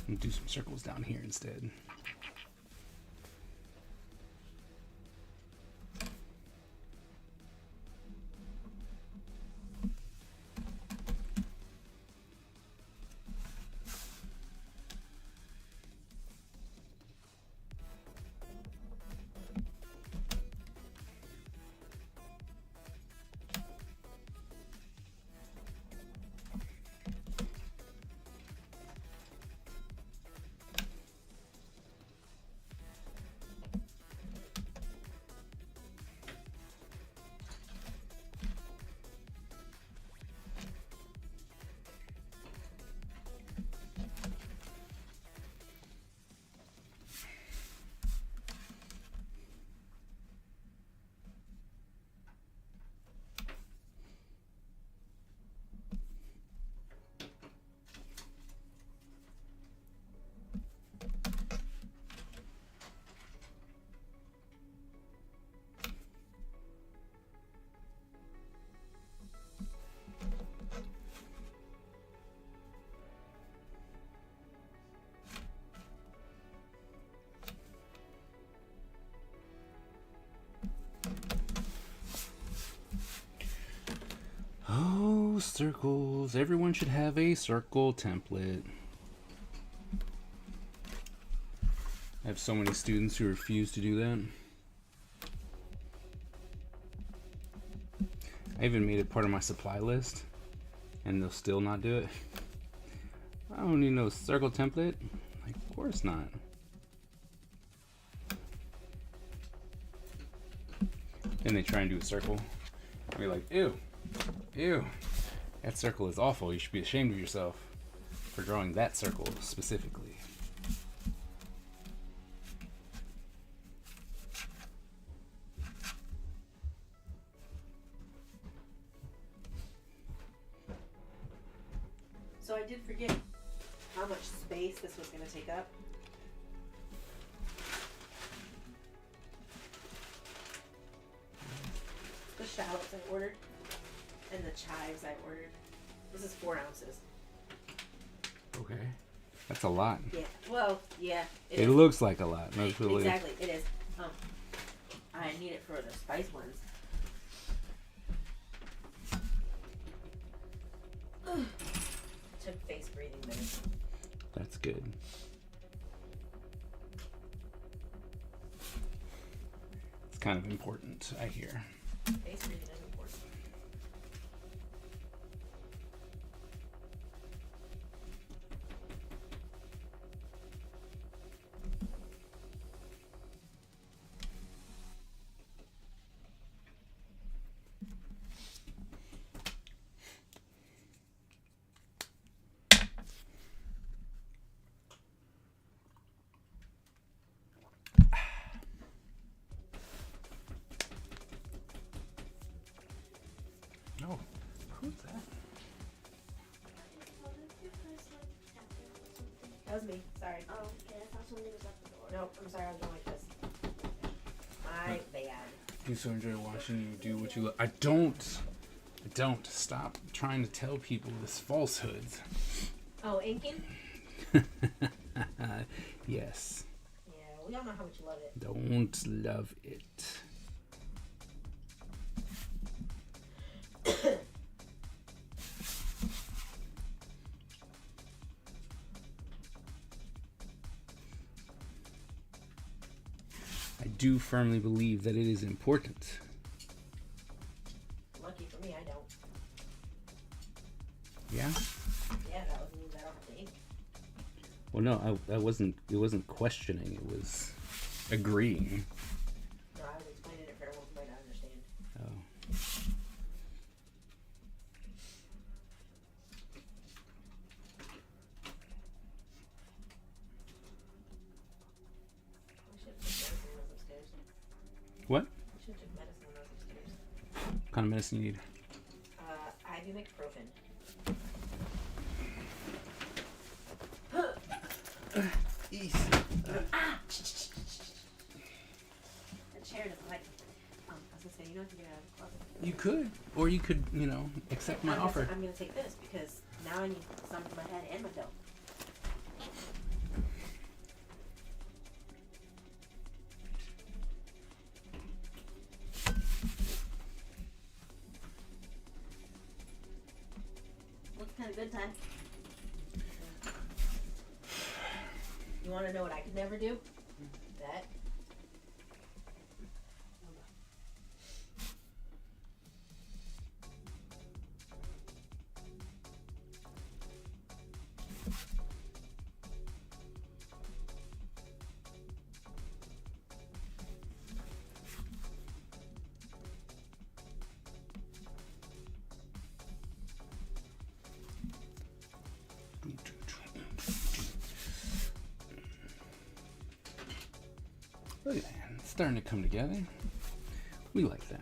and do some circles down here instead. Oh, circles. Everyone should have a circle template. I have so many students who refuse to do that. I even made it part of my supply list, and they'll still not do it. I don't need no circle template. Like, of course not. Then they try and do a circle. And be like, ew, ew, that circle is awful. You should be ashamed of yourself for drawing that circle specifically. So I did forget how much space this was going to take up. The shallots I ordered and the chives I ordered. This is 4 ounces. Okay. That's a lot. Yeah. Well, yeah. It is. looks like a lot. No, really. Exactly. It is. I need it for the spice ones. Took face breathing medicine. That's good. It's kind of important, I hear. Face breathing is important. somebody was at the door. Nope, I'm sorry, I was going like this. My bad. You so enjoy watching you do what you love. I don't. Stop trying to tell people this falsehoods. Oh, inking? Yes. Yeah, we all know how much you love it. Don't love it. I do firmly believe that it is important. Lucky for me, I don't. Yeah? Yeah, that was means I don't have to ink. Well, no, I wasn't. It wasn't questioning. It was agreeing. No, I was explaining it for everyone who might not understand. Oh. We should have took medicine when I was upstairs. What? We should have took medicine when I was upstairs. What kind of medicine you need? Ibuprofen. The chair doesn't like. I was gonna say, you don't have to get out of the closet. You could, or you could, accept my offer. I'm gonna take this because now I need some for my head and my belt. Looks kind of good, Ty. You want to know what I could never do? That. Look at that. It's starting to come together. We like that.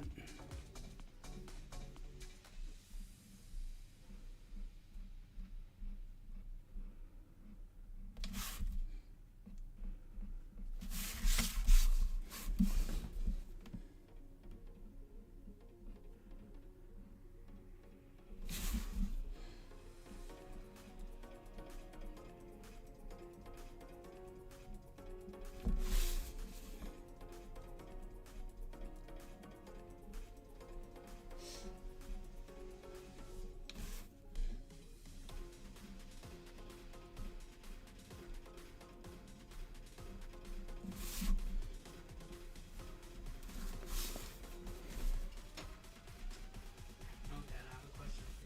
Okay, I have a question for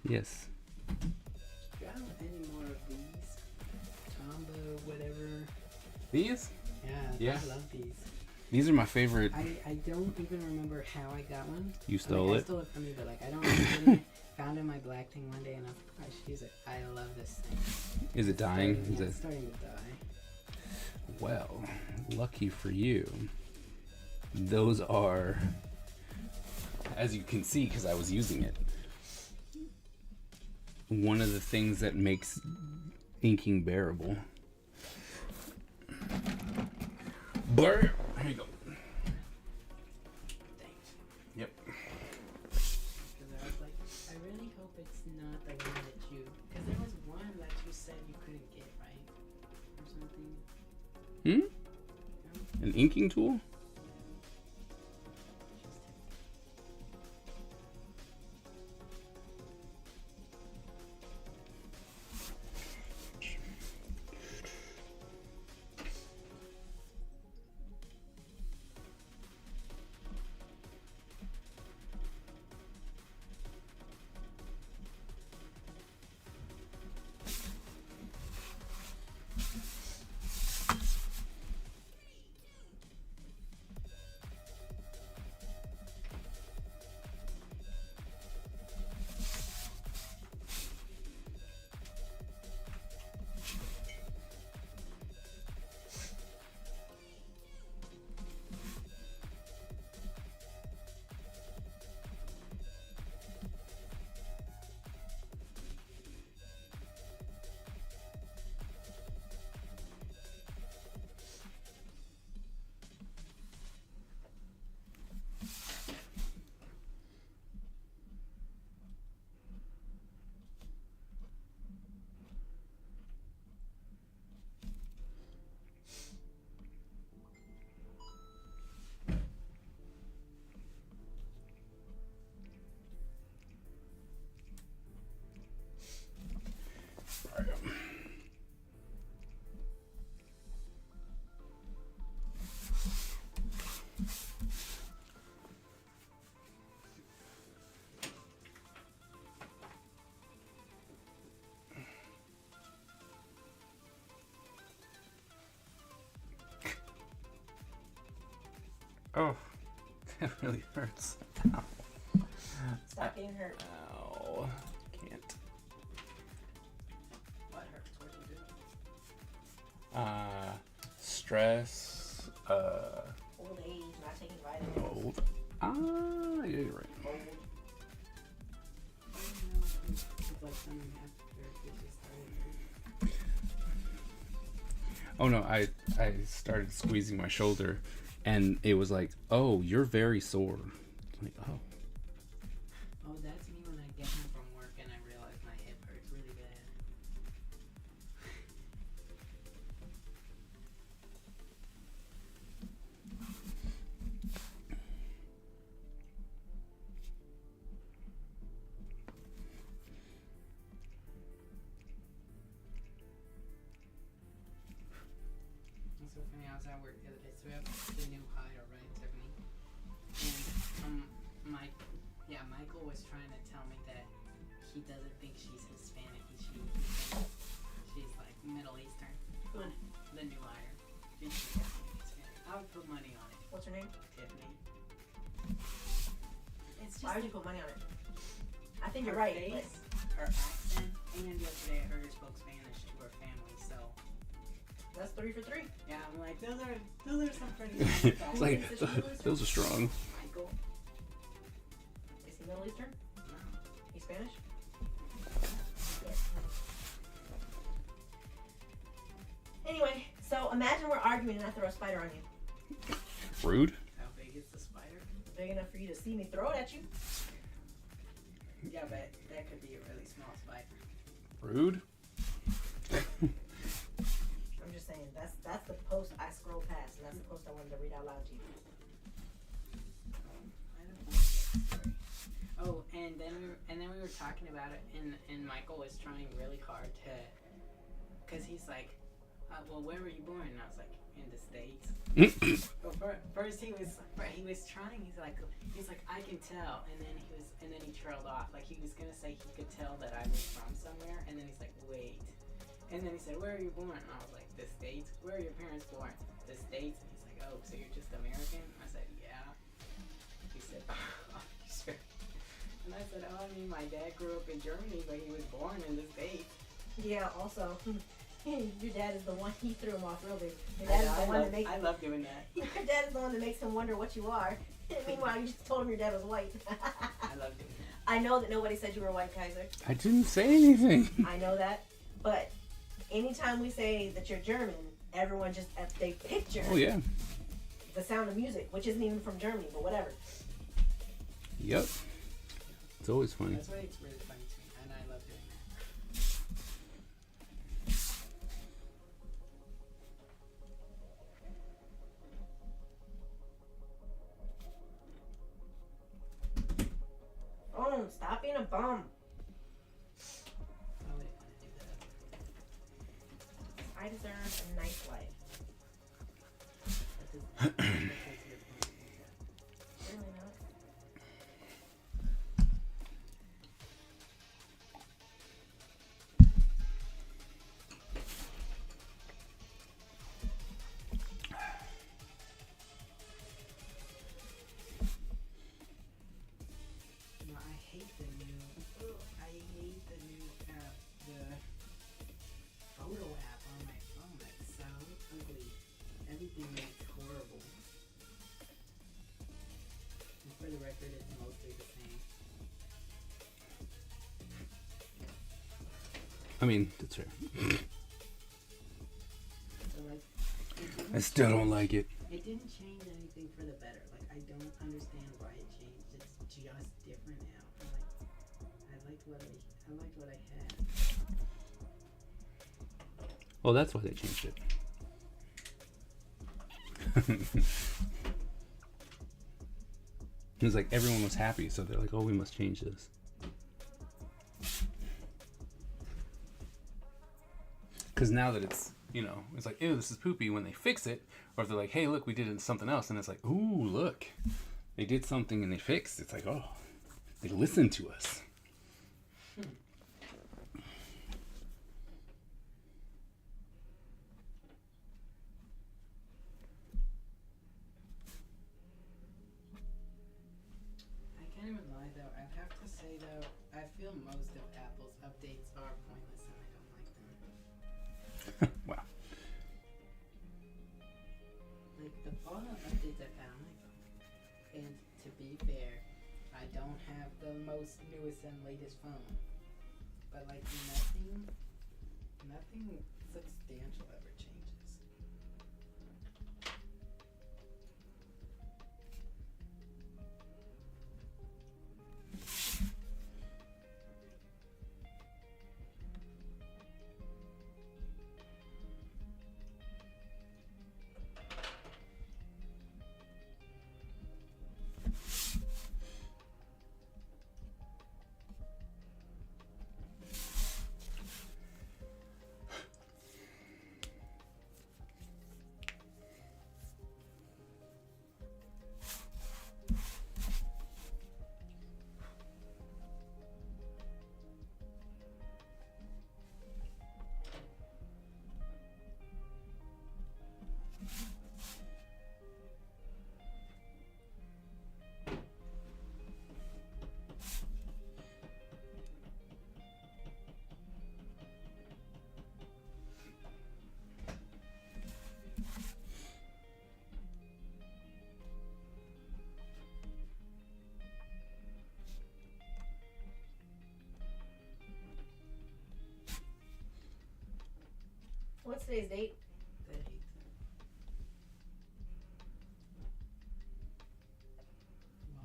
you. Yes. Do you have any more of these? Tombow, whatever. These? Yeah, Yeah. I love these. These are my favorite. I don't even remember how I got one. You I stole it? stole it from you, but like I don't remember. Found it in my black thing one day and I should use it. I love this thing. Is it dying? Yeah, Is it's it? starting to die. Well, lucky for you. Those are, as you can see, because I was using it, one of the things that makes inking bearable. Blur. Here you go. Thanks. Yep. Because I was like, I really hope it's not the one that you. Because there was one that you said you couldn't get, right? Or something. Hmm? An inking tool? Oh, that really hurts. Ow. Stop getting hurt. Ow. Can't. What hurts? What you do? Stress. Old age, not taking vitamins. Old. Ah, yeah, you're right. Old. It's like something after it just started. Oh no, I started squeezing my shoulder, and it was like, oh, you're very sore. Like, oh. Oh, that's me when I get home from work and I realize my hip hurts really bad. It's so funny. I was at work the other day, so we have the new hire, right, Tiffany? And Michael was trying to tell me that he doesn't think she's Hispanic. He thinks she's like Middle Eastern. Who? The new hire. Thinks she's definitely Hispanic. I would put money on it, What's her name? Tiffany. It's just Why would you put money on it? I think her you're right. face, her accent, and the other day I heard her spoke Spanish to her family. So But that's 3 for 3. yeah, I'm like, those are some pretty. It's like, those are strong. Michael. Is he Middle Eastern? No. He's Spanish? Anyway, so imagine we're arguing and I throw a spider on you. Rude. How big is the spider? Big enough for you to see me throw it at you. Yeah, but that could be a really small spider. Rude. I'm just saying, that's the post I scrolled past, and that's the post I wanted to read out loud to you. I don't know that story. Oh, and then we were talking about it, and Michael was trying really hard to, cause he's like, well, where were you born? And I was like, in the States. Well, first he was trying. He's like, I can tell, and then he trailed off. Like he was gonna say he could tell that I was from somewhere, and then he's like, wait. And then he said, where are you born? And I was like, the States. Where are your parents born? The States. And he's like, oh, so you're just American? I said, yeah. He said, oh, you sure? And I said, oh, I mean, my dad grew up in Germany, but he was born in the States. Yeah, also, your dad is the one, he threw him off real big. Your dad is the one that makes, I love doing that. your dad is the one that makes him wonder what you are. Meanwhile, you just told him your dad was white. I love doing that. I know that nobody said you were white, Kaiser. I didn't say anything. I know that. But anytime we say that you're German, everyone just, they picture Oh yeah. the Sound of Music, which isn't even from Germany, but whatever. Yep. It's always funny. That's why it's really funny to me, and I love doing Oh, stop being a bum. that. I wouldn't want to do that. I deserve a nice life. Really not. No, I hate the new app, the photo app on my phone. It's so ugly. Everything looks horrible. And for the record, it's mostly the same. I mean, that's fair. So like, I still don't like it. it didn't change anything for the better. Like I don't understand why it changed. It's just different now. I liked what I had. Well, that's why they changed it. It was like everyone was happy, so they're like, "Oh, we must change this." Because now that it's, it's like, "Ew, this is poopy." When they fix it, or if they're like, "Hey, look, we did something else," and it's like, "Ooh, look, they did something and they fixed." It's like, "Oh, they listened to us." newest and latest phone. But like nothing substantial ever changes. What's today's date? The 8th. Why?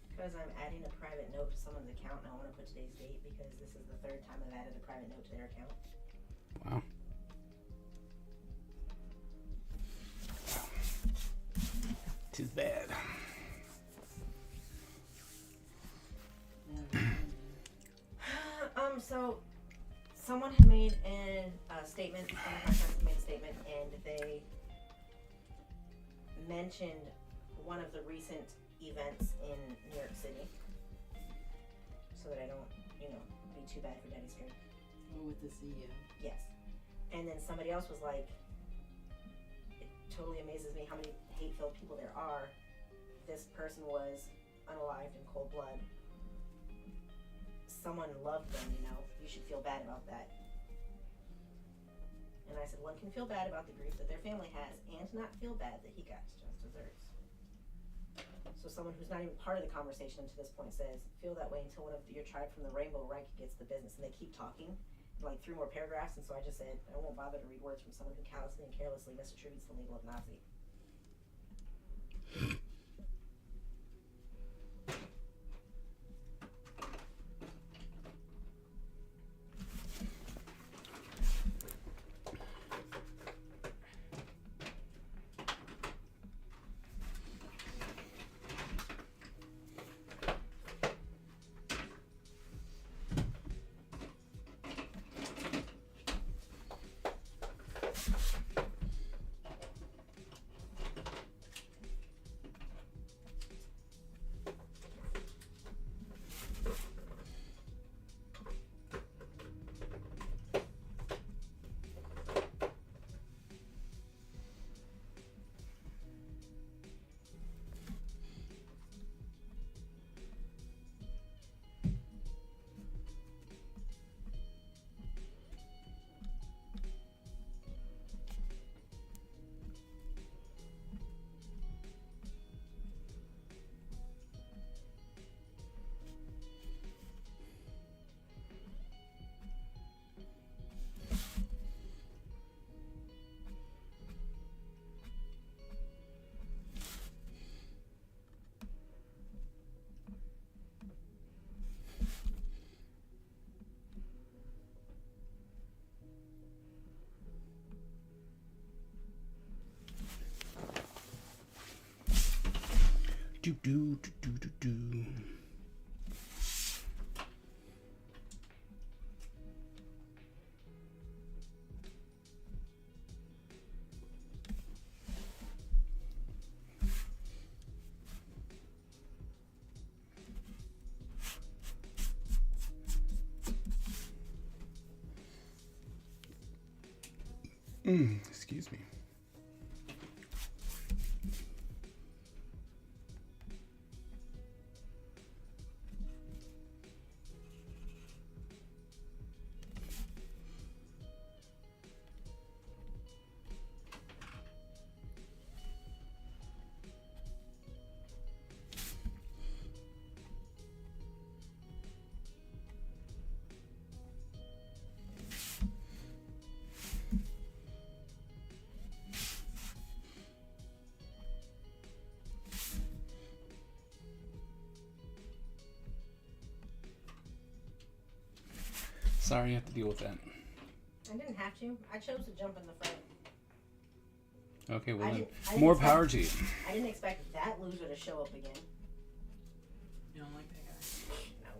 Because I'm adding a private note to someone's account and I want to put today's date because this is the third time I've added a private note to their account. Wow. Tis bad. So someone had made a statement, one of my friends made a statement, and they mentioned one of the recent events in New York City, so that I don't, be too bad for Daddy's Dream. Oh, with the CEO. Yes. And then somebody else was like, it totally amazes me how many hate-filled people there are. This person was unalived in cold blood. Someone loved them, you should feel bad about that. And I said, one can feel bad about the grief that their family has and not feel bad that he got just desserts. So someone who's not even part of the conversation to this point says, feel that way until one of your tribe from the Rainbow Reich gets the business. And they keep talking, like 3 more paragraphs, and so I just said, I won't bother to read words from someone who callously and carelessly misattributes the label of Nazi. Do do do do do do. Excuse me. sorry you have to deal with that. I didn't have to. I chose to jump in the front. Okay, well I then, didn't more expect- power to you. I didn't expect that loser to show up again. You don't like that guy? No.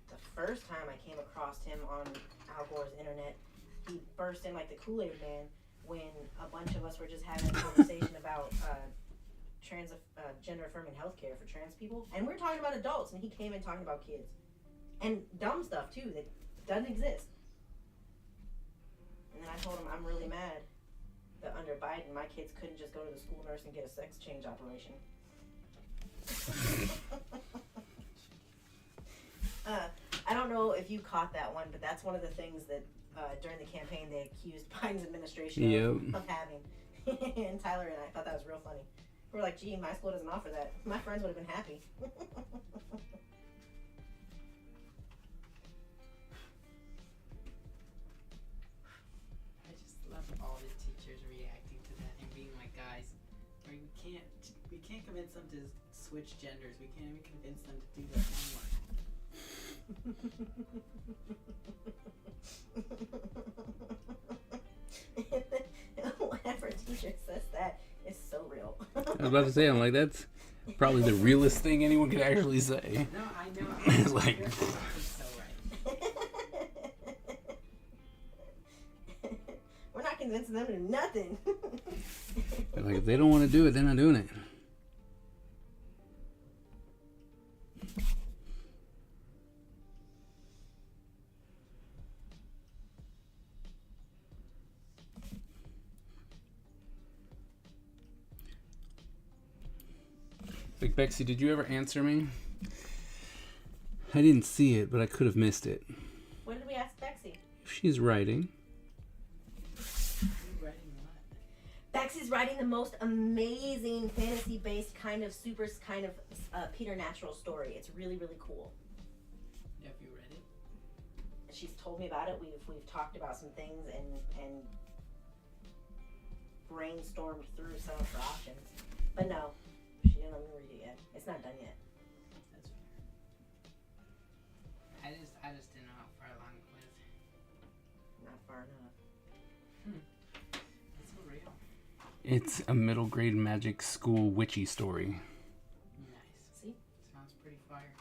The first time I came across him on Al Gore's internet, he burst in like the Kool-Aid Man when a bunch of us were just having a conversation about gender affirming healthcare for trans people, and we were talking about adults, and he came in talking about kids and dumb stuff too that doesn't exist. And then I told him I'm really mad that under Biden my kids couldn't just go to the school nurse and get a sex change operation. I don't know if you caught that one, but that's one of the things that during the campaign they accused Biden's administration of having. And Tyler and I thought that was real funny. We were like, gee, my school doesn't offer that. My friends would have been happy. I just love all the teachers reacting to that and being like, guys, we can't convince them to switch genders. We can't even convince them to do their homework. Whenever a teacher says that, it's so real. I was about to say, I'm like, that's probably the realest thing anyone could actually say. No, I know. Like- You're so right. We're not convincing them to do nothing. Like, if they don't want to do it, they're not doing it. Like, Bexy, did you ever answer me? I didn't see it, but I could have missed it. What did we ask Bexy? If she's writing. You writing what? Bexy's writing the most amazing fantasy-based kind of preternatural story. It's really, really cool. Have you read it? She's told me about it. We've talked about some things and brainstormed through some of her options. But no, she didn't let me read it yet. It's not done yet. That's fair. I just didn't know how far along it was. Not far enough. It's so real. It's a middle grade magic school witchy story. Nice. See? Sounds pretty fire.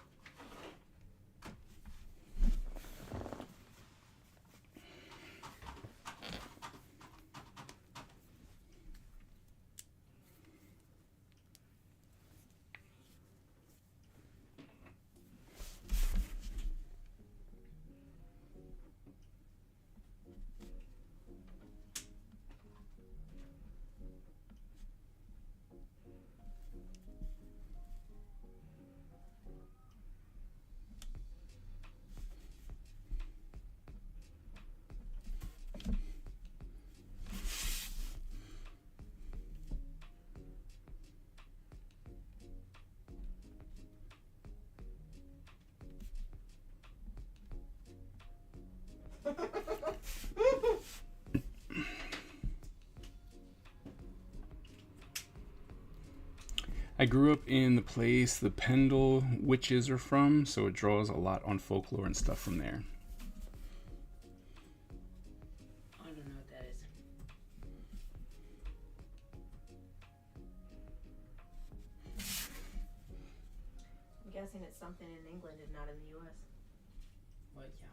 I grew up in the place the Pendle witches are from, so it draws a lot on folklore and stuff from there. I don't know what that is. I'm guessing it's something in England and not in the U.S. What, yum?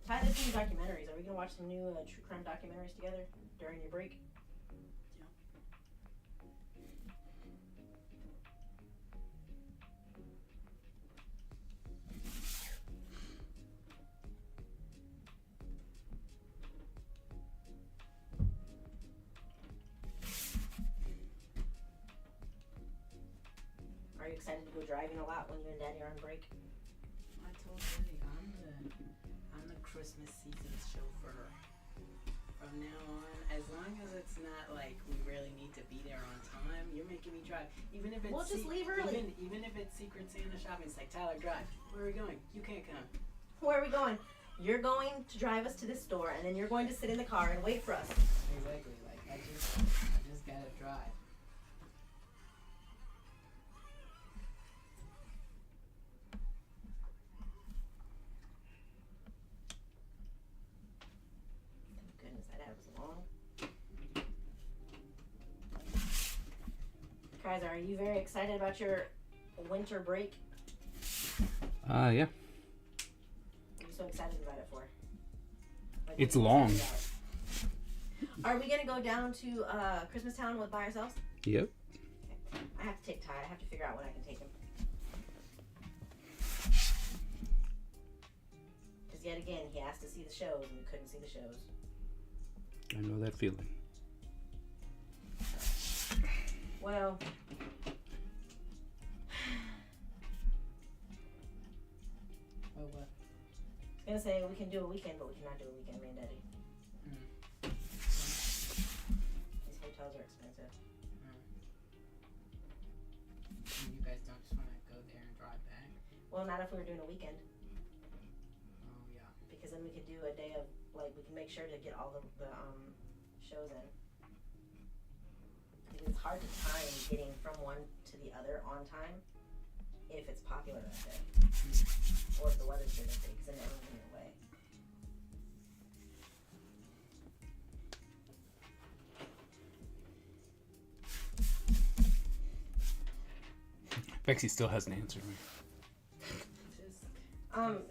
Ty, there's some documentaries. Are we gonna watch some new true crime documentaries together during your break? Are you excited to go driving a lot when you and Daddy are on break? I told Daddy I'm the Christmas season chauffeur. From now on, as long as it's not like we really need to be there on time, you're making me drive. Even if it's We'll just leave early. Even if it's Secret Santa shopping, it's like, Tyler, drive. Where are we going? You can't come. Where are we going? You're going to drive us to this store, and then you're going to sit in the car and wait for us. Exactly. Like I drive. Goodness, that was long. Kaiser, are you very excited about your winter break? Yeah. What are you so excited about it for? Like, It's what are you long. excited about? Are we gonna go down to Christmas Town by ourselves? Yep. I have to take Ty. I have to figure out when I can take him. Because yet again, he asked to see the shows and we couldn't see the shows. I know that feeling. Well, Oh, what? I was gonna say we can do a weekend, but we cannot do a weekend, man, Daddy. These hotels are expensive. And you guys don't just want to go there and drive back? Well, not if we were doing a weekend, Oh, yeah. because then we could do a day of like we can make sure to get all the shows in. Because it's hard to time getting from one to the other on time if it's popular that day, or if the weather's good that day, because then everyone's in your way. Bexy still hasn't answered me. Just,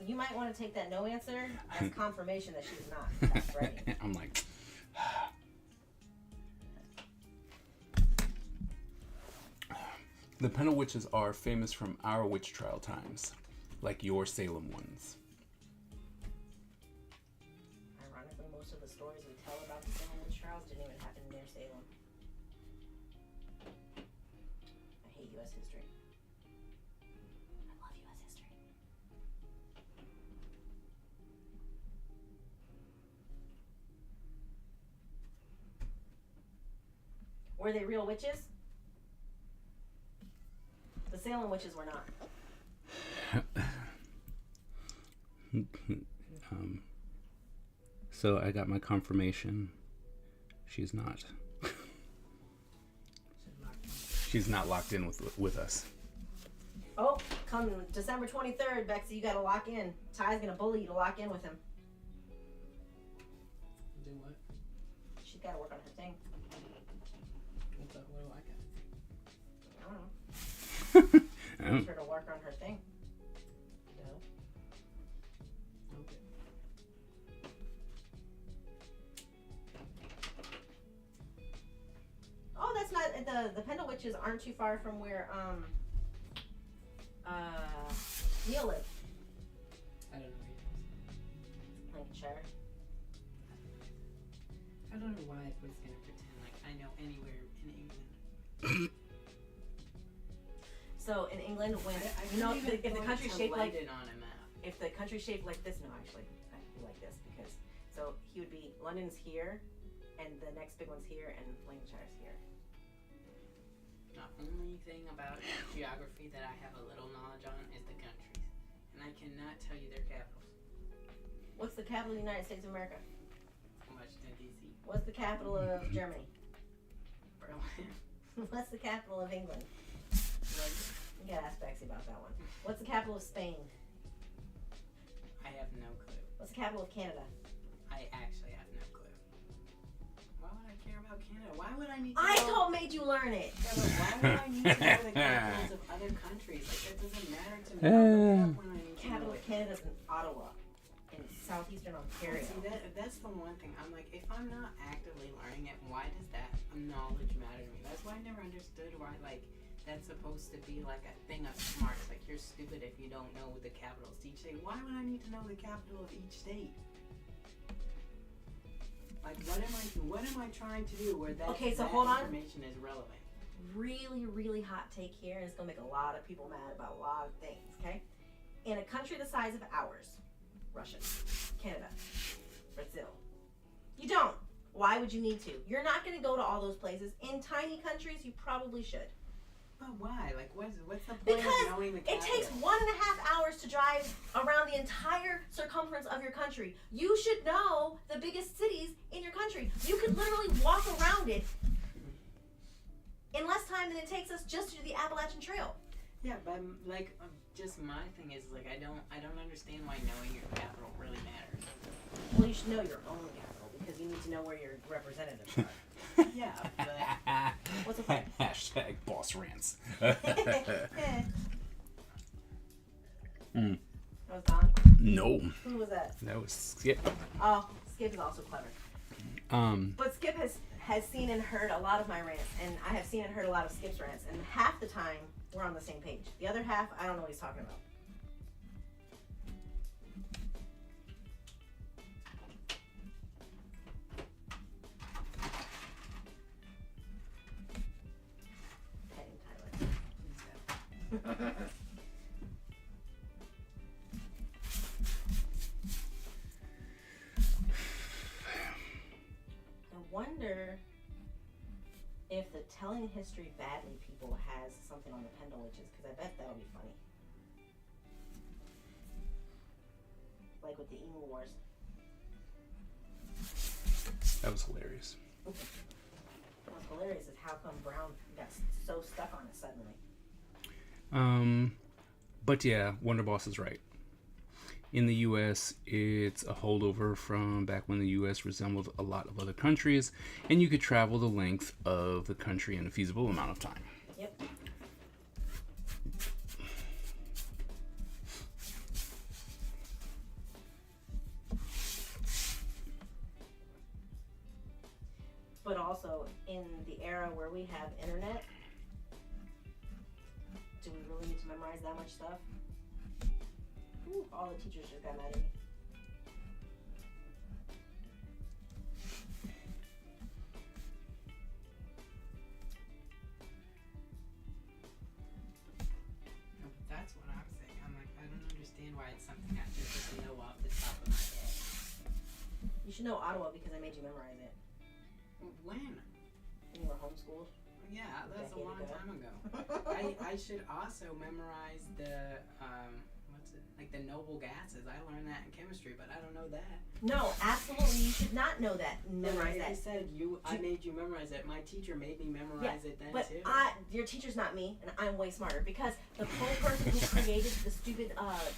You might want to take that no answer as confirmation that she's not. That's right. I'm like, the Pendle witches are famous from our witch trial times, like your Salem ones. Ironically, most of the stories we tell about the Salem witch trials didn't even happen near Salem. I hate U.S. history. I love U.S. history. Were they real witches? The Salem witches were not. So I got my confirmation. She's not. She's not locked in with us. Oh, come December 23rd, Bexy, you gotta lock in. Ty's gonna bully you to lock in with him. do what? She's gotta work on her thing. What do I got? I don't know. Oh, Ask her to work on her thing. No. Okay. Oh, that's not the Pendle witches aren't too far from where Neil lived. I don't know who he is. Lancashire. I don't know why I was gonna pretend like I know anywhere in England. So in England, when I you know can't even if the point country's to shaped like London on a map. if the country's shaped like this, no, actually, I do like this because so he would be London's here, and the next big one's here, and Lancashire's here. The only thing about geography that I have a little knowledge on is the countries, and I cannot tell you their capitals. What's the capital of the United States of America? Washington D.C. What's the capital of Germany? Berlin. What's the capital of England? London. You gotta ask Bexy about that one. What's the capital of Spain? I have no clue. What's the capital of Canada? I actually have no clue. Why would I care about Canada? Why would I need to I know? made you learn it. Yeah, but why would I need to know the capitals of other countries? Like, that doesn't matter to me. I'll look it up when I need to Capital know of it. Canada's in Ottawa, in southeastern Ontario. See, that's the one thing. I'm like, if I'm not actively learning it, why does that knowledge matter to me? That's why I never understood why, like, that's supposed to be like a thing of smarts. Like, you're stupid if you don't know the capitals to each state. Why would I need to know the capital of each state? Like, what am I trying to do where that, Okay, so that hold on. information is relevant? Really, really hot take here, and it's gonna make a lot of people mad about a lot of things, okay? In a country the size of ours, Russia, Canada, Brazil, you don't. Why would you need to? You're not gonna go to all those places. In tiny countries, you probably should. But why? Like, what's the point Because of knowing the it capital? takes 1.5 hours to drive around the entire circumference of your country. You should know the biggest cities in your country. You could literally walk around it time than it takes us just to do the Appalachian Trail. Yeah, but like, just my thing is like I don't understand why knowing your capital really matters. Well, you should know your own capital because you need to know where your representatives are. Yeah, but What's the point? Hashtag boss rants. That was Don. No, Who was that? that was Skip. Oh, Skip is also clever. Um, But Skip has seen and heard a lot of my rants, and I have seen and heard a lot of Skip's rants, and half the time we're on the same page. The other half, I don't know what he's talking about. Petting Tyler. I wonder if the telling history badly people has something on the Pendle Witches, because I bet that'll be funny. Like with the Emu Wars. that was hilarious. What's hilarious is how come Brown got so stuck on it suddenly. But yeah, Wonder Boss is right. In the U.S., it's a holdover from back when the U.S. resembled a lot of other countries, and you could travel the length of the country in a feasible amount of time. Yep. But also, in the era where we have internet, do we really need to memorize that much stuff? Ooh, all the teachers just got mad at me. that's what I'm saying. I'm like, I don't understand why it's something I just know off the top of my head. You should know Ottawa because I made you memorize it When? when you were homeschooled. Yeah, that's a Decade long ago. time ago. I should also memorize the what's it, like the noble gases. I learned that in chemistry, but I don't know that. No, absolutely, you should not know that. Memorize I that. said I made you memorize it. My teacher made me memorize it then But too. your teacher's not me, and I'm way smarter because the whole person who created the stupid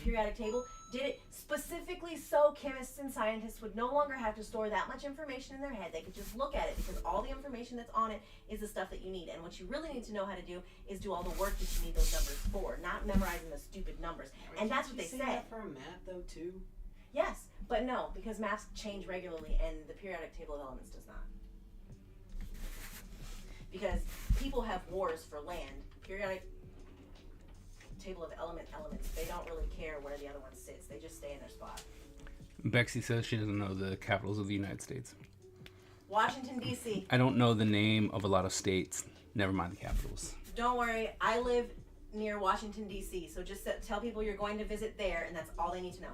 periodic table did it specifically so chemists and scientists would no longer have to store that much information in their head. They could just look at it because all the information that's on it is the stuff that you need. And what you really need to know how to do is do all the work that you need those numbers for, not memorizing the stupid numbers. And that's what they say. say. That for math though too. Yes, but no, because maps change regularly and the periodic table of elements does not. Because people have wars for land. Periodic table of elements, they don't really care where the other one sits. They just stay in their spot. Bexy says she doesn't know the capitals of the United States. Washington, D.C. I don't know the name of a lot of states. Never mind the capitals. Don't worry, I live near Washington, D.C., so just tell people you're going to visit there, and that's all they need to know.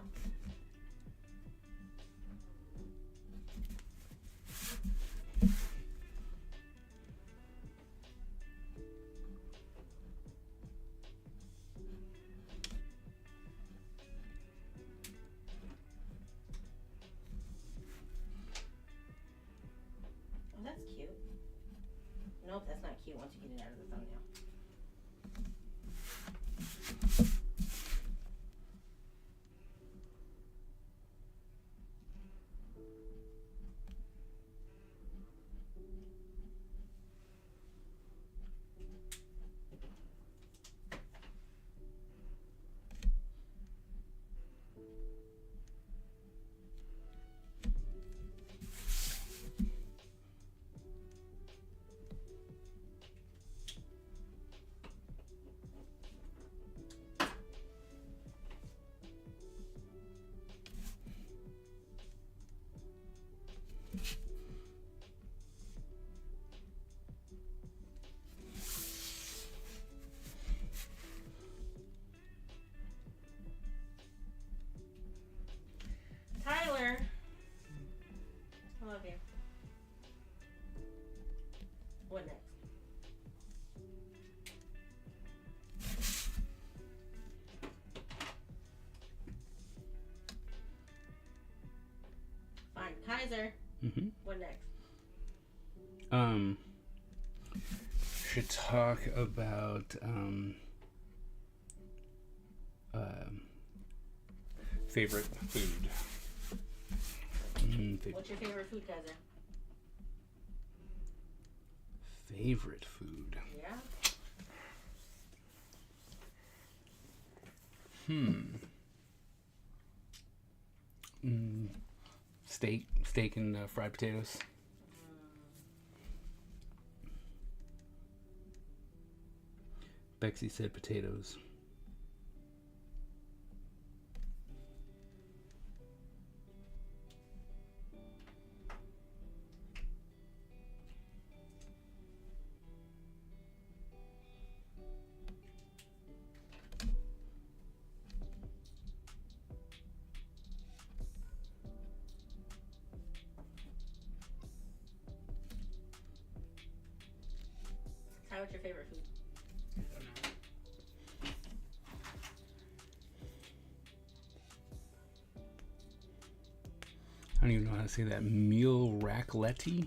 Oh, that's cute. Nope, that's not cute once you get it out of the thumbnail. Tyler, I love you. What next? Fine, Kaiser. Mm-hmm. What next? should talk about favorite food. What's your favorite food, cousin? Favorite food. Yeah. Steak and fried potatoes. Bexy said potatoes. Ty, what's your favorite food? I don't even know how to say that. Meal raclette?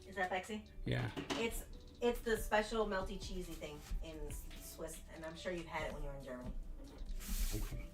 Is that Bexy? Yeah. It's the special melty cheesy thing in Swiss, and I'm sure you've had it when you were in Germany. Okay.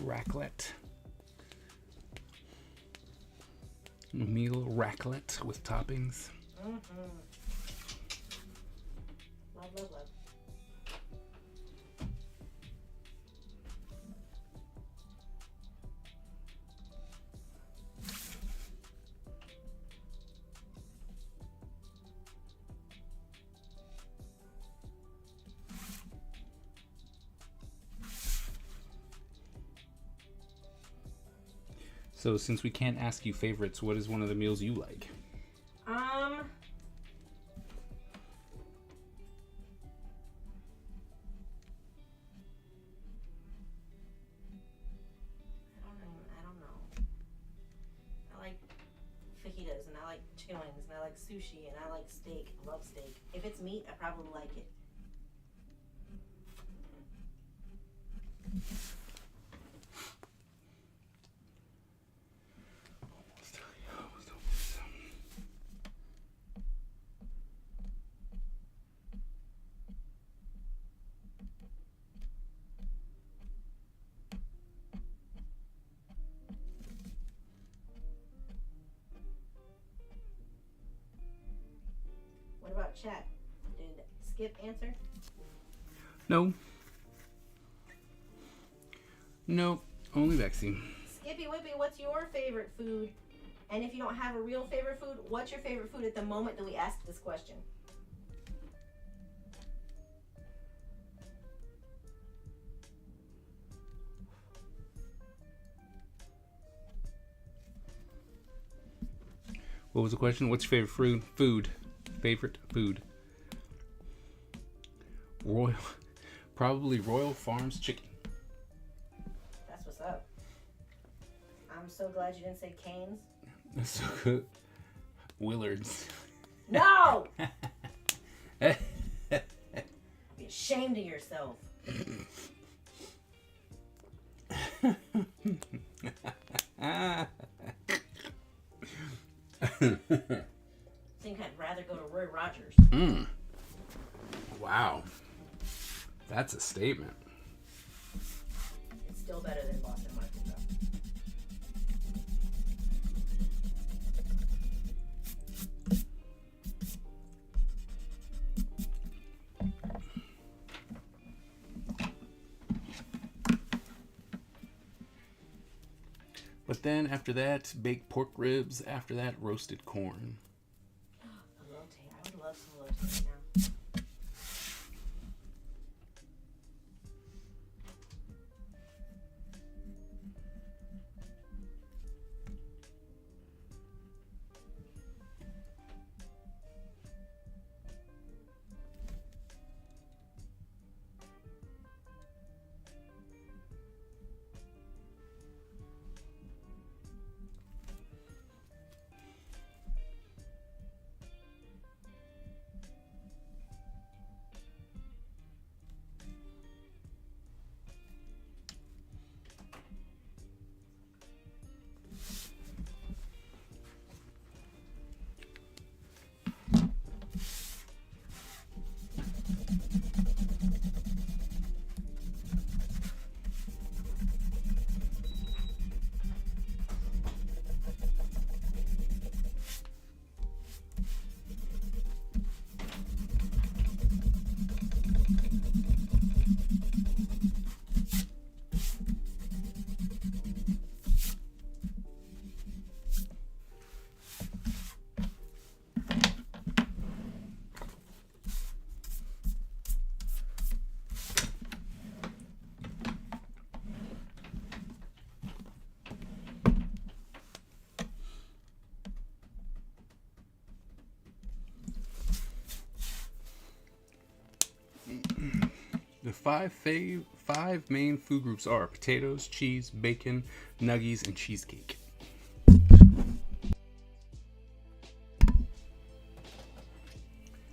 Raclette. Meal raclette with toppings. Love, love, love. So since we can't ask you favorites, what is one of the meals you like? I don't know. I like fajitas, and I like chicken wings, and I like sushi, and I like steak. I love steak. If it's meat, I probably like it. What about chat? Did Skip answer? No. No, only Bexy. Skippy Whippy, what's your favorite food? And if you don't have a real favorite food, what's your favorite food at the moment that we ask this question? What was the question? What's your favorite food? Favorite food? Probably Royal Farms chicken. That's what's up. I'm so glad you didn't say Cane's. That's so good. Willards. No! Be ashamed of yourself. Think I'd rather go to Roy Rogers. Wow. That's a statement. It's still better than Boston Market, though. But then after that, baked pork ribs. After that, roasted corn. Elote. I would love some elote right now. The five main food groups are potatoes, cheese, bacon, nuggies, and cheesecake.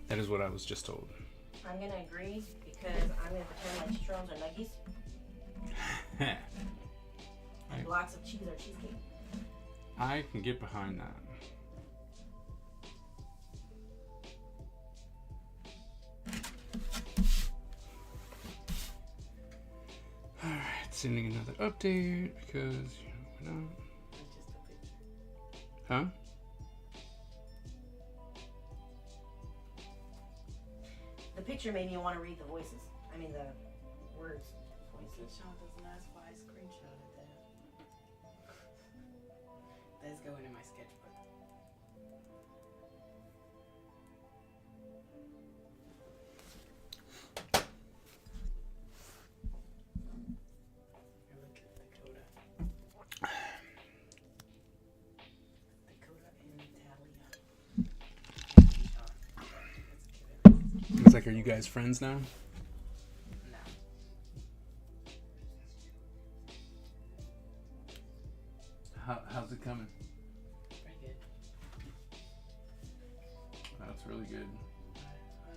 That is what I was just told. I'm gonna agree because I'm gonna pretend like chicharrones are nuggies and blocks of cheese are cheesecake. I can get behind that. Alright, sending another update because, you know, Just a picture. huh? The picture made me want to read the voices. I mean the words. Voices. Sean does a nice why screenshot of that. Let's go into my sketchbook. Here, look at Dakota. Dakota and Natalia. It's like, are you guys friends now? No. How's it coming? Pretty good. That's really good. I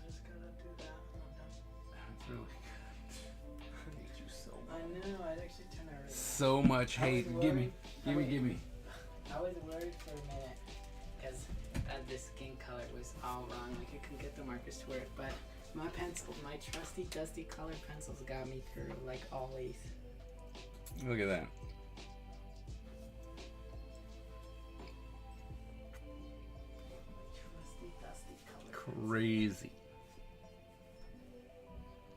just gotta do that. I'm done. That's really good. I hate you so I know, I actually turned out really So much hate. I was Give me. worried. I was worried for a minute because this skin color was all wrong. Like I couldn't get the markers to work, but my pencil, my trusty, dusty colored pencils got me through like always. Look at that. Trusty, dusty colored. Crazy.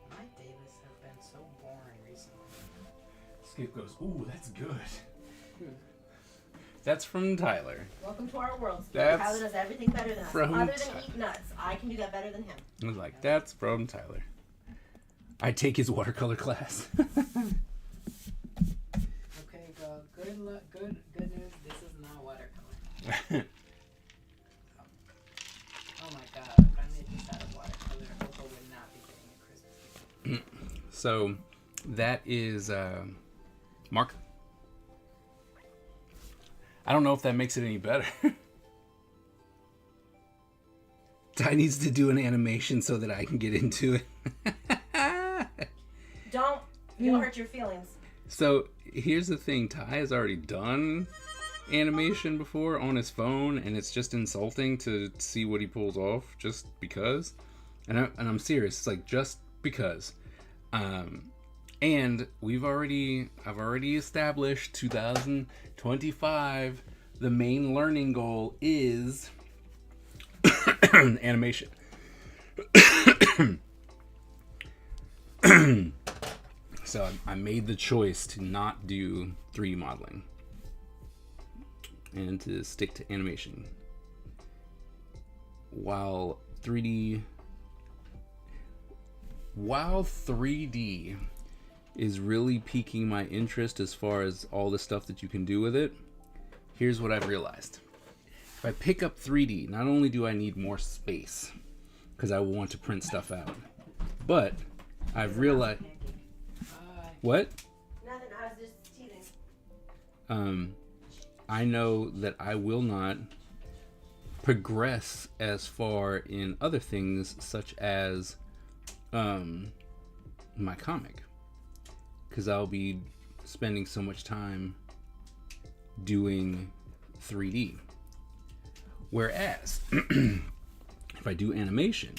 My Davis have been so boring recently. Skip goes, ooh, that's good. That's from Tyler. Welcome to our world. That's Tyler does everything better than us. from Other than Ty- eat nuts. I can do that better than him. I was like, that's from Tyler. I take his watercolor class. Okay, well, good luck. Good news. This is not watercolor. Oh my God! If I made this out of watercolor, Opal would not be getting a Christmas gift. So that is Mark. I don't know if that makes it any better. Ty needs to do an animation so that I can get into it. Don't. You'll hurt your feelings. So here's the thing, Ty has already done animation before on his phone, and it's just insulting to see what he pulls off just because. And I'm serious, it's like just because. And I've already established 2025, the main learning goal is animation. So I made the choice to not do 3D modeling. and to stick to animation. While 3D is really piquing my interest as far as all the stuff that you can do with it, here's what I've realized. If I pick up 3D, not only do I need more space, because I will want to print stuff out, but I've realized... What? Nothing, I was just teasing. I know that I will not progress as far in other things such as my comic, because I'll be spending so much time doing 3D. Whereas if I do animation,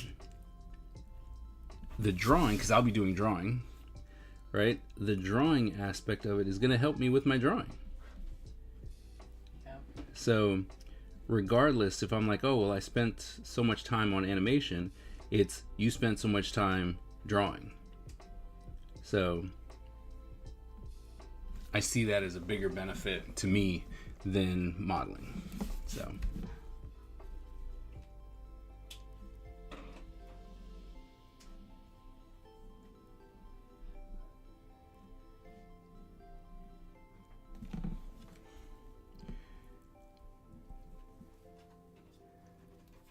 the drawing, because I'll be doing drawing, right? The drawing aspect of it is going to help me with my drawing. Yep. So regardless, if I'm like, oh, well, I spent so much time on animation, it's you spent so much time drawing. So I see that as a bigger benefit to me than modeling. So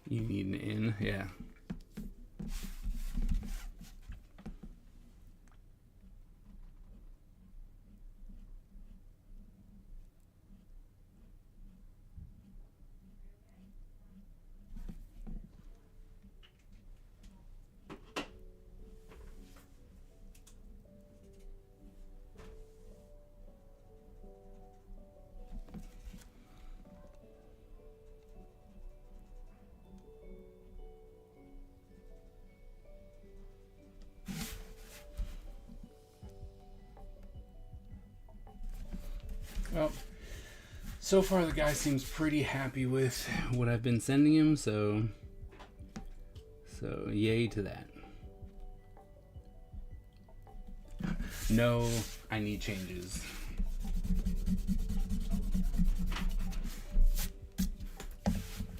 you need an in, yeah. Well, so far the guy seems pretty happy with what I've been sending him, so yay to that. No, I need changes.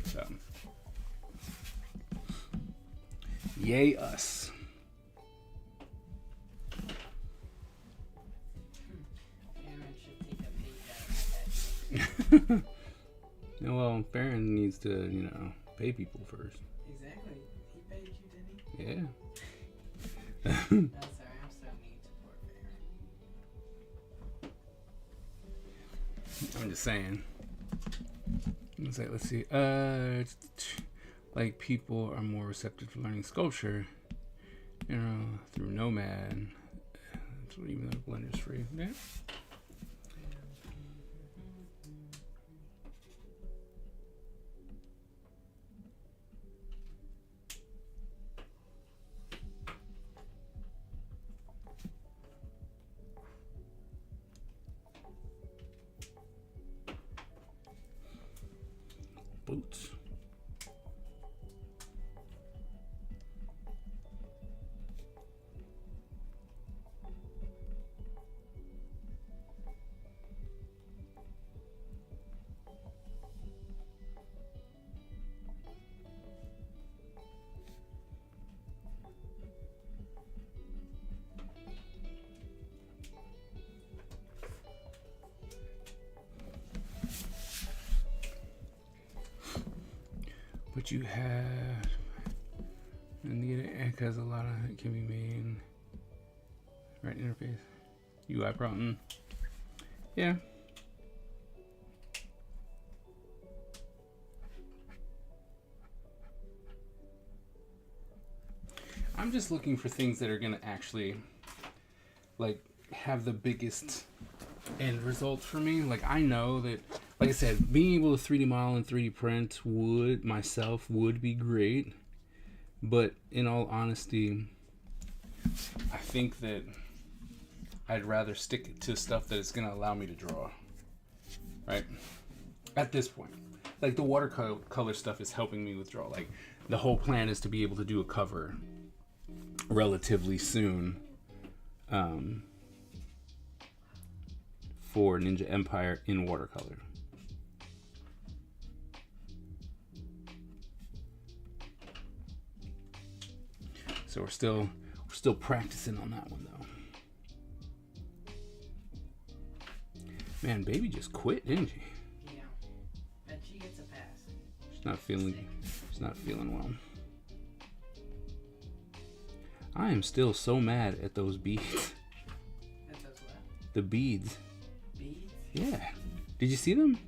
So, yay us. Aaron should take a page out of my budget. Well, Farron needs to, pay people first. Exactly. He paid you, didn't he? Yeah. No, sorry, I'm so mean to poor Farron. I'm just saying. Let's see. Like people are more receptive to learning sculpture, through Nomad. So even though Blender's free, yeah. Boots. But you have because a lot of it can be made right interface. UI problem. Yeah. I'm just looking for things that are gonna actually have the biggest end result for me. Like I know that, like I said, being able to 3D model and 3D print would be great. But in all honesty, I think that I'd rather stick to stuff that is going to allow me to draw. Right? At this point. Like the watercolor stuff is helping me with draw. Like the whole plan is to be able to do a cover relatively soon for Ninja Empire in watercolor. So we're still practicing on that one though. Man, baby just quit, didn't she? Yeah. But she gets a pass. She's not feeling well. I am still so mad at those beads. That does what? The beads. Beads? Yeah. Did you see them?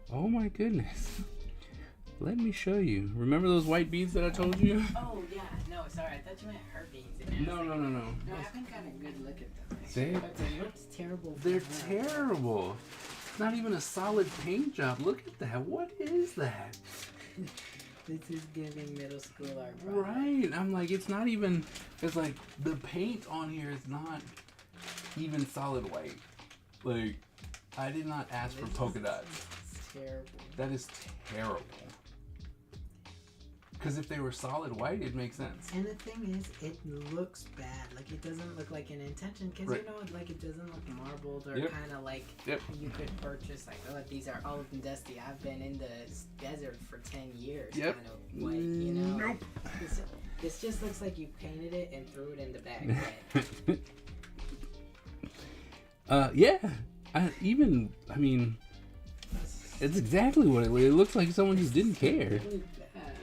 No. Oh my goodness. Let me show you. Remember those white beads that I told you? Oh yeah. No, sorry. I thought you meant her beads. No. No, I haven't got a good look at them. They- But it looks terrible. for They're her. terrible. It's not even a solid paint job. Look at that. What is that? This is giving middle school art product. Right. I'm like, it's not even, it's like the paint on here is not even solid white. Like, I did not ask for polka dots. It's terrible. That is terrible. Because if they were solid white, it makes sense. And the thing is, it looks bad. Like, it doesn't look like an intention. Because, Right. you know, like, it doesn't look marbled or Yep. kind of like Yep. you could purchase, like, oh, these are old and dusty. I've been in the desert for 10 years. Yep. Kind of like, you know. Nope. This just looks like you painted it and threw it in the bag. Right? Yeah. I mean, it's exactly what it looks like. Someone just didn't care. Really bad.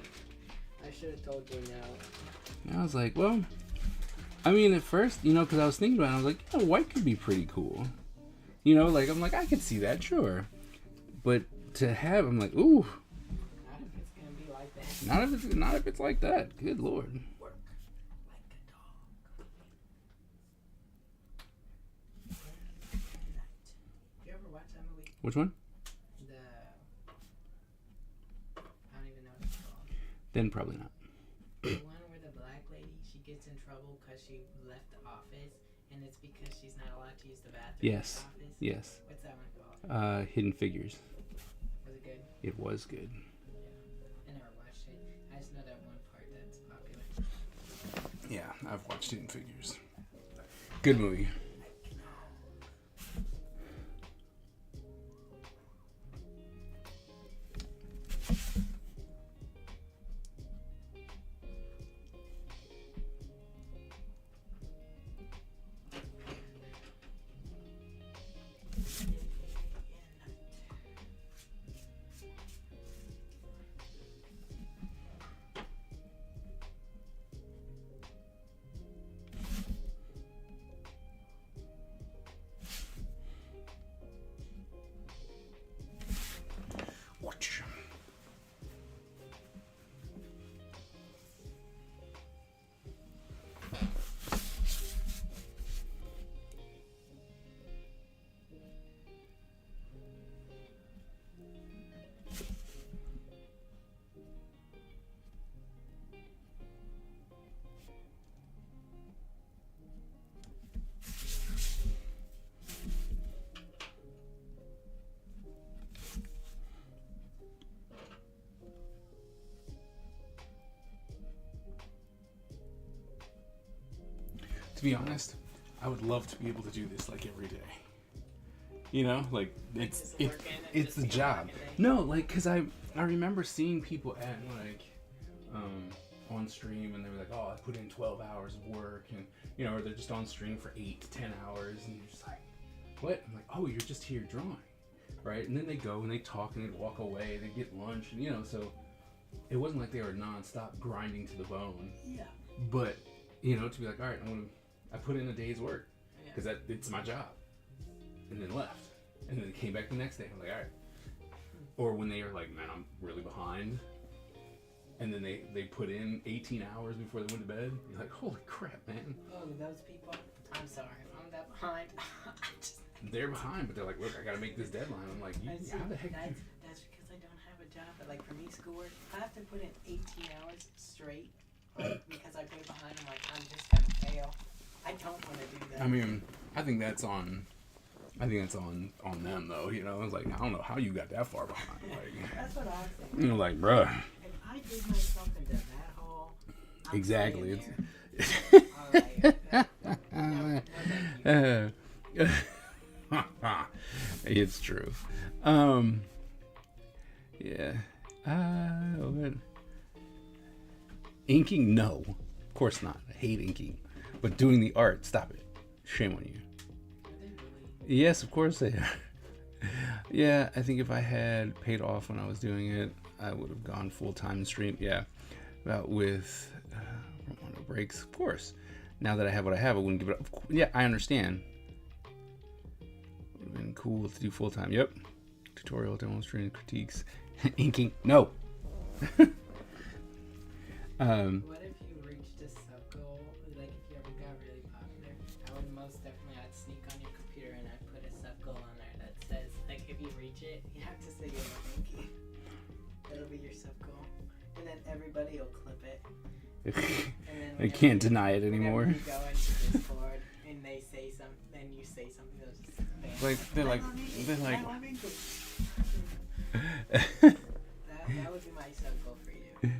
I should have told you no. And I was like, well, I mean, at first, you know, because I was thinking about it, I was like, yeah, white could be pretty cool. You know, like, I'm like, I could see that, sure. But to have, I'm like, ooh, Not if it's going to be like that. not if it's like that. Good Lord. Work like a dog. You ever watch that movie? Which one? I don't even know what it's called. Then probably not. The one where the black lady, she gets in trouble because she left the office, and it's because she's not allowed to use the bathroom Yes. in the office. Yes. What's that one called? Hidden Figures. Was it good? It was good. I never watched it. I just know that one part that's popular. Yeah, I've watched Hidden Figures. Good movie. Watch. To be honest, I would love to be able to do this like every day. You know, like it's the job. No, like because I remember seeing people at like on stream and they were like, oh, I put in 12 hours of work, and you know, or they're just on stream for 8 to 10 hours, and you're just like, what? I'm like, oh, you're just here drawing, right? And then they go and they talk and they walk away, they get lunch, and you know, so it wasn't like they were nonstop grinding to the bone. Yeah. But you know, to be like, all right, I put in a day's work because it's my job, and then left, and then came back the next day. I'm like, all right. Or when they are like, man, I'm really behind, and then they put in 18 hours before they went to bed. You're like, holy crap, man. Oh, those people. I'm sorry. I'm that behind. They're behind, but they're like, look, I gotta make this deadline. I'm like, how the heck? That's because I don't have a job. But like for me, schoolwork, I have to put in 18 hours straight. Like, because I put it behind, I'm like, I'm just gonna fail. I don't want to do that. I mean, I think that's on them though. You know, it's like I don't know how you got that far behind. Like, that's what I'm saying. you know, like, bruh. If I dig myself into that hole, I'm Exactly. staying there. All right. No, thank you. It's true. Yeah. What? Inking? No. course not. I hate inking. But doing the art, stop it. Shame on you. Are they really? Yes, of course they are. Yeah, I think if I had paid off when I was doing it, I would have gone full-time stream. Yeah, about with no breaks, of course. Now that I have what I have, I wouldn't give it up. Yeah, I understand. Would have been cool to do full-time. Yep. Tutorial, demo stream, critiques, inking. No. What if you reached a sub goal? Like if you ever got really popular, I would most definitely, I'd sneak on your computer and I'd put a sub goal on there that says, like, if you reach it, you have to say your thank you. That'll be your sub goal. And then everybody will clip it. And then I can't deny it anymore. whenever you go into Discord and they say something, and you say something, they'll just They're like, that would be my sub goal for you.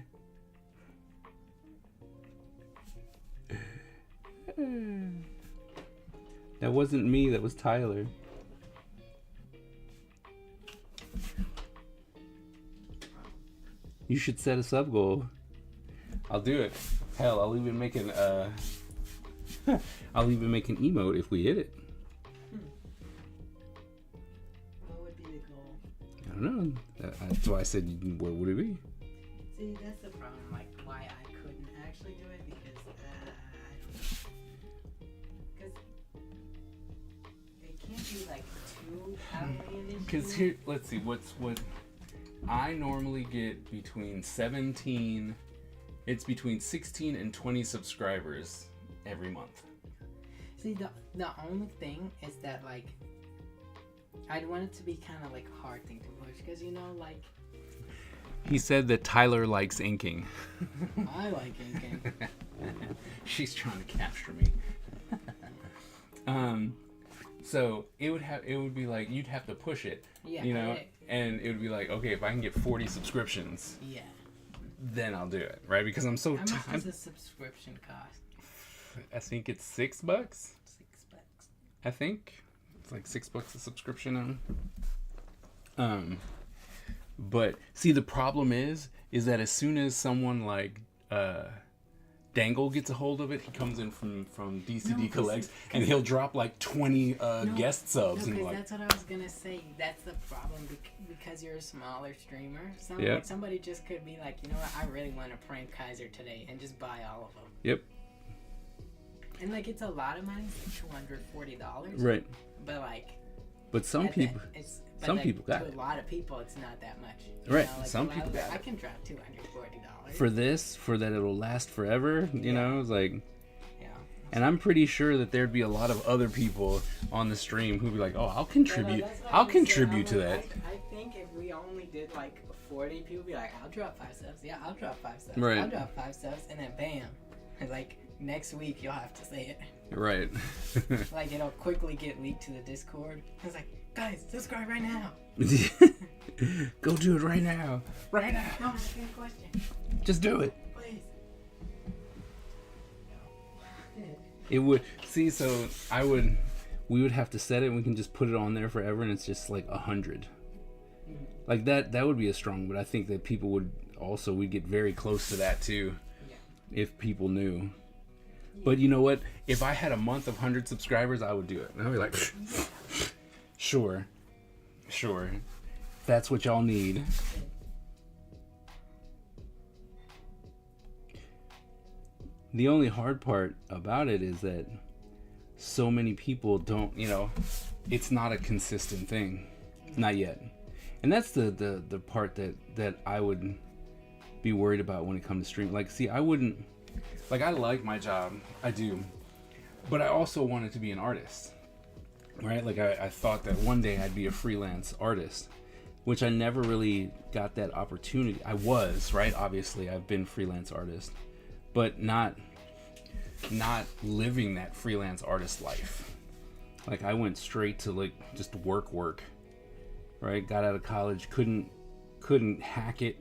that wasn't me, that was Tyler. You should set a sub goal. I'll do it. Hell, I'll even make an I'll even make an emote if we hit it. What would be the goal? I don't know. That's why I said, what would it be? See, that's the problem. Like, why I couldn't actually do it because I don't know. Because it can't be like too outlandish. Because here, let's see, what I normally get between 17, it's between 16 and 20 subscribers every month. See, the only thing is that, like, I'd want it to be kind of like a hard thing to push because, you know, like, He said that Tyler likes inking. I like inking. She's trying to capture me. So it would be like you'd have to push it, Yeah, you know, and it would be like, okay, if I can get 40 subscriptions, Yeah. then I'll do it, right? Because I'm so How much tired. does a subscription cost? I think it's $6. $6. I think it's like $6 a subscription now. But see, the problem is that as soon as someone like Dangle gets a hold of it, he comes in from DCD No, Collects, and he'll drop like 20 guest subs, No, and because like, that's what I was gonna say. That's the problem because you're a smaller streamer. Yeah. Somebody just could be like, you know what, I really want to prank Kaiser today and just buy all of them. yep, And like, it's a lot of money, it's $240. right. But like, But some people, some people got to it. a lot of people, it's not that much. Right, Like, some a lot people of- got I it. can drop $240. For that it'll last forever, you know, it's like, Yeah. and I'm pretty sure that there'd be a lot of other people on the stream who'd be like, oh, I'll contribute, That's what I'll I'm saying. contribute to I'm that. like, I think if we only did like 40, people would be like, I'll drop 5 subs. Yeah, I'll drop 5 subs. Right. I'll drop 5 subs, and then bam, like next week you'll have to say it. Right. Like it'll quickly get leaked to the Discord. It's like, guys, subscribe right now. Go do it right now. Right now. No, ask me a question, Just do it. please. It would see. So we would have to set it. And we can just put it on there forever, and it's just like 100. Like that. That would be a strong. But I think that people would also. We'd get very close to that too, Yeah. if people knew. But you know what? If I had a month of 100 subscribers, I would do it. And I'd be like, sure. That's what y'all need. The only hard part about it is that so many people don't, you know, it's not a consistent thing. Not yet. And that's the part that I would be worried about when it comes to streaming. Like, see, I wouldn't, like, I like my job. I do. But I also wanted to be an artist. Right? Like, I thought that one day I'd be a freelance artist, which I never really got that opportunity. I was, right? Obviously, I've been freelance artist, but not living that freelance artist life. Like, I went straight to like just work, right? Got out of college, couldn't hack it,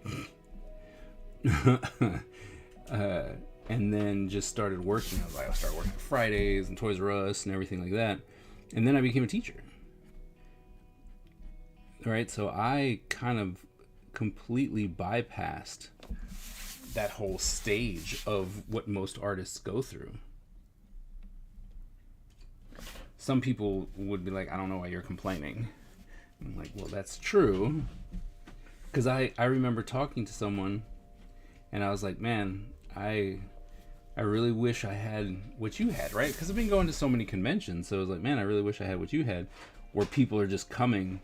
and then just started working. I started working Fridays and Toys R Us and everything like that, and then I became a teacher. Right, so I kind of completely bypassed that whole stage of what most artists go through. Some people would be like, I don't know why you're complaining. I'm like, well, that's true. Because I remember talking to someone and I was like, man, I really wish I had what you had, right? Because I've been going to so many conventions. So I was like, man, I really wish I had what you had, where people are just coming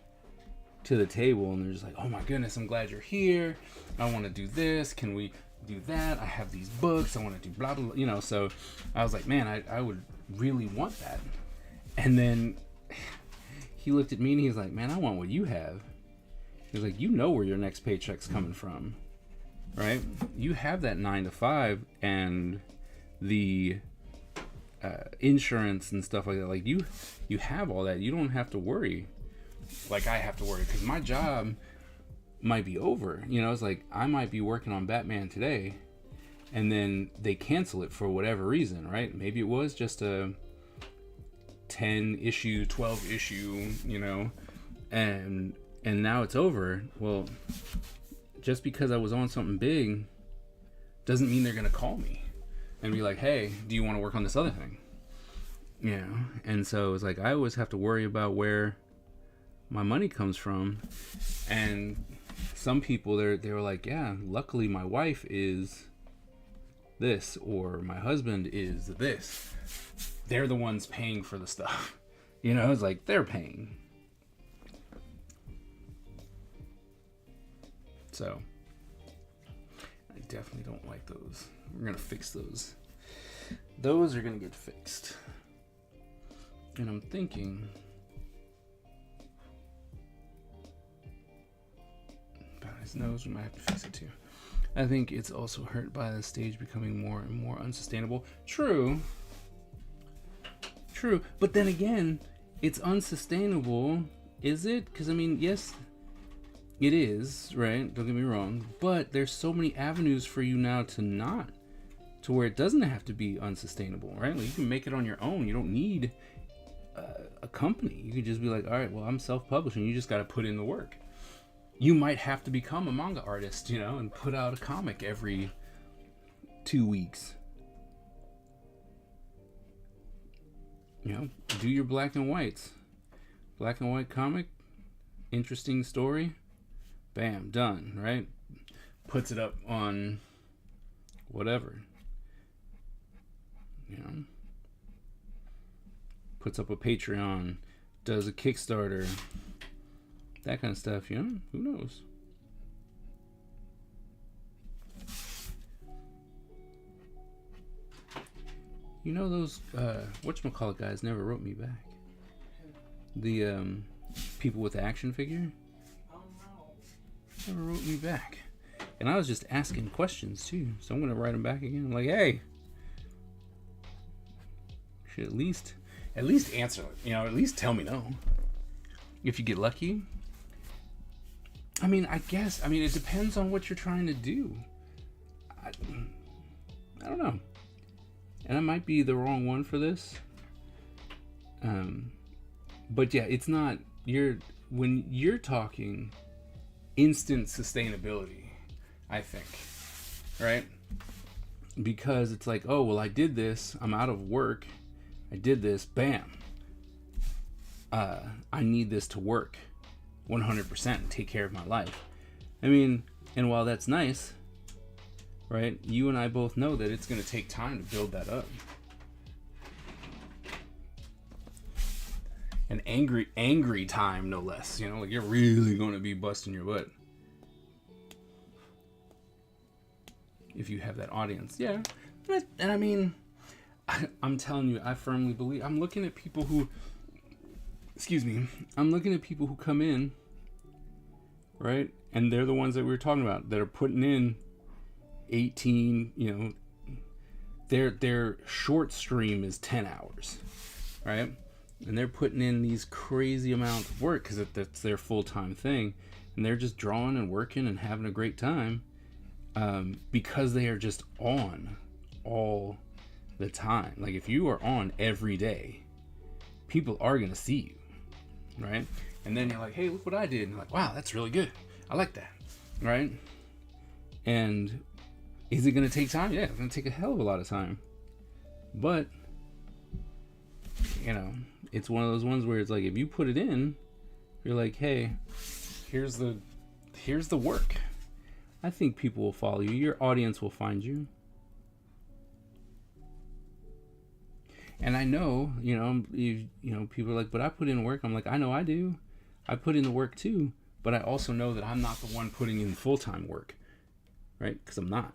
to the table and they're just like, oh my goodness, I'm glad you're here. I want to do this. Can we do that? I have these books. I want to do blah, blah, blah. You know, so I was like, man, I would really want that. And then he looked at me and he was like, man, I want what you have. He was like, you know where your next paycheck's coming from, right? You have that 9 to 5 and the insurance and stuff like that. Like you have all that. You don't have to worry like I have to worry, because my job might be over. You know, it's like I might be working on Batman today and then they cancel it for whatever reason, right? Maybe it was just a 10 issue, 12 issue, you know, and now it's over. Well, just because I was on something big doesn't mean they're gonna call me and be like, hey, do you want to work on this other thing? You know, and so it's like I always have to worry about where my money comes from. And some people they were like, yeah, luckily my wife is this, or my husband is this. They're the ones paying for the stuff. You know, it's like they're paying. So I definitely don't like those. We're gonna fix those. Those are gonna get fixed. And I'm thinking about his nose, we might have to fix it too. I think it's also hurt by the stage becoming more and more unsustainable. True, but then again, it's unsustainable, is it? Because I mean, yes, it is, right? Don't get me wrong, but there's so many avenues for you now to where it doesn't have to be unsustainable, right? Like you can make it on your own. You don't need a company. You could just be like, all right, well, I'm self-publishing. You just got to put in the work. You might have to become a manga artist, you know, and put out a comic every 2 weeks. You know, do your black and whites. Black and white comic, interesting story, bam, done, right? Puts it up on whatever, you know, puts up a Patreon, does a Kickstarter, that kind of stuff, you know, who knows? You know, those whatchamacallit guys never wrote me back. The people with the action figure never wrote me back. And I was just asking questions too, so I'm gonna write them back again. I'm like, hey, should at least answer it, you know, at least tell me no. If you get lucky. I mean, I guess, it depends on what you're trying to do. I don't know. And I might be the wrong one for this. But yeah, it's not, when you're talking instant sustainability, I think, right? Because it's like, oh, well, I did this, I'm out of work, I did this, bam. I need this to work 100% and take care of my life. I mean, and while that's nice, right, you and I both know that it's going to take time to build that up. An angry time, no less. You know, like you're really going to be busting your butt if you have that audience. Yeah. And I mean, I'm telling you, I firmly believe, I'm looking at people who come in, right? And they're the ones that we were talking about that are putting in 18, you know, their short stream is 10 hours, right? And they're putting in these crazy amounts of work because that's their full-time thing. And they're just drawing and working and having a great time because they are just on all the time. Like if you are on every day, people are going to see you, right? And then you're like, hey, look what I did. And you're like, wow, that's really good. I like that, right? And Is it going to take time? Yeah, it's going to take a hell of a lot of time. But, you know, it's one of those ones where it's like, if you put it in, you're like, hey, here's the work. I think people will follow you. Your audience will find you. And I know, you know, people are like, but I put in work. I'm like, I know I do. I put in the work too. But I also know that I'm not the one putting in full-time work. Right? Because I'm not.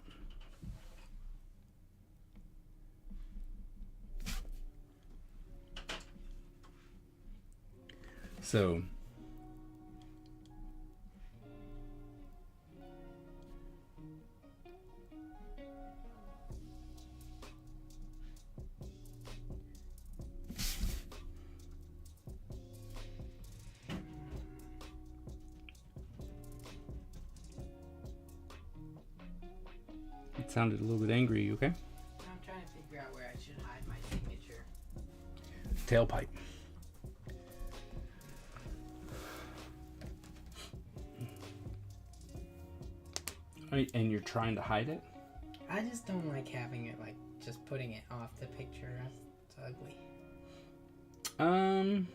So, it sounded a little bit angry. You okay? I'm trying to figure out where I should hide my signature. Tailpipe. Right, and you're trying to hide it? I just don't like having it, like, just putting it off the picture. It's ugly. You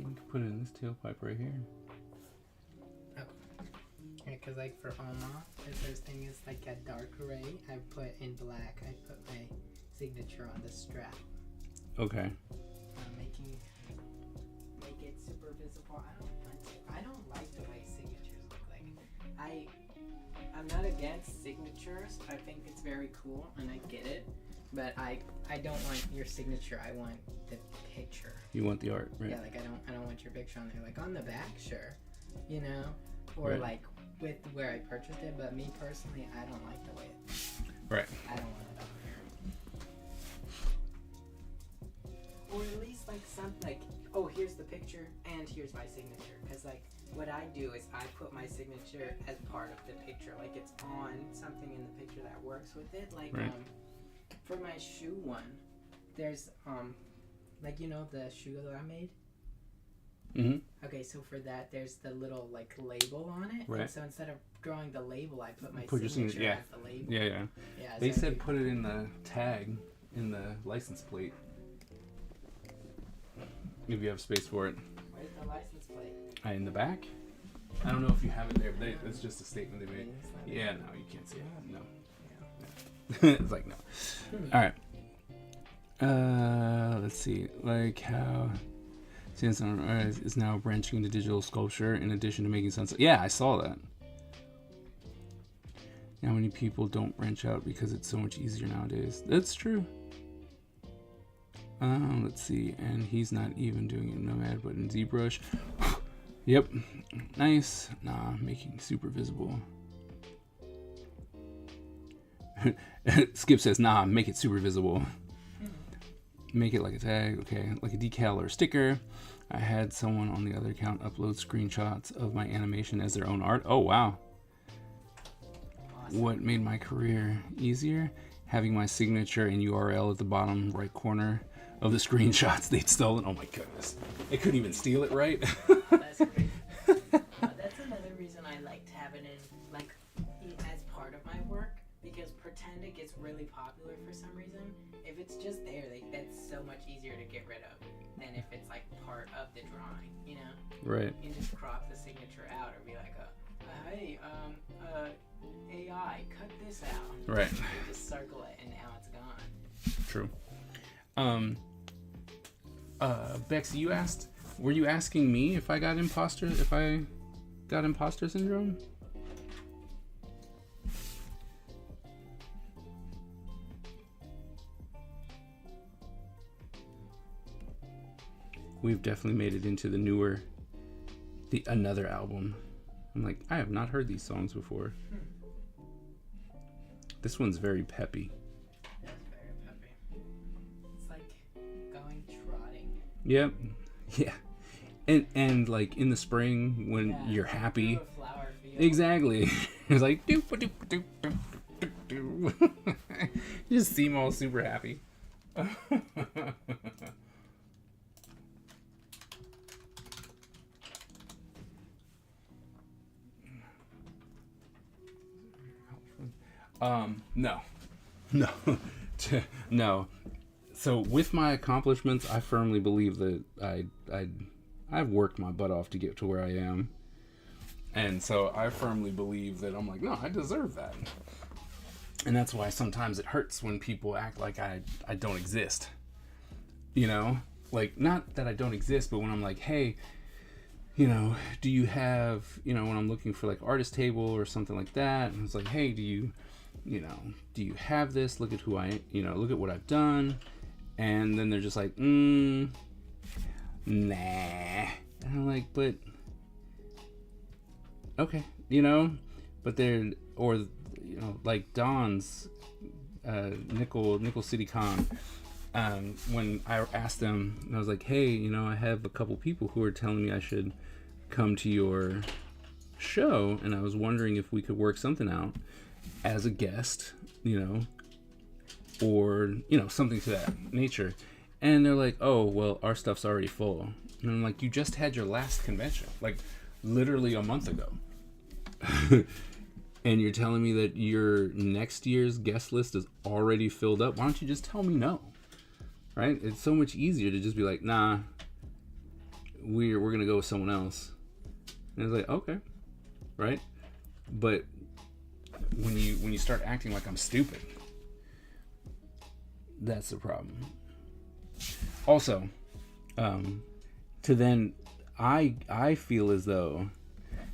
can put it in this tailpipe right here. Yeah, because, like, for Oma, the first thing is, like, a dark gray. I put in black. I put my signature on the strap. Okay. Make it super visible. I don't like the way signatures look like. I'm not against signatures. I think it's very cool and I get it. But I don't want your signature. I want the picture. You want the art, right? Yeah, like I don't want your picture on there. Like on the back, sure. You know? Or Right. like with where I purchased it, but me personally, I don't like the way it. Right. I don't want it up there. Or at least like something like, oh, here's the picture and here's my signature. Because like what I do is I put my signature as part of the picture. Like it's on something in the picture that works with it. Like Right. For my shoe one, there's like you know the shoe that I made. Mm-hmm. Okay, so for that, there's the little like label on it. Right. And so instead of drawing the label, I put my Put your signature signature- as the label. Yeah, yeah. Yeah. They so said put it in the tag, in the license plate. If you have space for it. Where's the license plate? In the back? I don't know if you have it there, but it's just a statement they made. Yeah, no, you can't see it. No. It's like, no. Alright. Let's see. Like how Sans is now branching into digital sculpture in addition to making sunset. Yeah, I saw that. How many people don't branch out because it's so much easier nowadays? That's true. Let's see. And he's not even doing it in Nomad, but in ZBrush. Yep. Nice. Nah, making super visible. Skip says, nah, make it super visible. Make it like a tag, okay, like a decal or a sticker. I had someone on the other account upload screenshots of my animation as their own art. Oh, wow. Awesome. What made my career easier? Having my signature and URL at the bottom right corner of the screenshots they'd stolen. Oh my goodness. They couldn't even steal it, right? That's great. That's another reason I like to have it in, like, as part of my work, because pretend it gets really popular for some reason. If it's just there, that's so much easier to get rid of than if it's like part of the drawing, you know? Right. You can just crop the signature out or be like, hey, AI, cut this out. Right. You just circle it and now it's gone. True. Bex, were you asking me if I got imposter syndrome? We've definitely made it into the another album. I'm like, I have not heard these songs before. This one's very peppy. That's very peppy. It's like going trotting. Yep. Yeah. And like in the spring when you're happy. Through a flower field. Exactly. It's like doop doop doop doop doop doop. You just seem all super happy. No. No. No. So with my accomplishments, I firmly believe that I've worked my butt off to get to where I am. And so I firmly believe that I'm like, no, I deserve that. And that's why sometimes it hurts when people act like I don't exist. You know? Like, not that I don't exist, but when I'm like, hey, you know, do you have, you know, when I'm looking for like artist table or something like that, and it's like, hey, do you have this? Look at who look at what I've done. And then they're just like, nah. And I'm like, but, okay, you know, but they're, or, you know, like Don's, Nickel City Con, when I asked them, I was like, hey, you know, I have a couple people who are telling me I should come to your show, and I was wondering if we could work something out as a guest, you know, or, you know, something to that nature. And they're like, oh, well, our stuff's already full. And I'm like, you just had your last convention, like literally a month ago. And you're telling me that your next year's guest list is already filled up? Why don't you just tell me no? Right? It's so much easier to just be like, nah, we're going to go with someone else. And it's like, okay. Right? But when you start acting like I'm stupid, that's the problem. Also, to then I feel as though,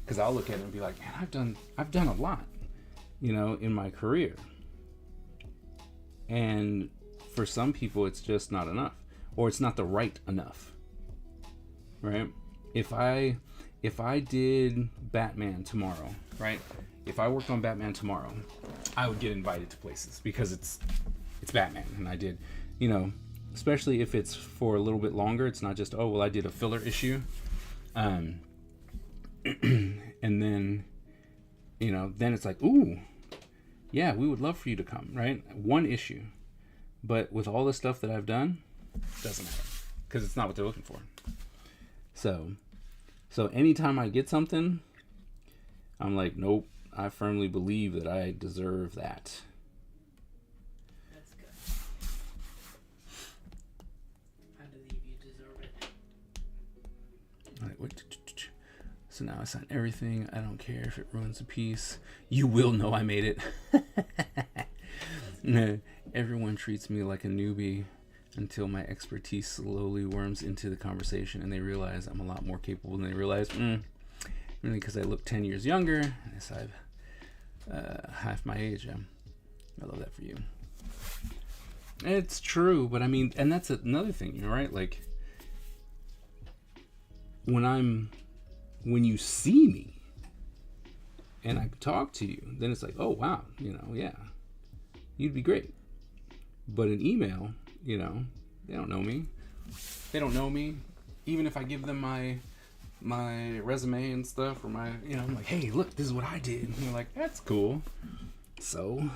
because I'll look at it and be like, man, I've done a lot, you know, in my career. And for some people, it's just not enough, or it's not the right enough, right? If I did Batman tomorrow, right? If I worked on Batman tomorrow, I would get invited to places because it's Batman, and I did, you know, especially if it's for a little bit longer. It's not just, oh, well, I did a filler issue, and then, you know, then it's like, ooh, yeah, we would love for you to come, right? One issue. But with all the stuff that I've done, doesn't matter, because it's not what they're looking for. So anytime I get something, I'm like, nope, I firmly believe that I deserve that. That's good. I believe you deserve it. All right, wait. So now I sign everything. I don't care if it ruins the piece. You will know I made it. Everyone treats me like a newbie until my expertise slowly worms into the conversation and they realize I'm a lot more capable than they realize. Really, because I look 10 years younger. Yes, I've half my age. I love that for you. It's true, but I mean, and that's another thing, you know, right? Like, when you see me and I talk to you, then it's like, oh, wow, you know, yeah, you'd be great. But an email, you know, they don't know me. They don't know me. Even if I give them my resume and stuff, or my, you know, I'm like, hey, look, this is what I did. And they're like, that's cool. So,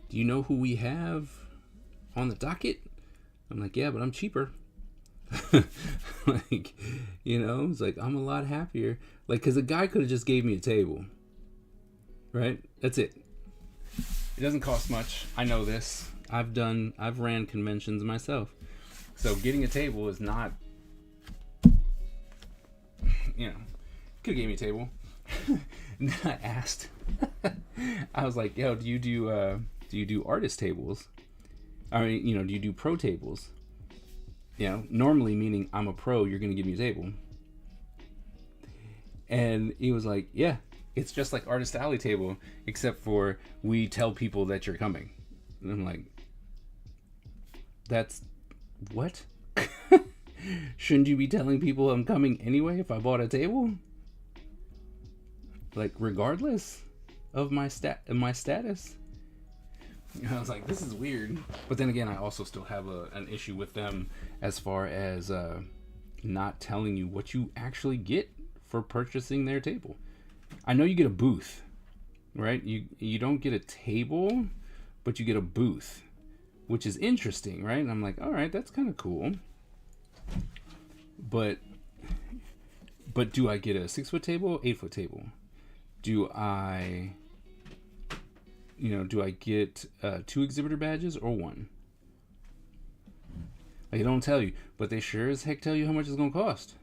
do you know who we have on the docket? I'm like, yeah, but I'm cheaper. Like, you know, it's like, I'm a lot happier. Like, because a guy could have just gave me a table. Right? That's it. It doesn't cost much. I know this. I've ran conventions myself. So getting a table is not, you know, could have gave me a table. And then I asked, I was like, yo, do you do artist tables? I mean, you know, do you do pro tables? You know, normally meaning I'm a pro, you're going to give me a table. And he was like, yeah, it's just like Artist Alley table, except for we tell people that you're coming. And I'm like, that's what? Shouldn't you be telling people I'm coming anyway if I bought a table? Like, regardless of my status? And I was like, this is weird. But then again, I also still have an issue with them as far as not telling you what you actually get for purchasing their table. I know you get a booth, right? You don't get a table, but you get a booth, which is interesting, right? And I'm like, all right, that's kind of cool. But do I get a 6-foot table, 8-foot table? Do I do I get 2 exhibitor badges or 1? Like, they don't tell you, but they sure as heck tell you how much it's going to cost.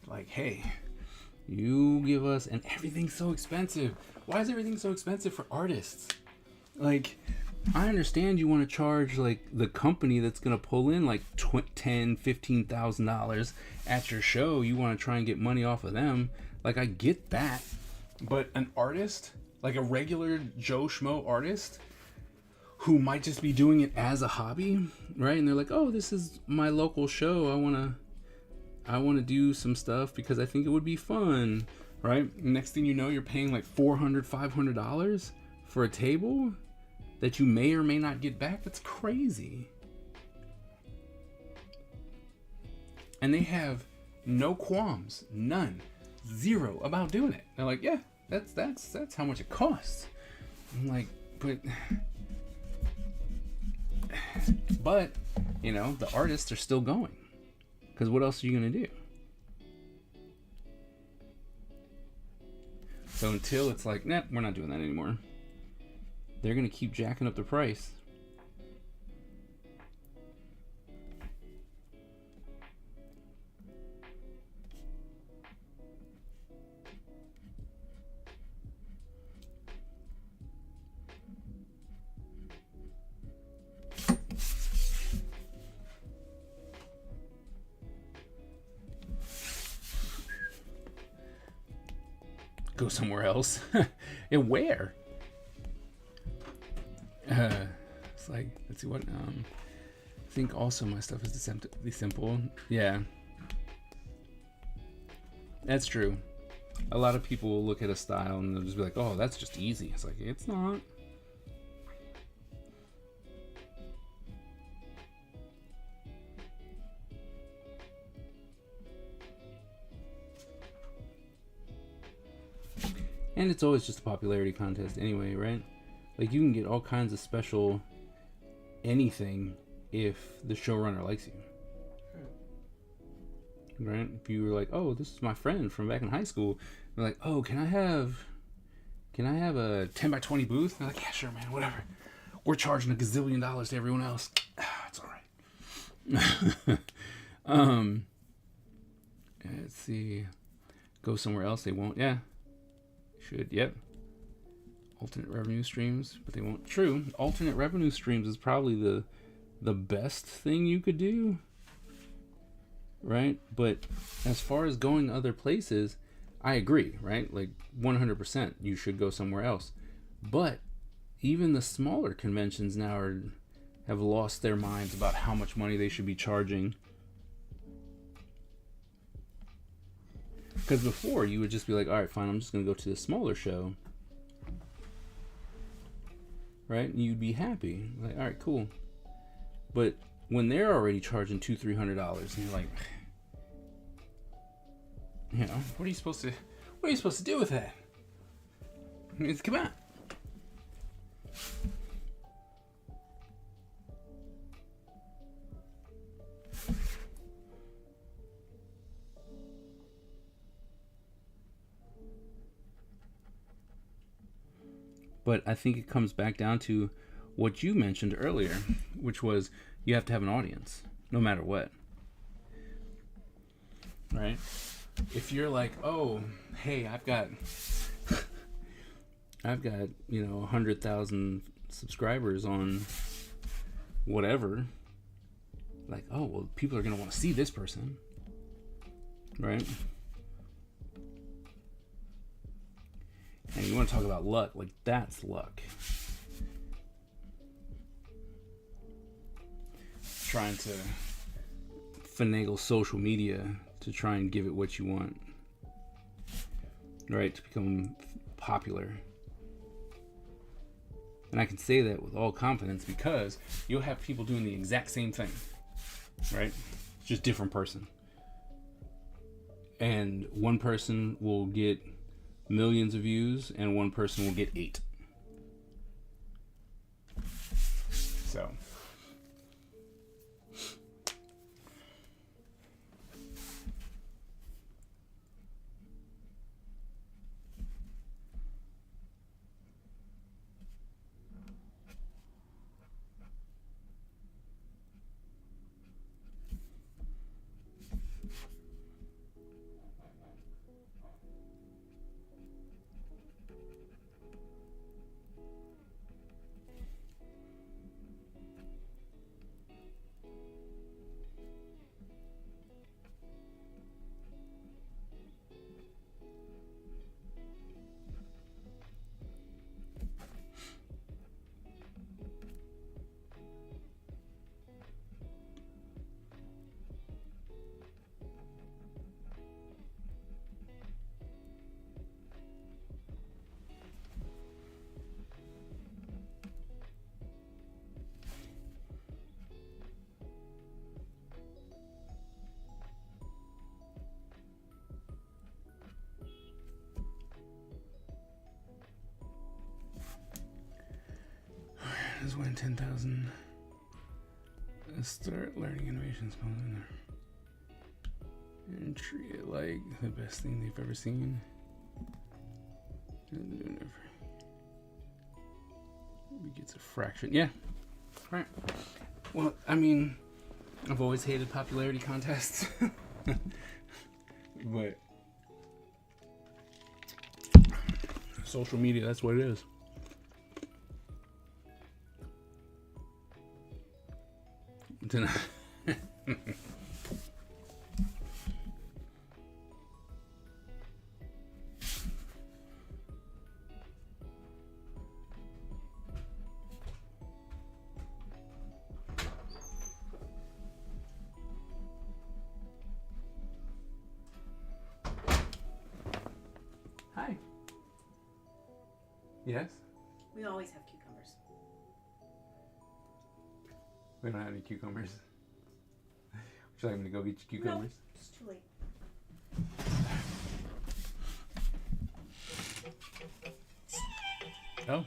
Like, hey, you give us, and everything's so expensive. Why is everything so expensive for artists? Like, I understand you want to charge like the company that's going to pull in like $10,000-$15,000 at your show. You want to try and get money off of them. Like, I get that. But an artist, like a regular Joe Schmo artist who might just be doing it as a hobby, right? And they're like, oh, this is my local show. I want to do some stuff because I think it would be fun, right? Next thing you know, you're paying like $400, $500 for a table that you may or may not get back. That's crazy. And they have no qualms, none, zero about doing it. They're like, yeah, that's how much it costs. I'm like, but the artists are still going, because what else are you gonna do? So until it's like, nah, we're not doing that anymore, they're gonna keep jacking up the price. Go somewhere else. And where? It's like, let's see what. I think also my stuff is deceptively simple. Yeah, that's true. A lot of people will look at a style and they'll just be like, "Oh, that's just easy." It's like, it's not. And it's always just a popularity contest anyway, right? Like, you can get all kinds of special anything if the showrunner likes you. Right? If you were like, oh, this is my friend from back in high school. They're like, oh, can I have a 10 by 20 booth? They're like, yeah, sure, man, whatever. We're charging $1 gazillion to everyone else. It's all right. Let's see. Go somewhere else. They won't. Yeah. Should. Yep. Alternate revenue streams, but they won't. True. Alternate revenue streams is probably the best thing you could do. Right? But as far as going other places, I agree, right? Like 100% you should go somewhere else. But even the smaller conventions now have lost their minds about how much money they should be charging. Because before, you would just be like, all right, fine, I'm just going to go to the smaller show. Right? And you'd be happy. Like, all right, cool. But when they're already charging $200-$300, and you're like, what are you supposed to do with that? I mean, come on. But I think it comes back down to what you mentioned earlier, which was you have to have an audience, no matter what. Right? If you're like, oh, hey, I've got 100,000 subscribers on whatever, like, oh, well, people are going to want to see this person. Right? And you want to talk about luck, like, that's luck. Trying to finagle social media to try and give it what you want. Right? To become popular. And I can say that with all confidence because you'll have people doing the exact same thing. Right? It's just different person. And one person will get millions of views and one person will get 8. So 10,000. Start learning innovations. And treat it like the best thing they've ever seen. Maybe gets a fraction. Yeah. Right. Well, I mean, I've always hated popularity contests. But social media, that's what it is. Hi. Yes? We always have cucumbers. We don't have any cucumbers. Would you like me to go get you cucumbers? No, it's too late. Oh.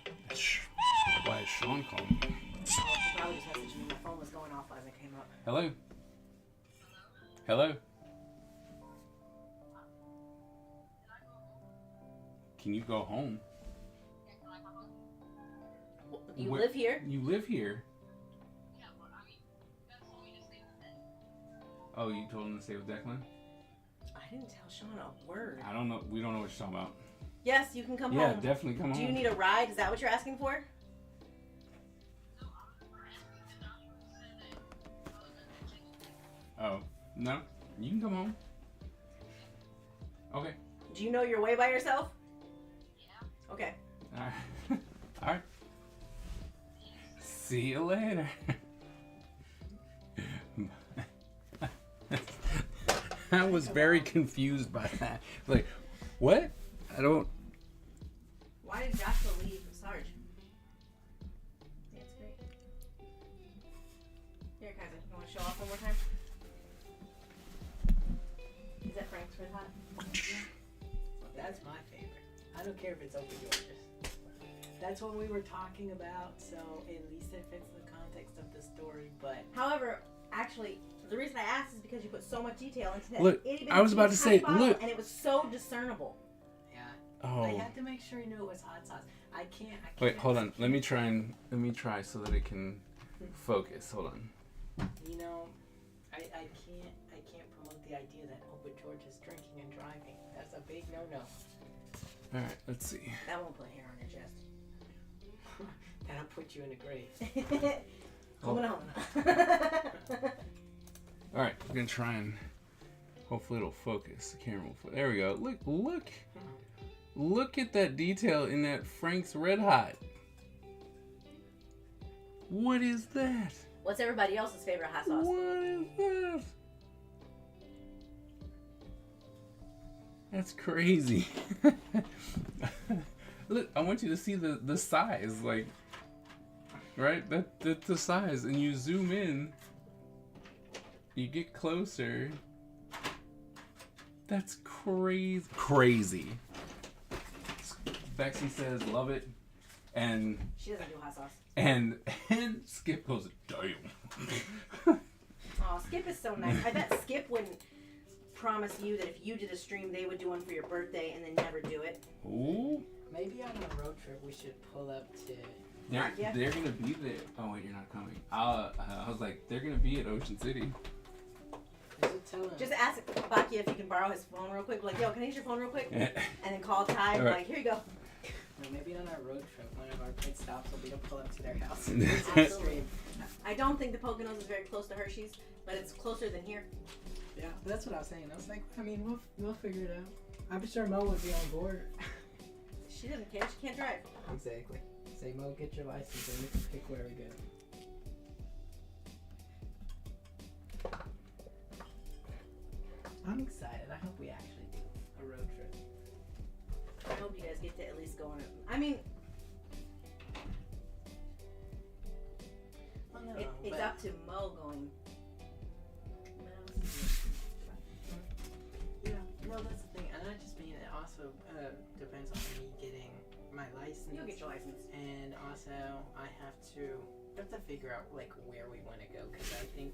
Why is Sean calling me? Oh, he probably just messaged me. My phone was going off as it came up. Hello? Hello? Can you go home? You Where- live here? You live here? Oh, you told him to stay with Declan? I didn't tell Sean a word. I don't know. We don't know what you're talking about. Yes, you can come Yeah, home. definitely come home. Do you need a ride? Is that what you're asking for? Oh, no? You can come home. Okay. Do you know your way by yourself? Yeah. Okay. All right. All right. See you later. I was very confused by that. Like, what? I don't. Why did Joshua leave Sarge? Yeah, it's great. Here, Kaiser, you want to show off one more time? Is that Frank's Red Hot? That's my favorite. I don't care if it's open yours. That's what we were talking about, so at least it fits the context of the story, but However, actually, the reason I asked is because you put so much detail into that. Look, itty-bitty I was about to say, bottle, look. and it was so discernible. yeah. I Oh. had to make sure you knew it was hot sauce. I can't. Wait, hold on. Let me try so that it can focus. Hold on. You know, I can't promote the idea that Opa George is drinking and driving. That's a big no-no. All right, let's see. That won't put hair on your chest. That'll put you in the grave. Hold on. All right, we're gonna try and hopefully it'll focus. The camera will focus. There we go. Look at that detail in that Frank's Red Hot. What is that? What's everybody else's favorite hot sauce? What is that? That's crazy. Look, I want you to see the size, like, right? That's the size, and you zoom in, you get closer. That's crazy. Bexy says, love it, and She doesn't do hot sauce. and Skip goes, damn. Oh, Skip is so nice. I bet Skip wouldn't promise you that if you did a stream, they would do one for your birthday and then never do it. Ooh. Maybe on a road trip we should pull up to. They're gonna be there. Oh wait, you're not coming. I was like, they're gonna be at Ocean City. Just ask Bakia if you can borrow his phone real quick. Like, yo, can I use your phone real quick? Yeah. And then call Ty. All right. Like, here you go. No, maybe on our road trip, one of our pit stops will be to pull up to their house. Absolutely. I don't think the Poconos is very close to Hershey's, but it's closer than here. Yeah, but that's what I was saying. I was like, I mean, we'll figure it out. I'm sure Mo would be on board. She doesn't care. She can't drive. Exactly. Say, Mo, get your license and we can pick where we go. I'm excited. I hope we actually do a road trip. I hope you guys get to at least go on it. I mean, Well, no, it's but- up to Mo going. Yeah, well, that's the thing, and I just mean it also depends on me getting my license. You'll get your license. And also, I have to We have to figure out like where we want to go, because I think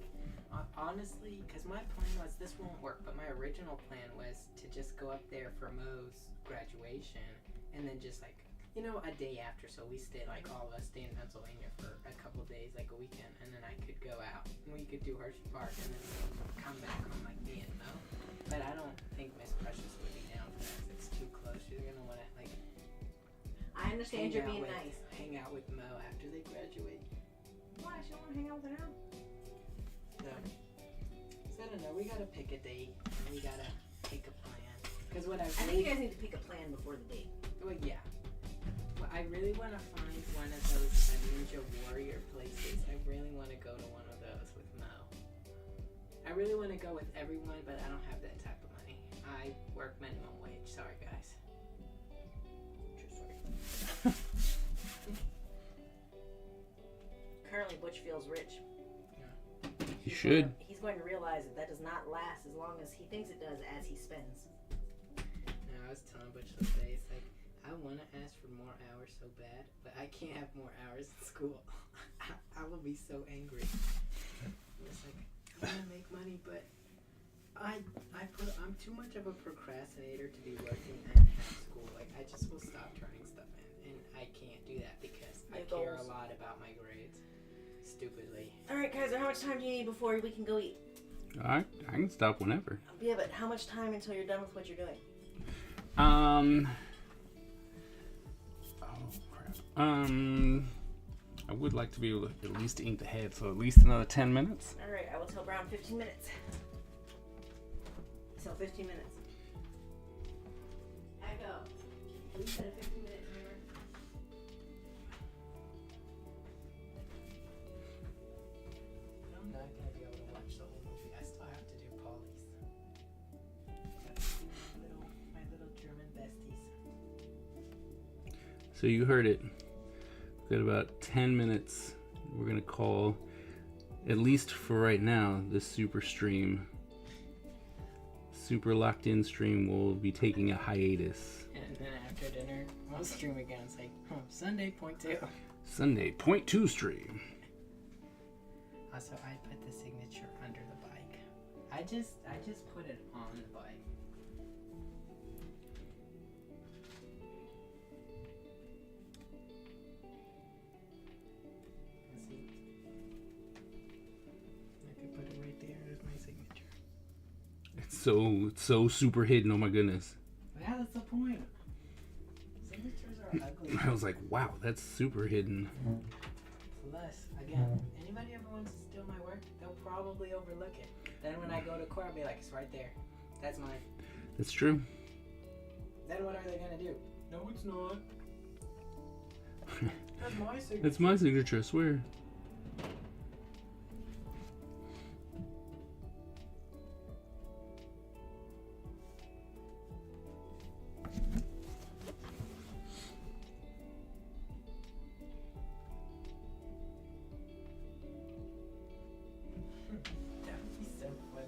honestly, because my plan was, this won't work, but my original plan was to just go up there for Mo's graduation and then just like, you know, a day after, so we stay, like all of us stay in Pennsylvania for a couple days, like a weekend, and then I could go out and we could do Hershey Park and then come back on like me and Mo. But I don't think Miss Precious would be down for that. It's too close. She's gonna want to like I understand you're being with, nice. hang out with Mo after they graduate. Why? She don't want to hang out with her now? So I don't know. We gotta pick a date and we gotta pick a plan. Because what I I think really, you guys need to pick a plan before the date. well, yeah. Well, I really want to find one of those Ninja Warrior places. I really want to go to one of those with Mo. I really want to go with everyone, but I don't have that type of money. I work minimum wage. Sorry, guys. True story. Currently, Butch feels rich. You should. He's going to realize that does not last as long as he thinks it does as he spends. No, I was telling Butch the other day, it's like, I want to ask for more hours so bad, but I can't have more hours in school. I will be so angry. It's like, I want to make money, but I'm too much of a procrastinator to be working and have school. Like, I just will stop turning stuff in, and I can't do that because I Your care a goals. lot about my grades. Stupidly. All right, Kaiser, how much time do you need before we can go eat? I can stop whenever. Yeah, but how much time until you're done with what you're doing? Oh crap. I would like to be able to at least ink the head, so at least another 10 minutes. All right, I will tell Brown 15 minutes. So 15 minutes. Echo. We said a 15 minutes, remember? I'm not gonna be able to watch the whole movie. I still have to do Polly's. Gotta see my little German besties. So you heard it. We've got about 10 minutes. We're gonna call, at least for right now, this super stream. Super locked in stream will be taking a hiatus. And then after dinner, we'll stream again. It's like, Sunday point two. Sunday, point 2 stream. Also, I put the signature under the bike. I just put it on the bike. Let's see. I could put it right there. There's my signature. It's so super hidden. Oh my goodness. Yeah, that's the point. Signatures are ugly. I was like, wow, that's super hidden. Plus, again, anybody ever wants to steal my work, they'll probably overlook it. Then when I go to court, I'll be like, it's right there. That's mine. That's true. Then what are they gonna do? No, it's not. That's my signature. That's my signature, I swear. That would be so funny.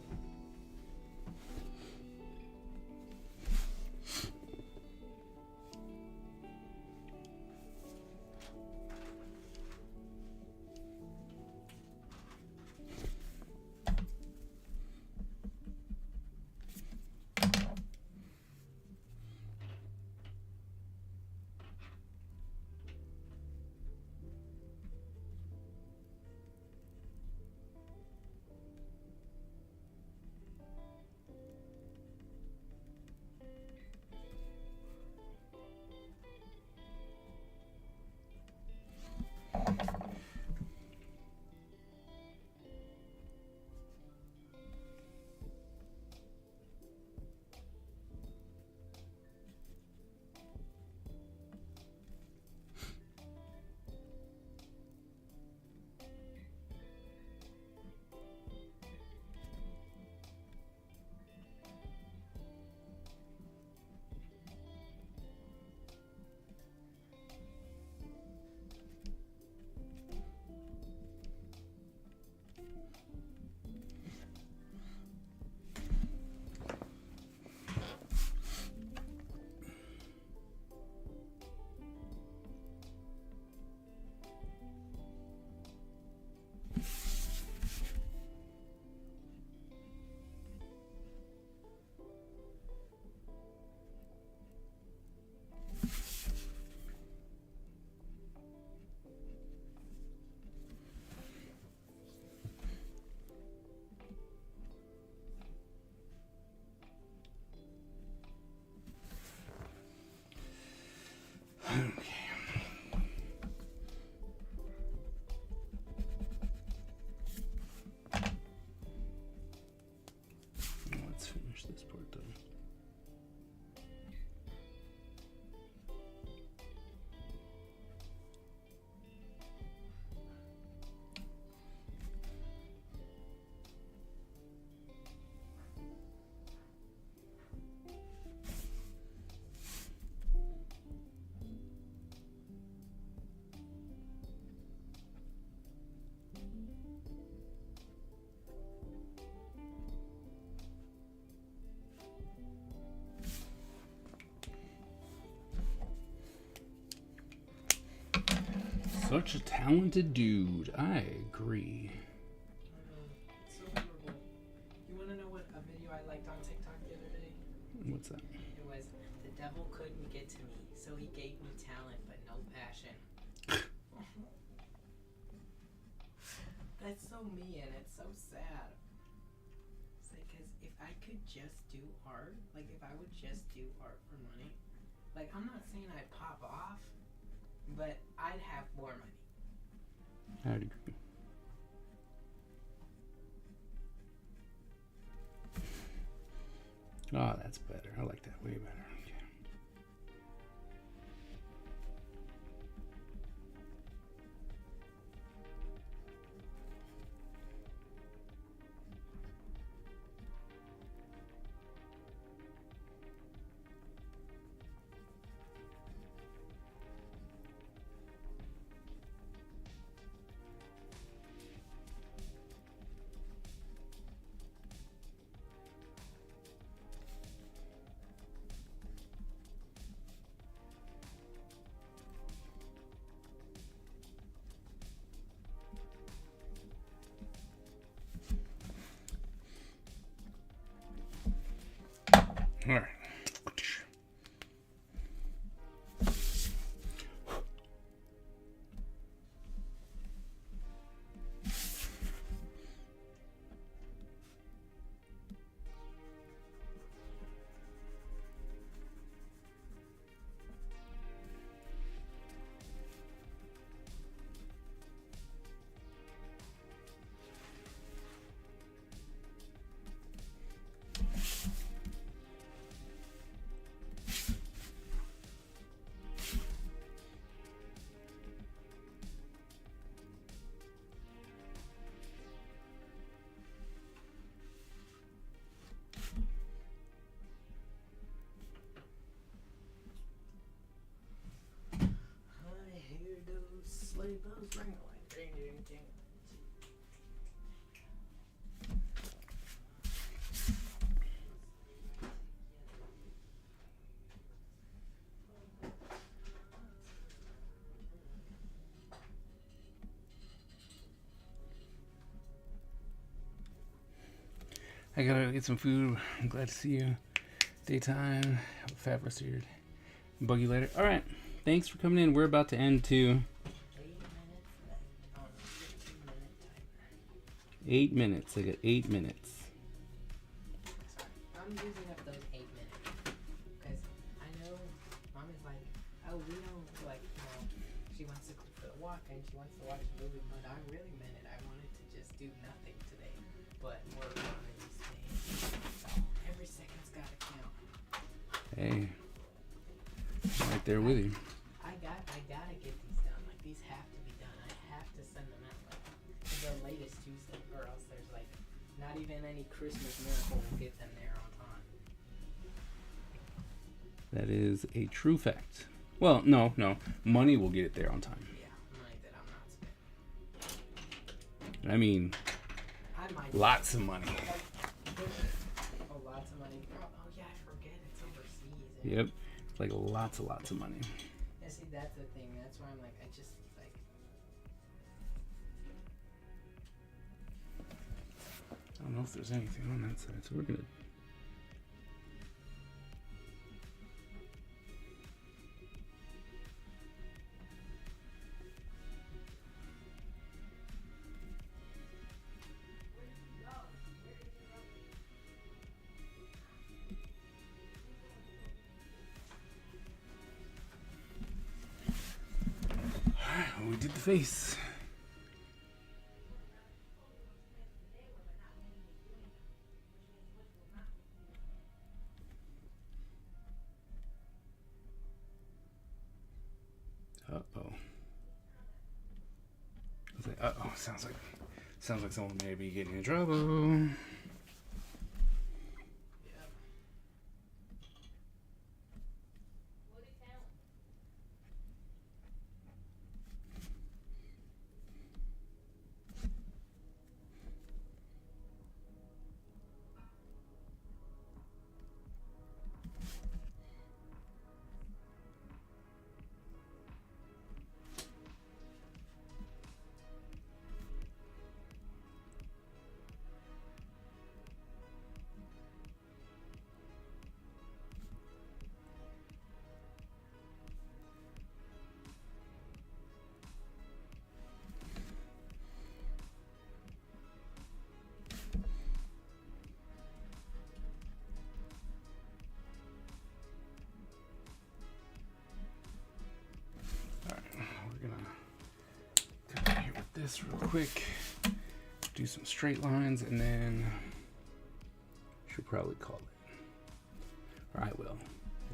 Such a talented dude. I agree. So horrible. You want to know what a video I liked on TikTok the other day? What's that? It was, the devil couldn't get to me, so he gave me talent but no passion. That's so me, and it's so sad. It's like, cause if I could just do art, like if I would just do art for money, like I'm not saying I'd pop off, but I'd have more money. I'd agree. Oh, that's better. I like that way better. Okay. All right. I hear those sleigh bells ringing, ding, ding, ding. I gotta get some food. I'm glad to see you. Daytime. Have a fat rest of your bug you later. All right. Thanks for coming in. We're about to end too. 8 minutes left on a 15-minute timer. 8 minutes. I got 8 minutes. Sorry, I'm using up those 8 minutes. Because I know Mom is like, oh, we don't, like, you know, she wants to go for a walk and she wants to watch a movie, but I really meant it. I wanted to just do nothing today, but work on these things. So every second's gotta count. Hey. I'm right there with you. I gotta get these done. Like, these have to be done. I have to send them out, like, the latest Tuesday, or else there's, like, not even any Christmas miracle will get them there on time. That is a true fact. Well, no. Money will get it there on time. Yeah, money that I'm not spending. I mean, I might. lots of money. Oh, lots of money. Oh, yeah, I forget it's overseas. And Yep. Like lots of money. yeah, see, that's the thing. That's why I'm like, I just, like, I don't know if there's anything on that side, so we're gonna. Alright, we did the face. Uh-oh. I was like, uh-oh, sounds like someone may be getting in trouble. yeah. this real quick. Do some straight lines, and then should probably call it. Or I will,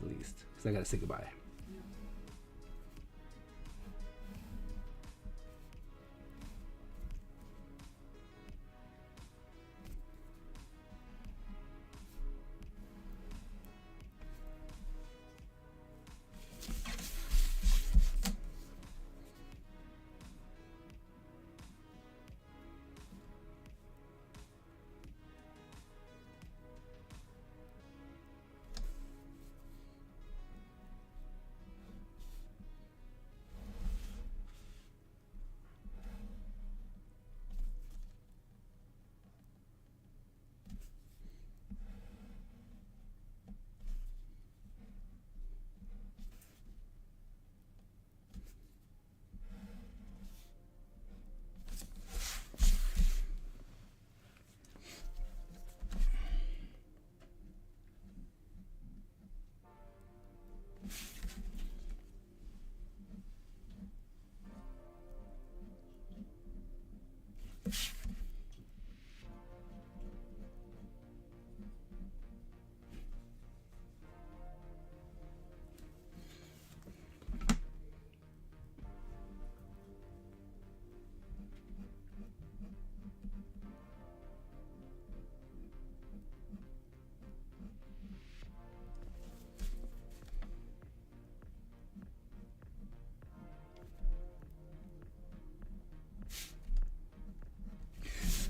at least, because I gotta say goodbye.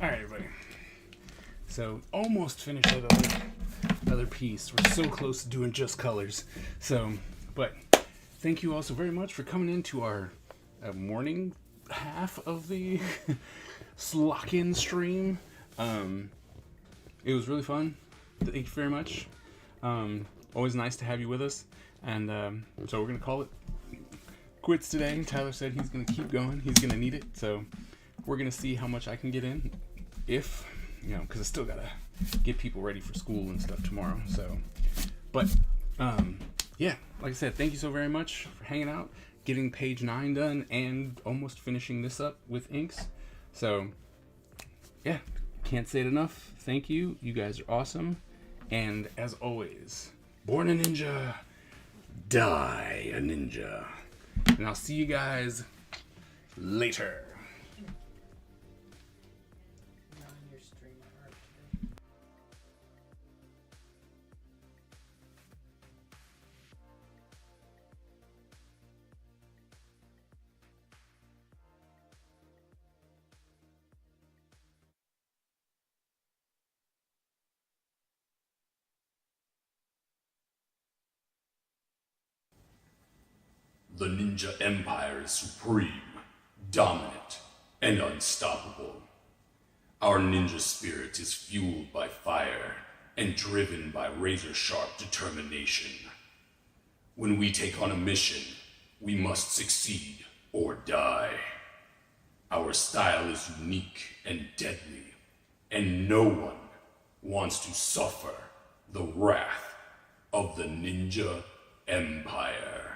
All right, everybody. So almost finished that other piece. We're so close to doing just colors. So, but thank you all so very much for coming into our morning half of the Lock-In stream. It was really fun. Thank you very much. Always nice to have you with us. And so we're gonna call it quits today. Tyler said he's gonna keep going. He's gonna need it. So we're gonna see how much I can get in, if you know, because I still gotta get people ready for school and stuff tomorrow. So, but yeah, like I said, thank you so very much for hanging out, getting page 9 done, and almost finishing this up with inks. So yeah, can't say it enough. Thank you. You guys are awesome. And as always, born a ninja, die a ninja. And I'll see you guys later. On your stream art today. The Ninja Empire is supreme, dominant, and unstoppable. Our ninja spirit is fueled by fire and driven by razor-sharp determination. When we take on a mission, we must succeed or die. Our style is unique and deadly, and no one wants to suffer the wrath of the Ninja Empire.